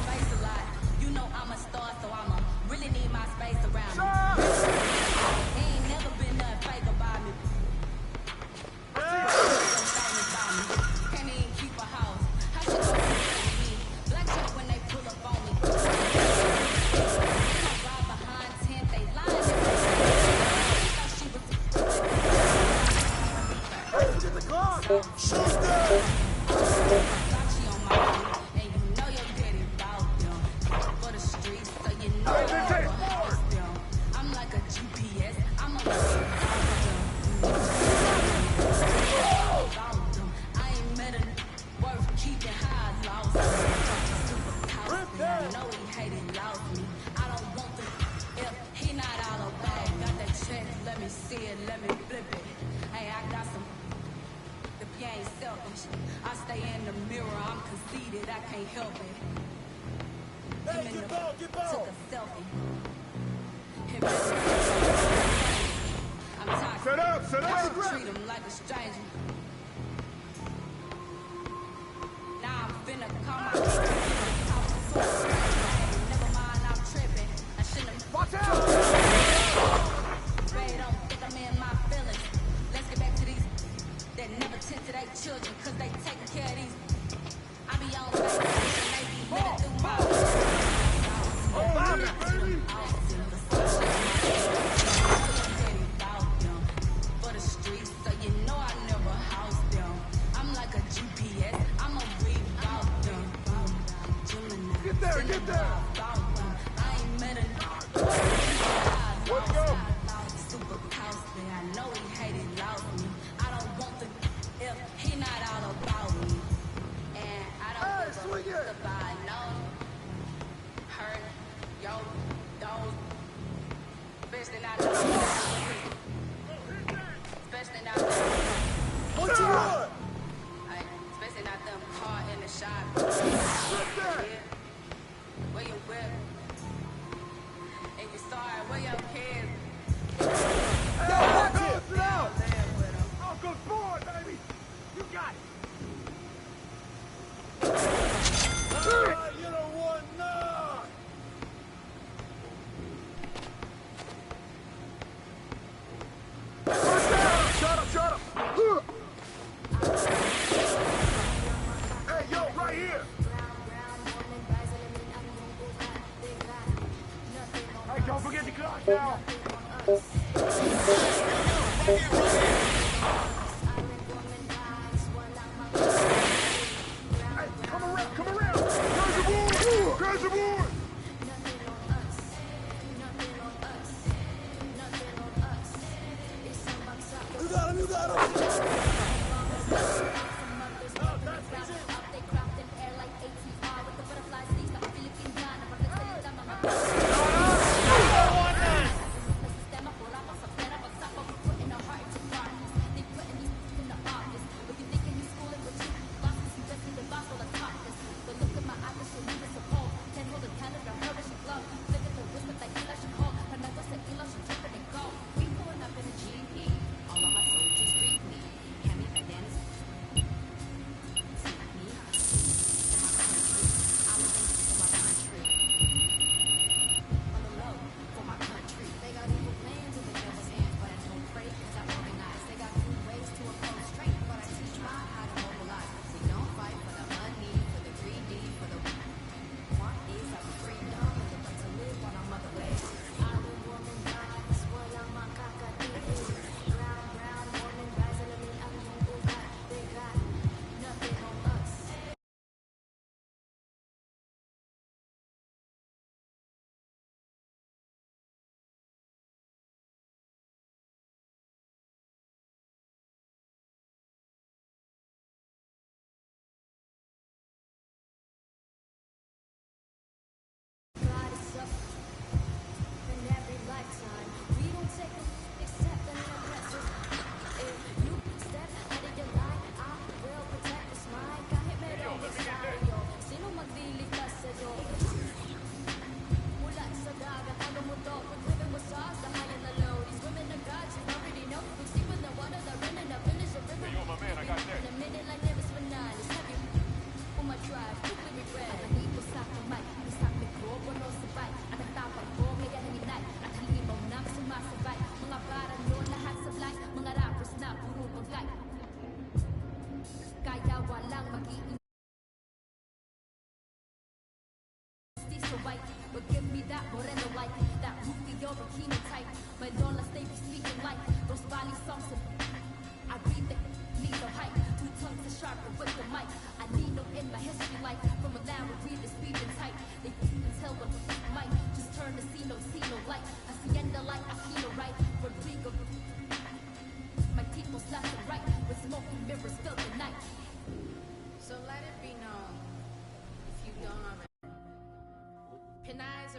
face a lot. You know I'm a star, so I'ma really need my space around me. Ain't never been nothing fake about me. Can't even keep a house. How she gon' keep me? Black chick when they pull up on me. I ride behind 10, they lying. Thought she was Where you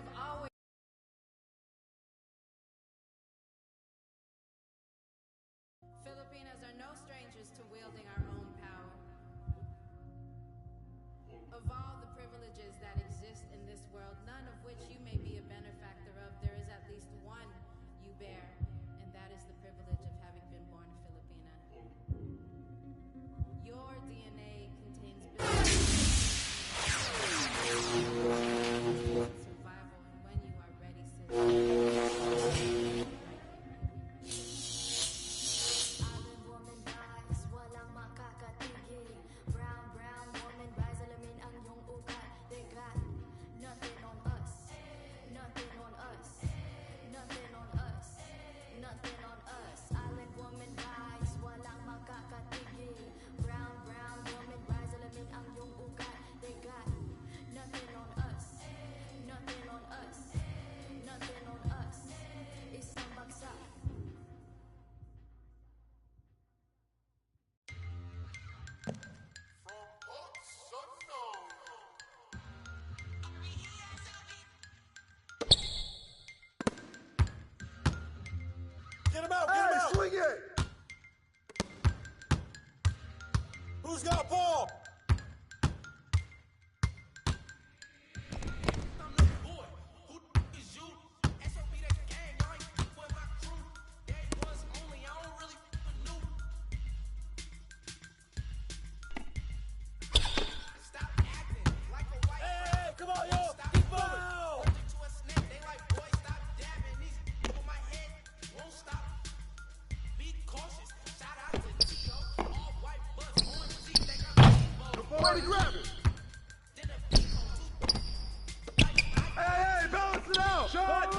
have always. Filipinos are no strangers to wielding our own power. Of all the privileges that exist in this world, none of which you may be a benefactor of, there is at least one you bear, and that is the privilege of having been born a Filipina. Your DNA contains survival, and when you are ready, walang makakatigil. Brown woman, rise, alamin ang iyong ugat. They got nothing on us, nothing on us, nothing on us, nothing on us. Island woman, rise, walang makakatigil. Brown woman, rise, alamin ang iyong ugat. They got nothing on us, nothing on us, nothing on us. Isang bagsak. Get him out! Get him out! Swing it! Who's got a ball? Hey, come on, yo! Keep moving! Nobody grab it! Hey, balance it out! Shot!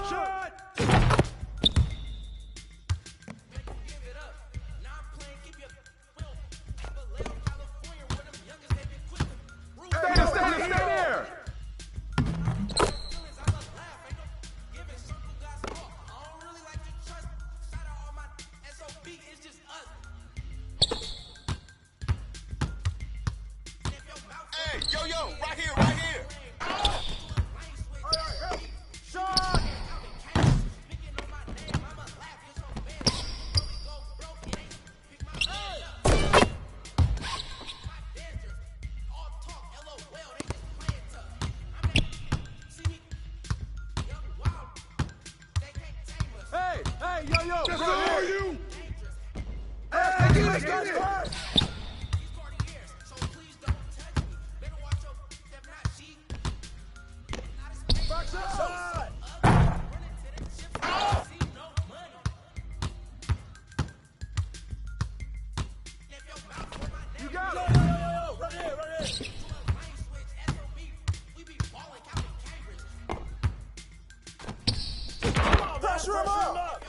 Stay there! Hey, yo, right here! Shot! Hey, yo! Just right here, you! Hey, get it! Box out! You got it! Yo, right here! Pressure him up!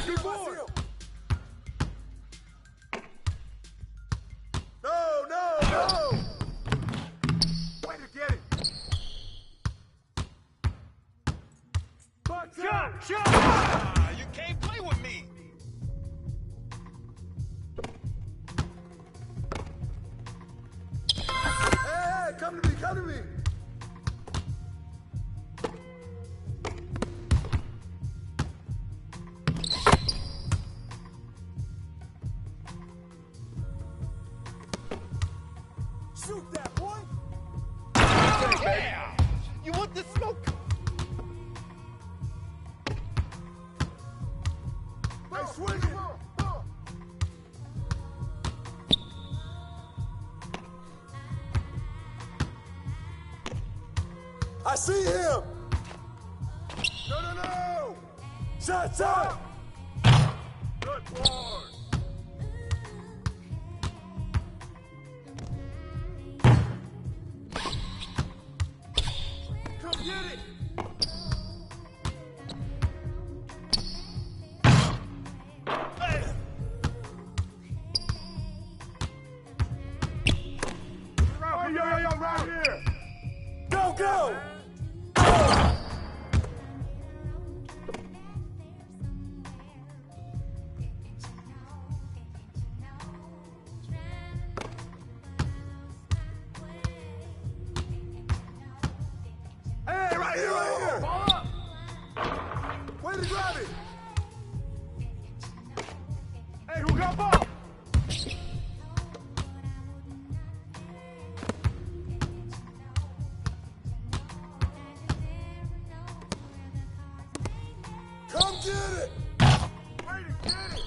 Good boy! No! Way to get it! Shot! You can't play with me! Hey, come to me! Shoot that, boy! Yeah! You want the smoke? Hey, swing it! I see him! No! Shots up! Good boy! Come get it! Hey. Yo, right here! Go! Right here, right here. Ball up. Way to grab it. Hey, who got ball? Come get it. Way to get it.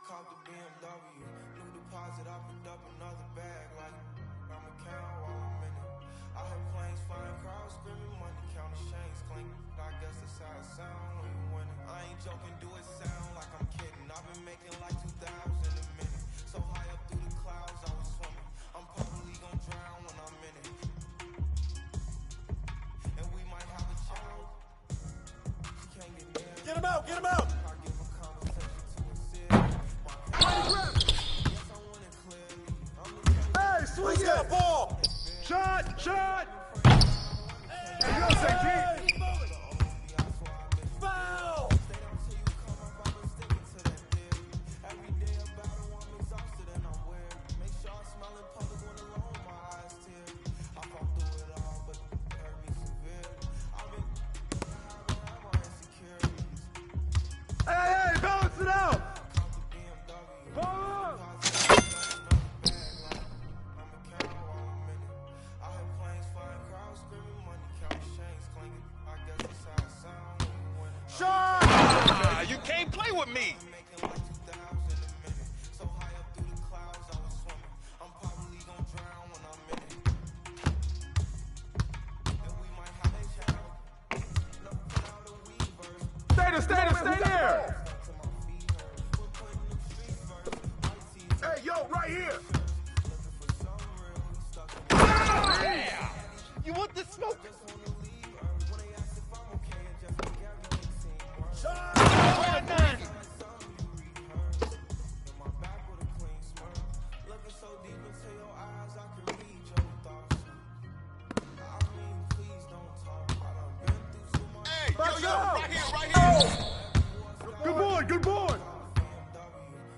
Caught the BMW, new deposit, I picked up another bag, like I'm a count while I'm in it. I hear planes flying, crowds screaming, money counting, chains clinking. I guess that's how it sound when you winning. I ain't joking, do it sound like I'm kidding. I've been making like 2,000 a minute. So high up through the clouds, I was swimming. I'm probably gonna drown when I'm in it. And we might have a child. She can't get near. Get him out, get him out. Hey, swing it! Ball! Shot! Shot! Hey, yo, say G! Foul! Hey, hey, balance it out! Ball up! Shot! You can't play with me. Stay there! Hey, yo, right here! Yeah! You want the smoke? Good boy, good boy!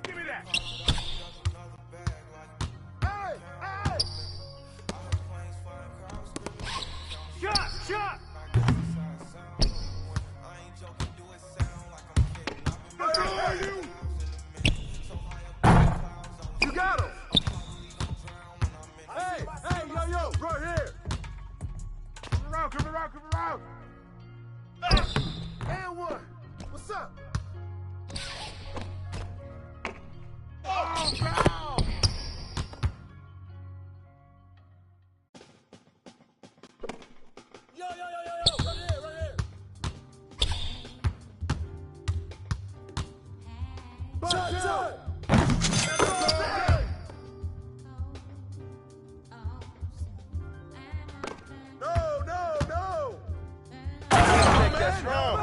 Give me that! Hey, hey! Shot, shot! You got him! Hey, hey, yo, yo, right here! Let's roll.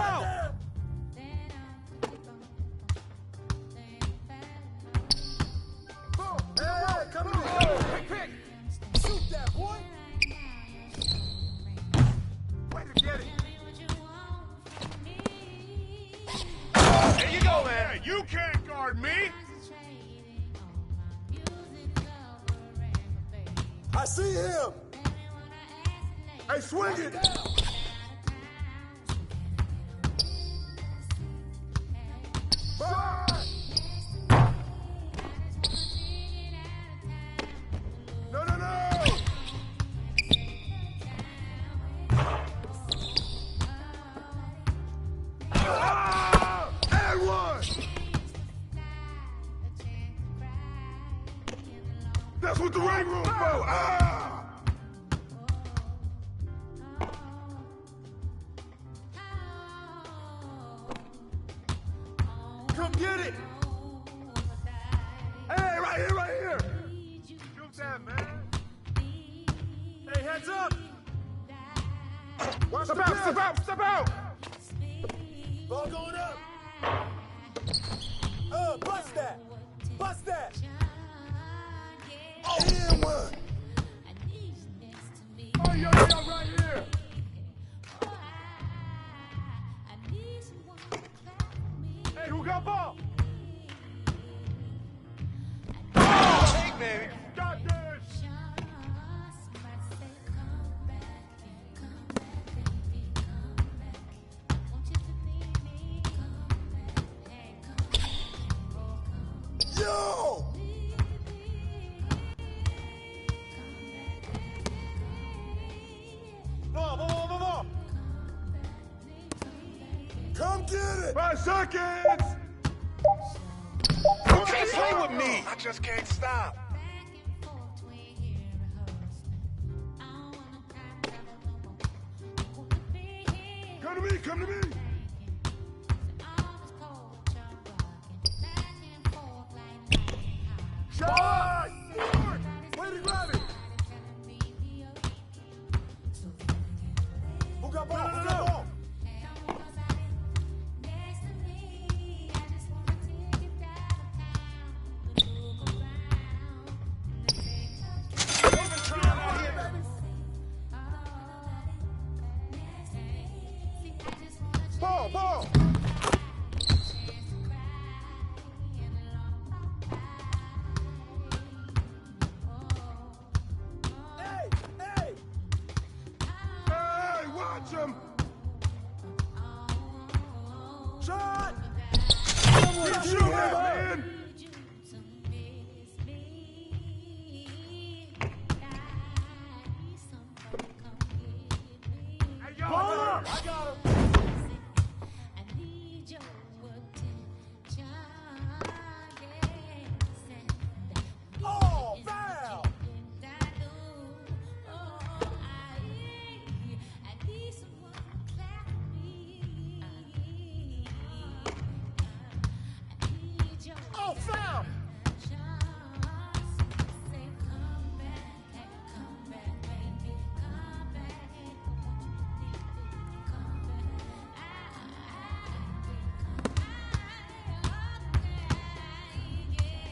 Hey, come on. Pick. Shoot that, boy. Way to get it. There you go, man. You can't guard me. I see him. Hey, swing it. No, no, no. Ah! And one. That's what the ring room's for. Ah! Come get it. Hey, right here, right here. Shoot that, man. Hey, heads up. Watch step out, step out, step out. Ball going up. Bust that. Bust that. Oh, and one. Oh, yo, right here. Hey, who got ball? Oh, hey, baby. Got this. Yo! Ball. Come get it! 5 seconds! You can't play with me! I just can't stop. Come to me, come to me! Shot! Way to grab it! Who got ball? Who got ball? Ball! Hey, watch him! Shot! Keep shooting, man! Hey, yo, ball up! I got him! Oh, foul! Oh, foul!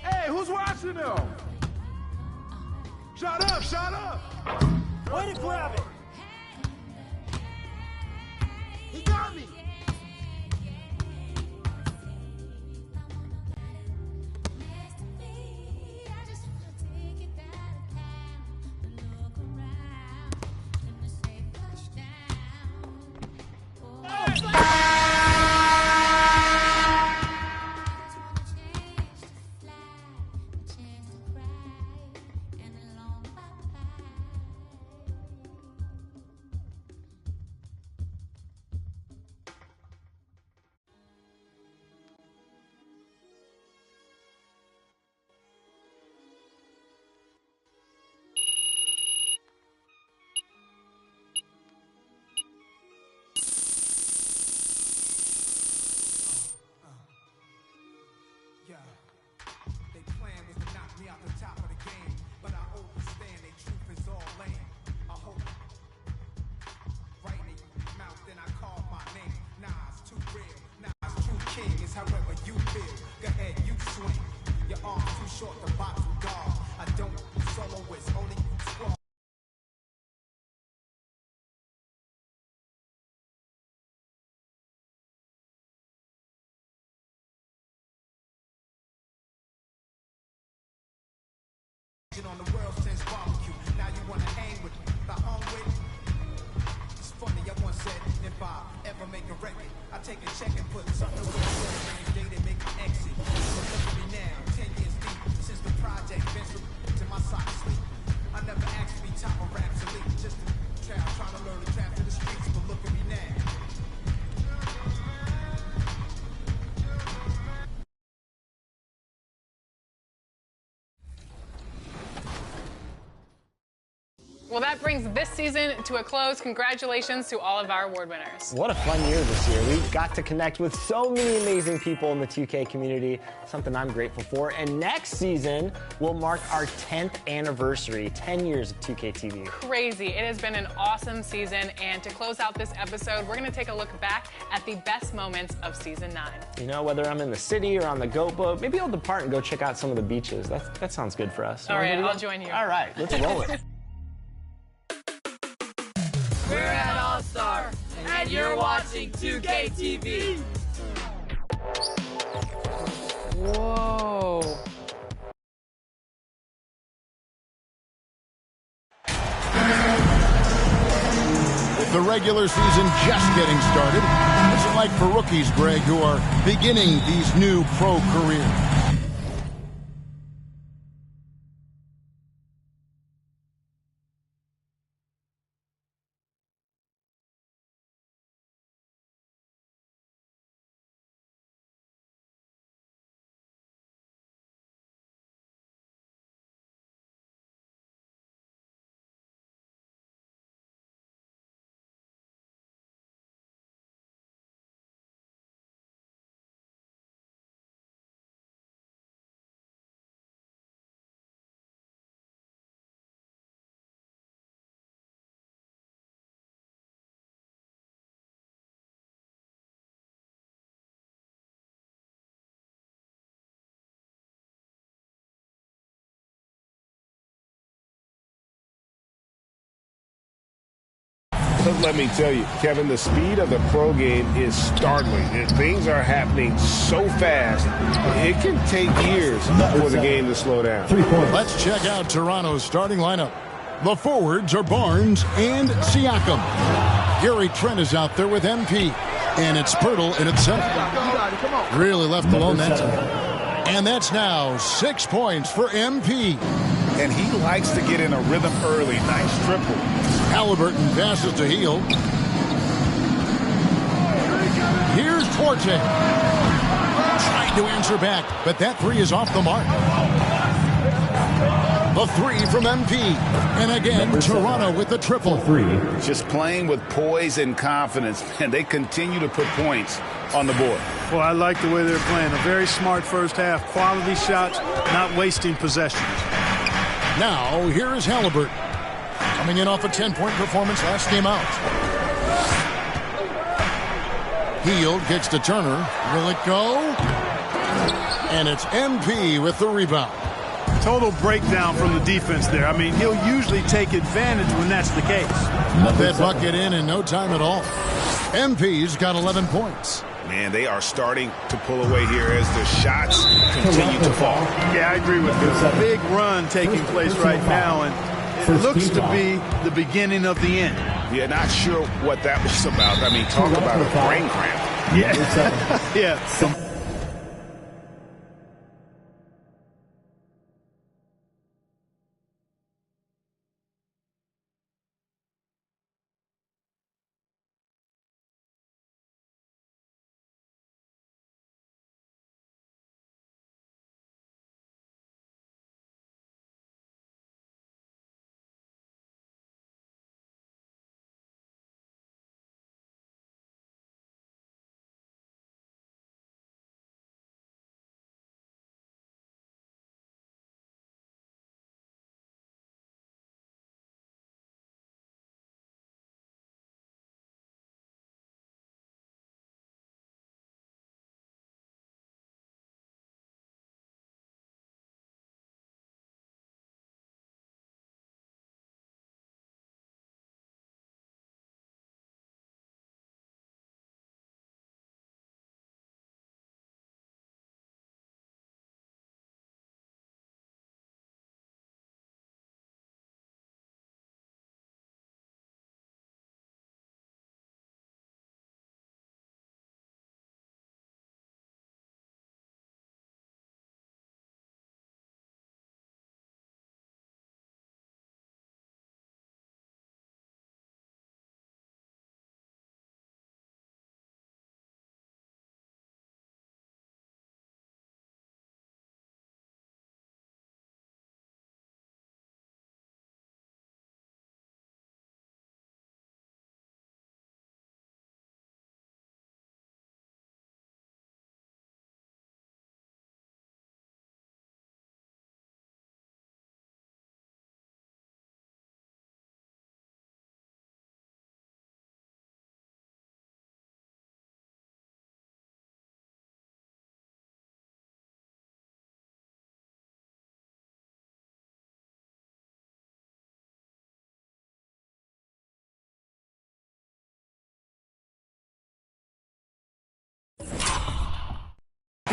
Hey, who's watching them? Shut up, shut up! Way to grab it! He got me! Well, that brings this season to a close. Congratulations to all of our award winners. What a fun year this year. We got to connect with so many amazing people in the 2K community, something I'm grateful for. And next season will mark our 10th anniversary, 10 years of 2K TV. Crazy. It has been an awesome season. And to close out this episode, we're going to take a look back at the best moments of season 9. You know, whether I'm in the city or on the goat boat, maybe I'll depart and go check out some of the beaches. That sounds good for us. All right, I'll join you. All right, let's roll it. We're at All Star, and you're watching 2K TV. Whoa. The regular season just getting started. What's it like for rookies, Greg, who are beginning these new pro careers? Let me tell you, Kevin, the speed of the pro game is startling. Things are happening so fast, it can take years for the game to slow down. Let's check out Toronto's starting lineup. The forwards are Barnes and Siakam. Gary Trent is out there with MP. And it's Pirtle in its center. Really left alone that time. And that's now 6 points for MP. And he likes to get in a rhythm early. Nice triple. Halliburton passes to Hield. Here's Forte. Trying to answer back, but that three is off the mark. The three from MP. And again, Toronto with the triple. Just playing with poise and confidence, and they continue to put points on the board. Well, I like the way they're playing. A very smart first half. Quality shots, not wasting possessions. Now, here is Halliburton. Coming in off a 10-point performance last game out. Hield gets to Turner. Will it go? And it's MP with the rebound. Total breakdown from the defense there. I mean, he'll usually take advantage when that's the case. Put that bucket in no time at all. MP's got 11 points. Man, they are starting to pull away here as the shots continue to fall. Yeah, I agree with you. It's a big run taking place right now, and it looks to be the beginning of the end. Yeah, not sure what that was about. I mean, talk about a brain cramp. Yeah. Yeah.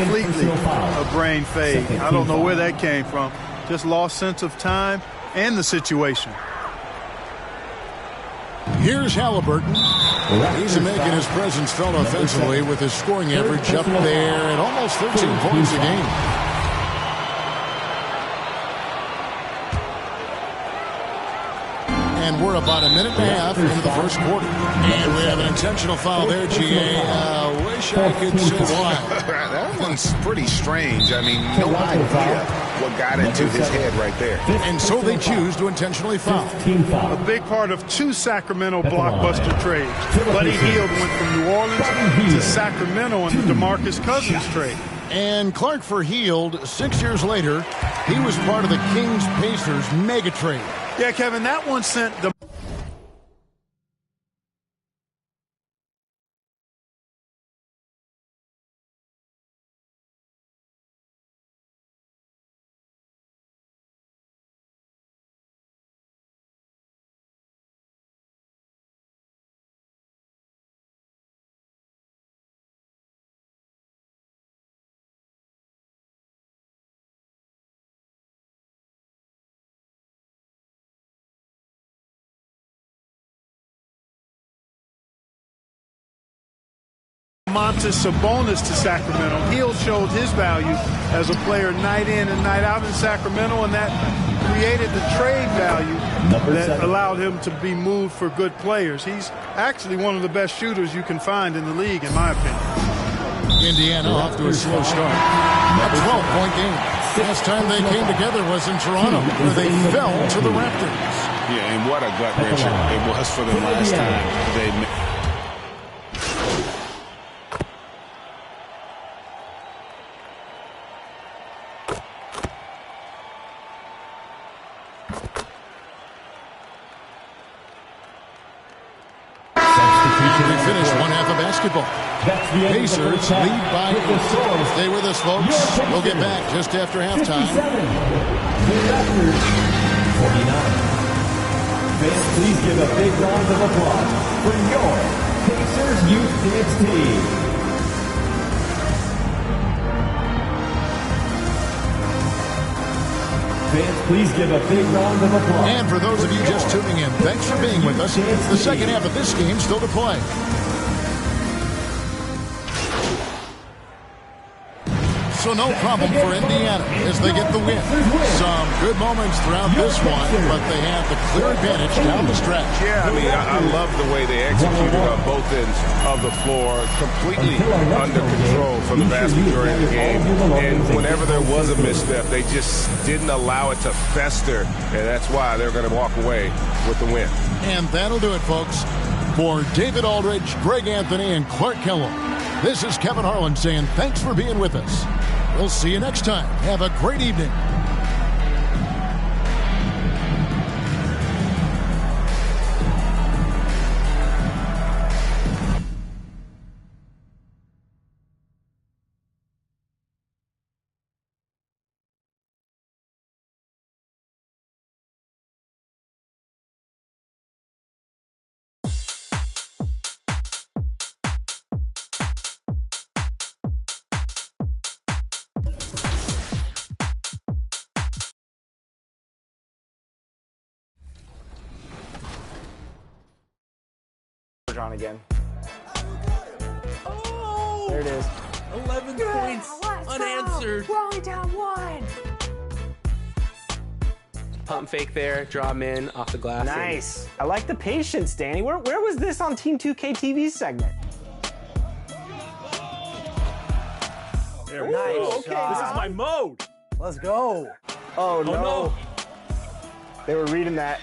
completely a brain fade. I don't know where that came from. Just lost sense of time and the situation. Here's Halliburton. He's making his presence felt offensively with his scoring average up there at almost 13 points a game. And we're about a minute and a half into the first quarter. And we have an intentional foul there, G.A. Wish I could say why. That one's pretty strange. I mean, no idea what got into his head right there. And so they choose to intentionally foul. A big part of 2 Sacramento blockbuster trades. Buddy Hield went from New Orleans to Sacramento in the DeMarcus Cousins trade. And Clark for Hield, 6 years later, he was part of the Kings-Pacers mega trade. Yeah, Kevin, that one sent the... Montes Sabonis to Sacramento. Hield showed his value as a player night in and night out in Sacramento, and that created the trade value that allowed him to be moved for good players. He's actually one of the best shooters you can find in the league, in my opinion. Indiana off to a slow start. A 12-point game. Last time they came together was in Toronto, where they fell to the Raptors. Yeah, and what a gut wrencher it was for them last time. They finished one half of basketball. Pacers lead by 8. Stay with us, folks. We'll get back just after halftime. Fans, please give a big round of applause for your Pacers Youth Dance Team. Fans, please give a big round of applause. And for those of you just tuning in, thanks for being with us. The second half of this game still to play. So no problem for Indiana as they get the win. Some good moments throughout this one, but they have the clear advantage down the stretch. Yeah, I mean, I love the way they executed on both ends of the floor, completely under control for the vast majority of the game. And whenever there was a misstep, they just didn't allow it to fester, and that's why they're going to walk away with the win. And that'll do it, folks. For David Aldridge, Greg Anthony, and Clark Kellogg, this is Kevin Harlan saying thanks for being with us. We'll see you next time. Have a great evening. On again. Oh! There it is. 11 points unanswered. We're only down 1. Pump fake there, draw him in off the glass. Nice. I like the patience, Danny. Where was this on Team 2K TV's segment? There we Nice. go. Okay, this is my mode. Let's go. Oh, no. No. They were reading that.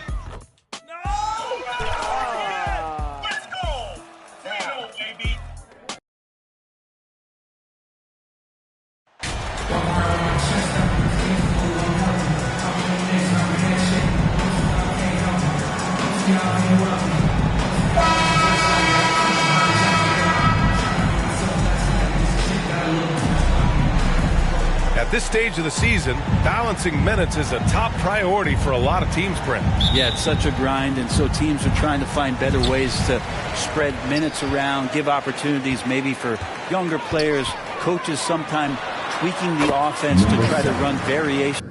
At this stage of the season, balancing minutes is a top priority for a lot of teams, Brent. Yeah, it's such a grind, and so teams are trying to find better ways to spread minutes around, give opportunities maybe for younger players. Coaches sometimes tweaking the offense to try to run variation.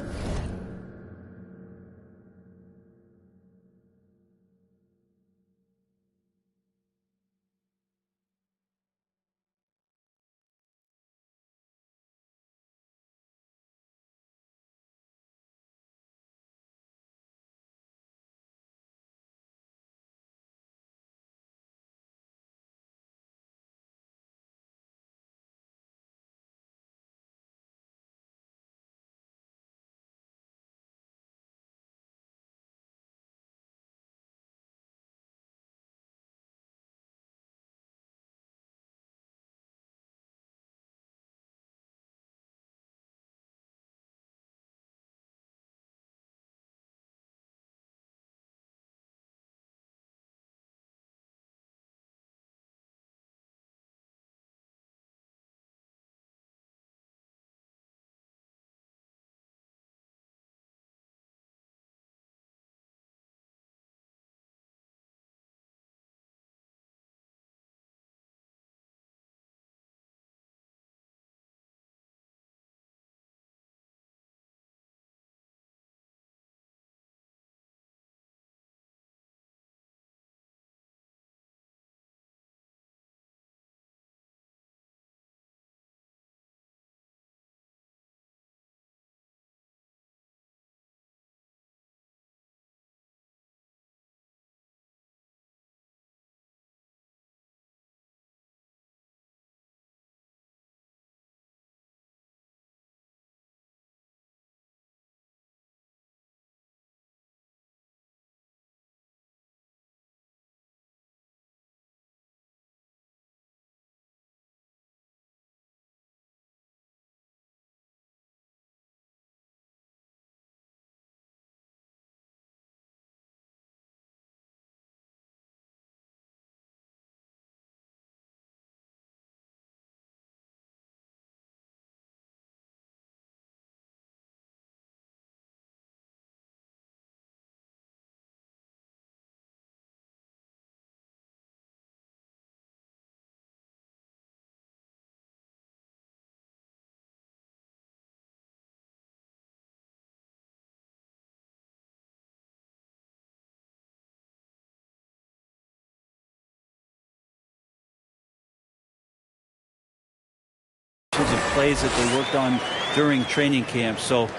Of plays that they worked on during training camp. So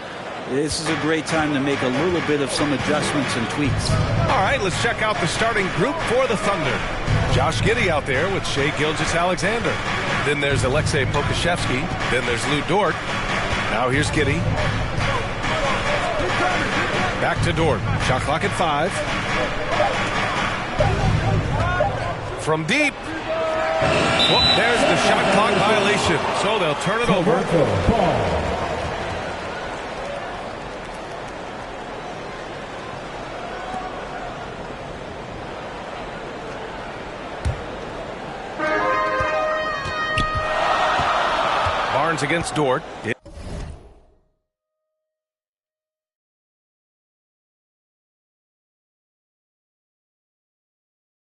this is a great time to make a little bit of some adjustments and tweaks. All right, let's check out the starting group for the Thunder. Josh Giddey out there with Shai Gilgeous-Alexander. Then there's Aleksej Pokusevski. Then there's Lu Dort. Now here's Giddey. Back to Dort. Shot clock at 5. From deep. Whoop, there's the shot clock violation. So they'll turn it over. Barnes against Dort.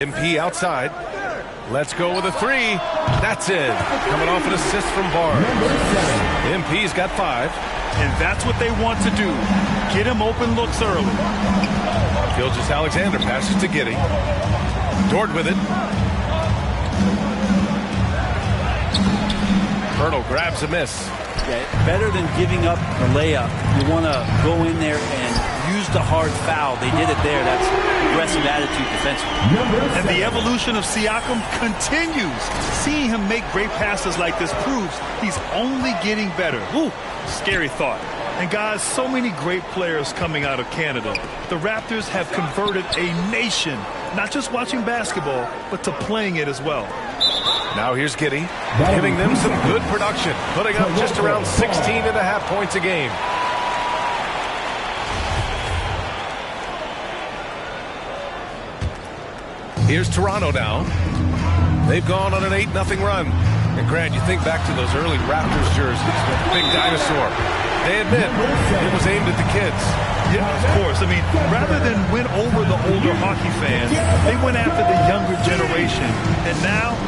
MP outside. Let's go with a 3. That's it. Coming off an assist from Barnes. MP's got 5. And that's what they want to do. Get him open looks early. Gilgeous-Alexander passes to Giddey. Dort with it. Poeltl grabs a miss. Yeah, better than giving up the layup. You want to go in there and use the hard foul. They did it there. That's aggressive attitude defensively. And the evolution of Siakam continues. Seeing him make great passes like this proves he's only getting better. Ooh, scary thought. And guys, so many great players coming out of Canada. The Raptors have converted a nation, not just watching basketball, but to playing it as well. Now here's Giddey, giving them some good production, putting up just around 16.5 points a game. Here's Toronto now. They've gone on an 8-0 run. And Grant, you think back to those early Raptors jerseys with the big dinosaur. They admit it was aimed at the kids. Yeah, of course. I mean, rather than win over the older hockey fans, they went after the younger generation. And now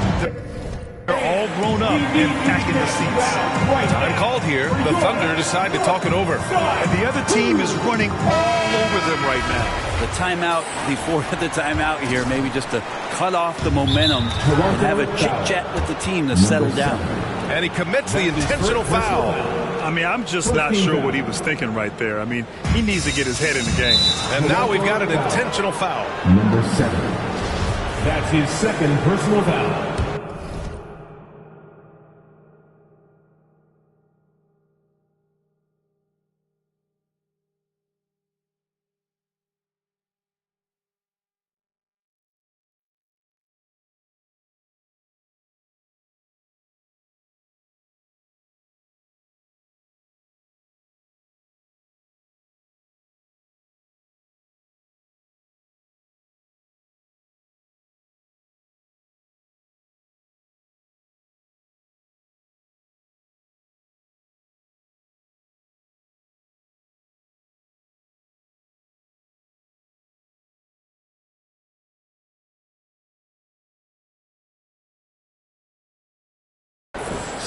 They're all grown up and packing the seats. Time called here. The Thunder decide to talk it over. And the other team is running all over them right now. The timeout before the timeout here, maybe just to cut off the momentum and have a chit-chat with the team to settle down. And he commits the intentional foul. I mean, I'm just not sure what he was thinking right there. I mean, he needs to get his head in the game. And now we've got an intentional foul. Number 7. That's his second personal foul.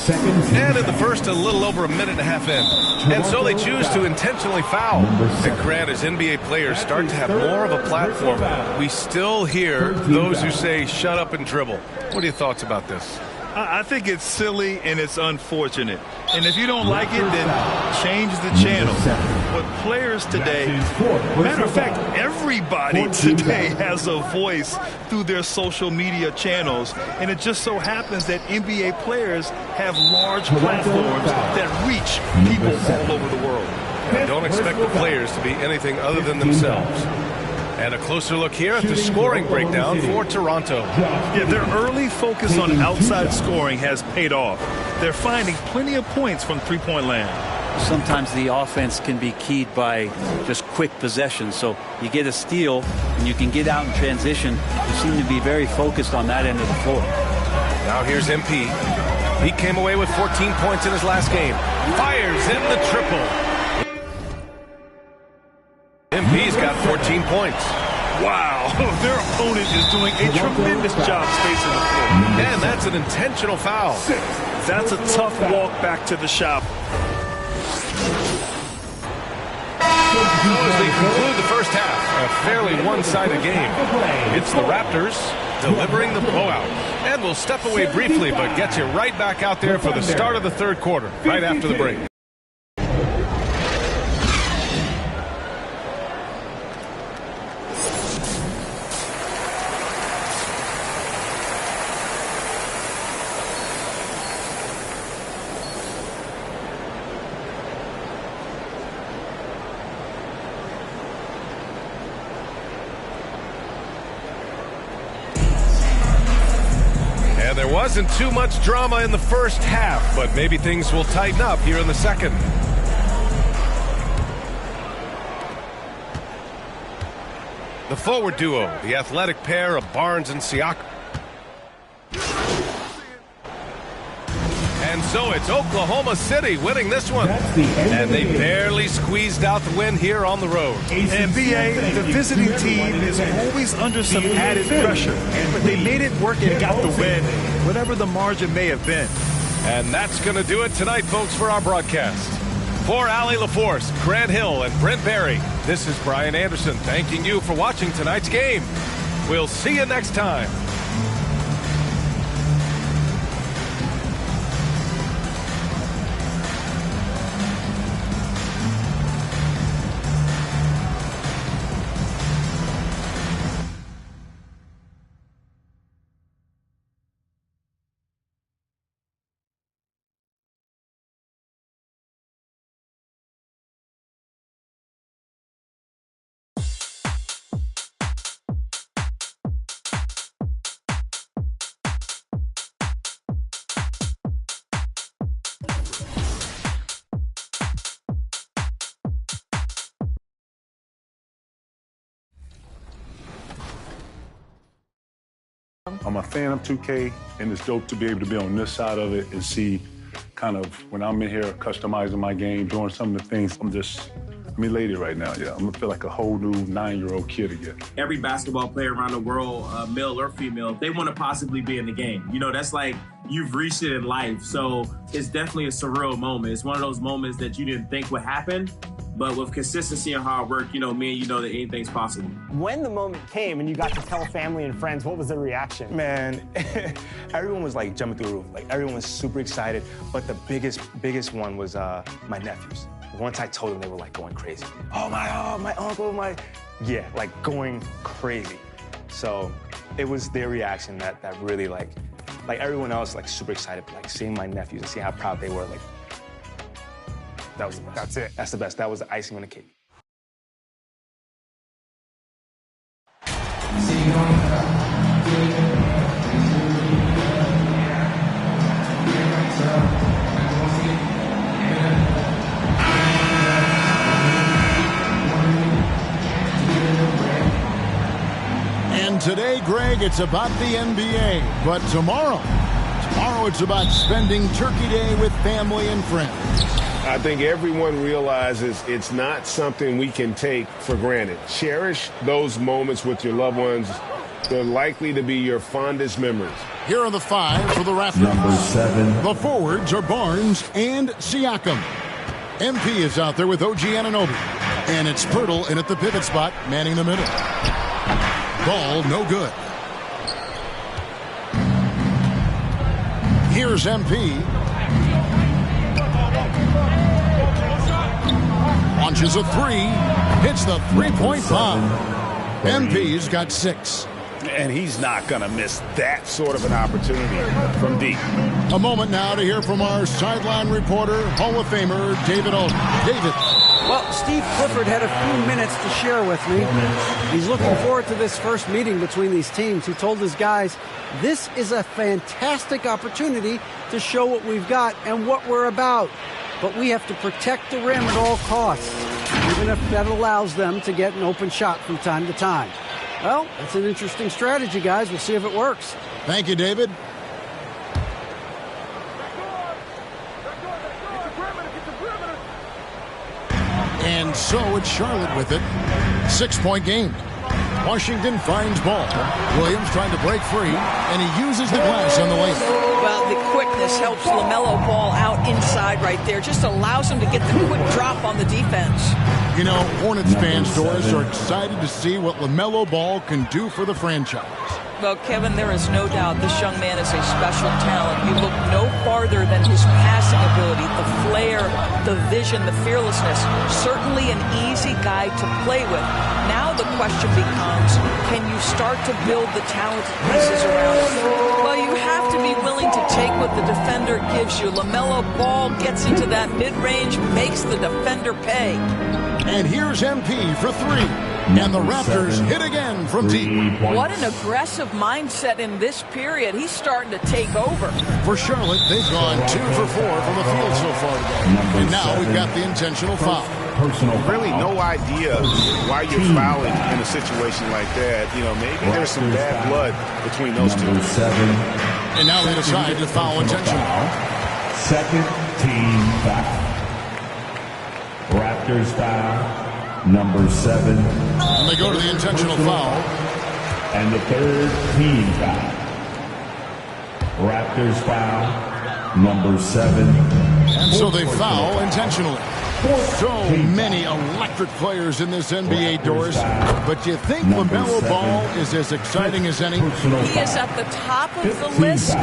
And in the first, a little over a minute and a half in. And so they choose to intentionally foul. And Grant, as NBA players start to have more of a platform, we still hear those who say, shut up and dribble. What are your thoughts about this? I think it's silly and it's unfortunate. And if you don't like it, then change the channel. But players today, matter of fact, everybody today has a voice through their social media channels. And it just so happens that NBA players have large platforms that reach people all over the world. And don't expect the players to be anything other than themselves. And a closer look here at the scoring breakdown for Toronto. Yeah, their early focus on outside scoring has paid off. They're finding plenty of points from three-point land. Sometimes the offense can be keyed by just quick possession. So you get a steal and you can get out in transition. You seem to be very focused on that end of the floor. Now here's MP. He came away with 14 points in his last game. Fires in the triple. MP's got 14 points. Wow, their opponent is doing a tremendous job spacing the floor. And that's an intentional foul. That's a tough walk back to the shop. As we conclude the first half, a fairly one-sided game. It's the Raptors delivering the blowout. And we'll step away briefly, but get you right back out there for the start of the third quarter, right after the break. There wasn't too much drama in the first half, but maybe things will tighten up here in the second. The forward duo, the athletic pair of Barnes and Siakam. And so it's Oklahoma City winning this one. And they barely squeezed out the win here on the road. And BA, the visiting team is always under some added pressure. But they made it work and got the win, whatever the margin may have been. And that's going to do it tonight, folks, for our broadcast. For Allie LaForce, Grant Hill, and Brent Barry, this is Brian Anderson thanking you for watching tonight's game. We'll see you next time. I'm a fan of 2K, and it's dope to be able to be on this side of it and see kind of when I'm in here customizing my game, doing some of the things. I'm elated right now, yeah. I'm gonna feel like a whole new 9-year-old kid again. Every basketball player around the world, male or female, they want to possibly be in the game. You know, that's like you've reached it in life. So it's definitely a surreal moment. It's one of those moments that you didn't think would happen, but with consistency and hard work, you know me and you know that anything's possible. When the moment came and you got to tell family and friends, what was the reaction? Man, everyone was like jumping through the roof. Like everyone was super excited, but the biggest one was my nephews. Once I told them, they were like going crazy. Oh my uncle, yeah, like going crazy. So it was their reaction that really like everyone else like super excited, but like seeing my nephews and seeing how proud they were, like that was the best. That's it. That's the best. That was the icing on the cake. And today, Greg, it's about the NBA. But tomorrow it's about spending Turkey Day with family and friends. I think everyone realizes it's not something we can take for granted. Cherish those moments with your loved ones. They're likely to be your fondest memories. Here are the 5 for the Raptors. Number 7. The forwards are Barnes and Siakam. MP is out there with OG Anunoby. And it's Pirtle in at the pivot spot, manning the middle. Ball no good. Here's MP. Launches a 3. Hits the three-point bomb. MP's got 6. And he's not going to miss that sort of an opportunity from deep. A moment now to hear from our sideline reporter, Hall of Famer David Alden. David. Well, Steve Clifford had a few minutes to share with me. He's looking forward to this first meeting between these teams. He told his guys, this is a fantastic opportunity to show what we've got and what we're about. But we have to protect the rim at all costs, even if that allows them to get an open shot from time to time. Well, that's an interesting strategy, guys. We'll see if it works. Thank you, David. And so it's Charlotte with it. 6-point game. Washington finds ball. Williams trying to break free, and he uses the glass on the way. Well, the quickness helps LaMelo Ball out inside right there. Just allows him to get the quick drop on the defense. You know, Hornets fans, Doris, are excited to see what LaMelo Ball can do for the franchise. Well, Kevin, there is no doubt this young man is a special talent. You look no farther than his passing ability, the flair, the vision, the fearlessness. Certainly an easy guy to play with. Now the question becomes, can you start to build the talented pieces around him? Well, you have to be willing to take what the defender gives you. LaMelo Ball gets into that mid-range, makes the defender pay. And here's MP for 3. And the Raptors hit again from deep. What an aggressive mindset in this period. He's starting to take over. For Charlotte, they've gone 2 for 4 from the field so far today. And now we've got the intentional foul. Really no idea why you're fouling in a situation like that. You know, maybe there's some bad blood between those two. And now they decide to foul intentionally. Second team foul. Raptors foul. Number 7. And they go to the intentional foul. And the third team foul. Raptors foul. Number 7. And so they foul intentionally. So many electric players in this NBA, Doris. But do you think LaMelo Ball is as exciting as any? He is at the top of the list,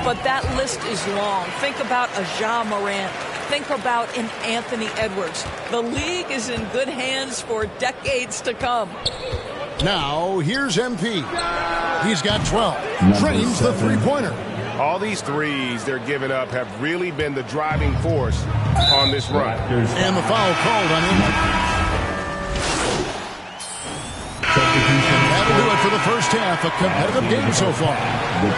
but that list is long. Think about a Ja Morant. Think about an Anthony Edwards. The league is in good hands for decades to come. Now, here's MP. He's got 12. Trains the three-pointer. All these threes they're giving up have really been the driving force on this run. And the foul called on him. That'll do it for the first half. A competitive game so far.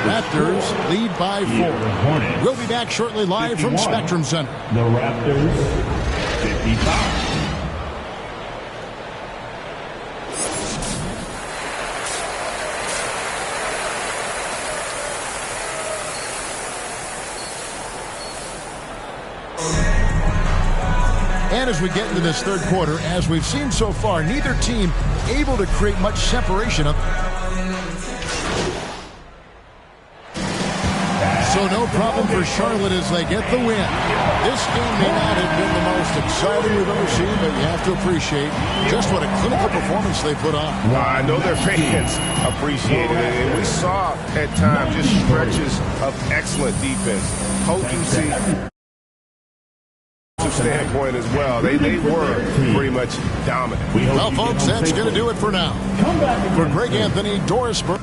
Raptors lead by 4. We'll be back shortly live from Spectrum Center. The Raptors 55. And as we get into this third quarter, as we've seen so far, neither team able to create much separation up. So no problem for Charlotte as they get the win. This game may not have been the most exciting we've ever seen, but you have to appreciate just what a clinical performance they put on. I know their fans appreciated it, and we saw at times just stretches of excellent defense, potency standpoint as well. They were pretty much dominant. Well, folks, that's going to do it for now. For Greg Anthony, Doris Burke.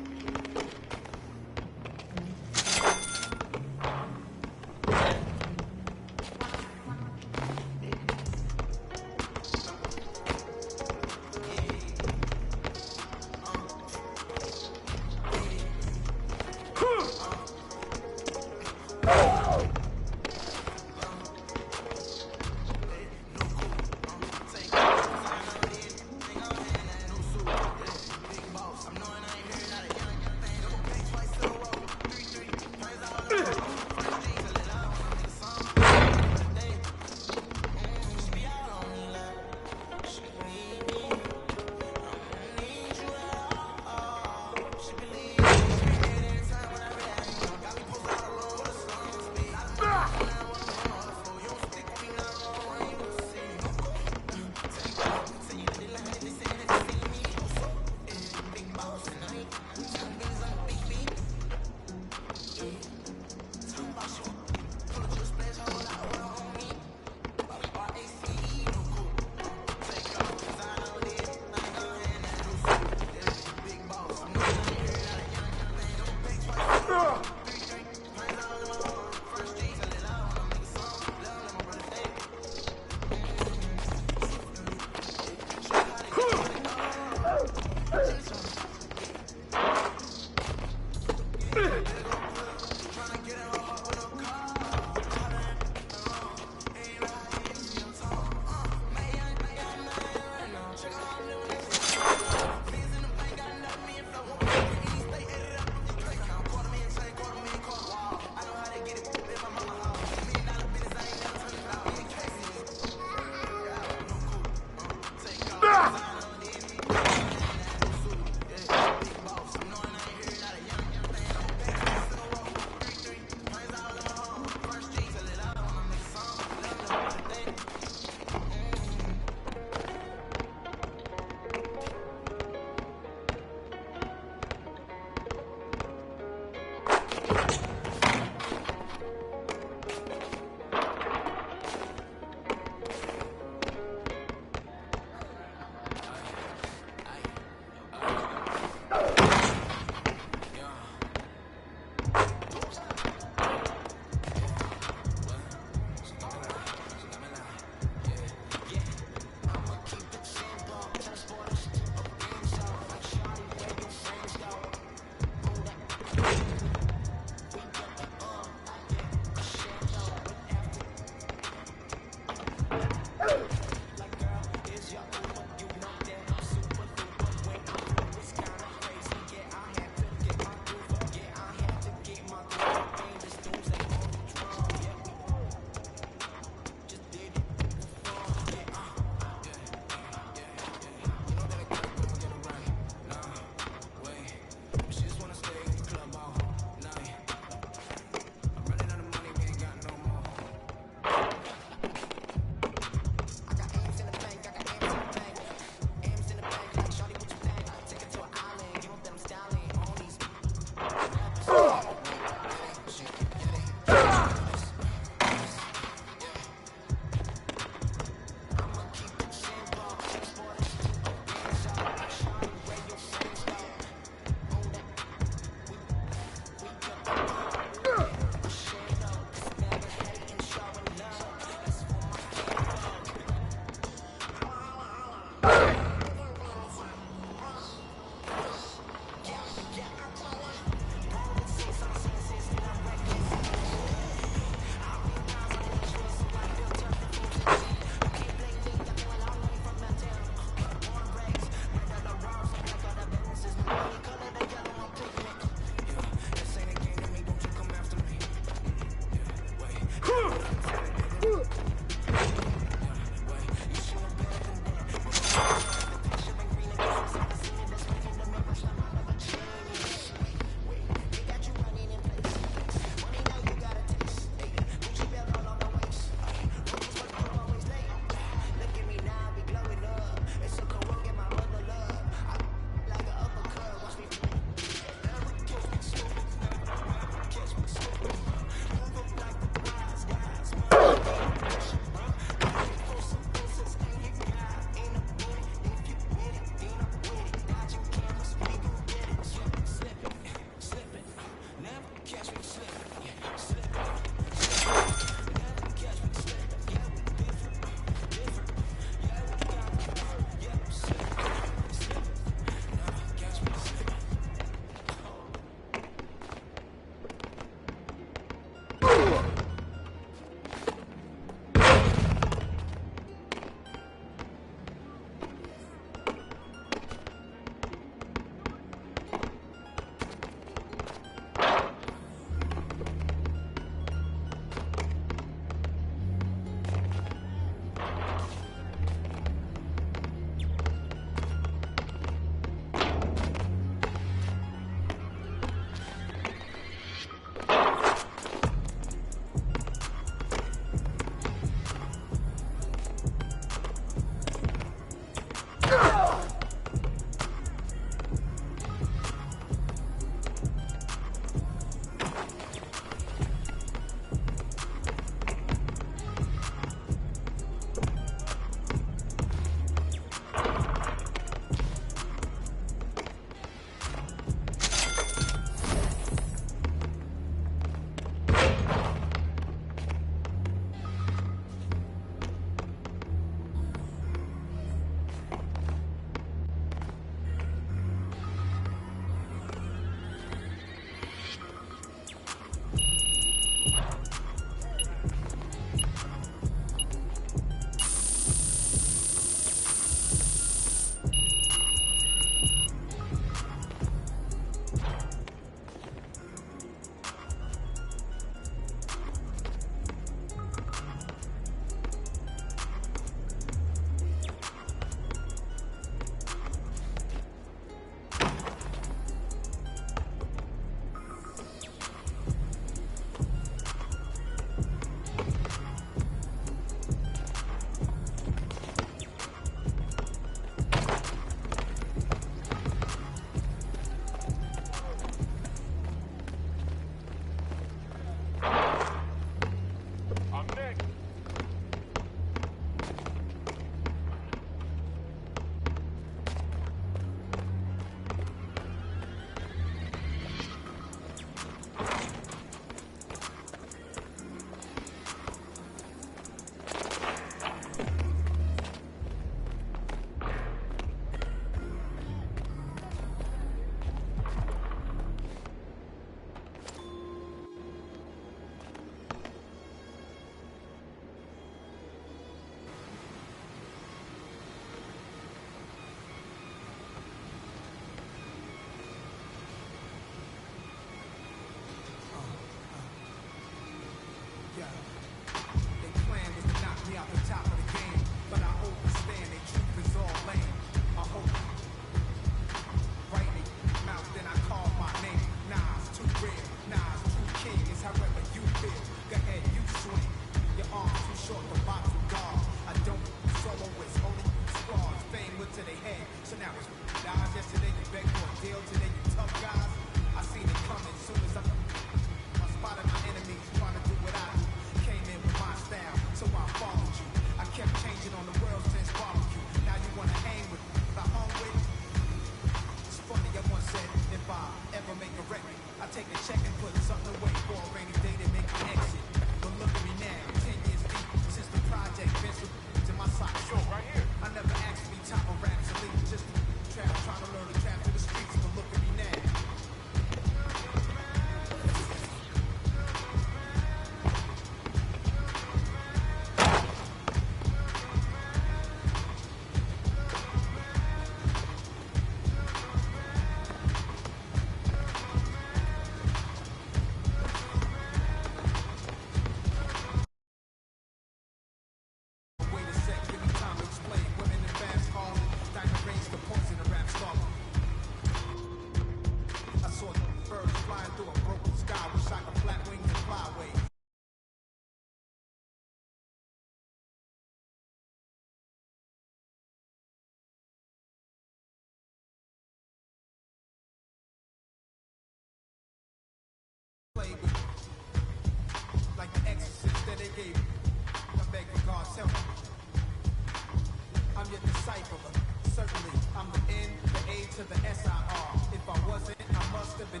cipher. Certainly, I'm the N, the A to the S-I-R. If I wasn't, I must have been.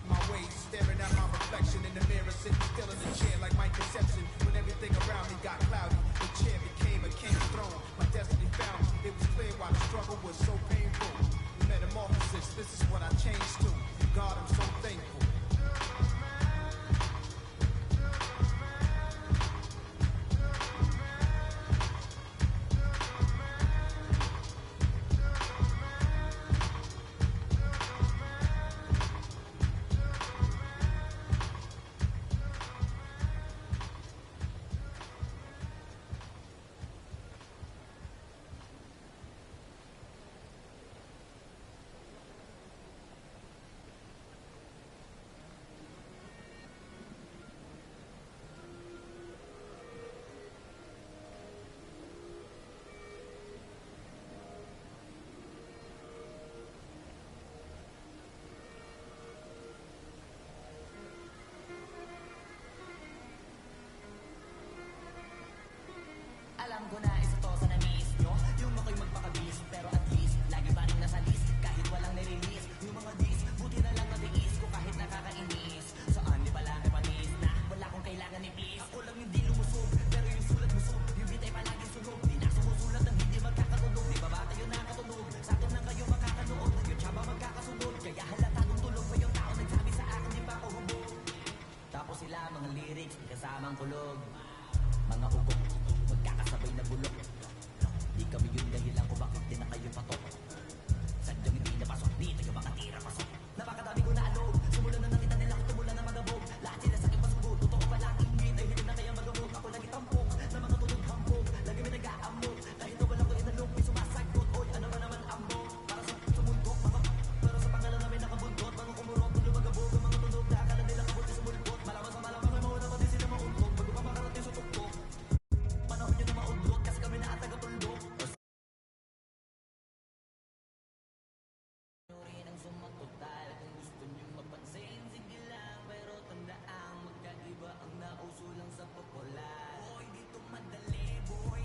My way, staring at my reflection in the mirror, sitting still in the chair like my conception. When everything around me got cloudy, the chair became a king's throne. My destiny found me. It was clear why the struggle was so painful. Metamorphosis, this is what I changed to. God, I'm so thankful. Alam ko na isa to sa na-miss nyo. Yung ako'y magpakabis, pero at least lagi pa rin nasa list, kahit walang nirelease. Yung mga dis, buti na lang natiis ko kahit nakakainis. Saan di pala may panis na wala kong kailangan ni please. Ako lang hindi lumusog, pero yung sulat musog. Yung bitay palagi sunog, di na sumusulat ng hindi magkakatunog. Di ba ba tayo nakatunog? Sa akin lang kayo makakanood. Yung tsaba magkakasunod, kaya halata nung tulog pa yung tao nagsabi sa akin di pa ako hubog. Tapos sila mga lyrics, kasamang kulog. Mga ugok, magkakasabay na bulok. Di kami yung dahilan kung bakit di na kayo patok. Sadyang hindi napasok, di tayo makatira pasok. Napakadami ko na alog, sumulan na nakita nila ko tumulan na magabog. Lahat sila sa akin pasubog, totoo pala ang ingit. Ay hindi na kaya magabog, ako lagi tampok. Na mga tulog hambog, lagi may nag-aamok. Kahit na wala ko inalok, may sumasagot. Oy, ano ba naman ambog? Para sa sumundok, pero sa pangalan namin nakabundot. Mga kumurot, tuloy magabog, ang mga tunog na akala nila kabuti sumulpot. Malaman sa malamang may mauna pa din sila mauntok. Bago pa makarating sa tuktok. Panahon nyo na maudlot kasi kami na at taga-tuldok. Rin ang sumatotal kung gusto nyo mapansin. Sige lang, pero tandaang magkaiba ang nauso lang sa popular. Boy, dito madali, boy.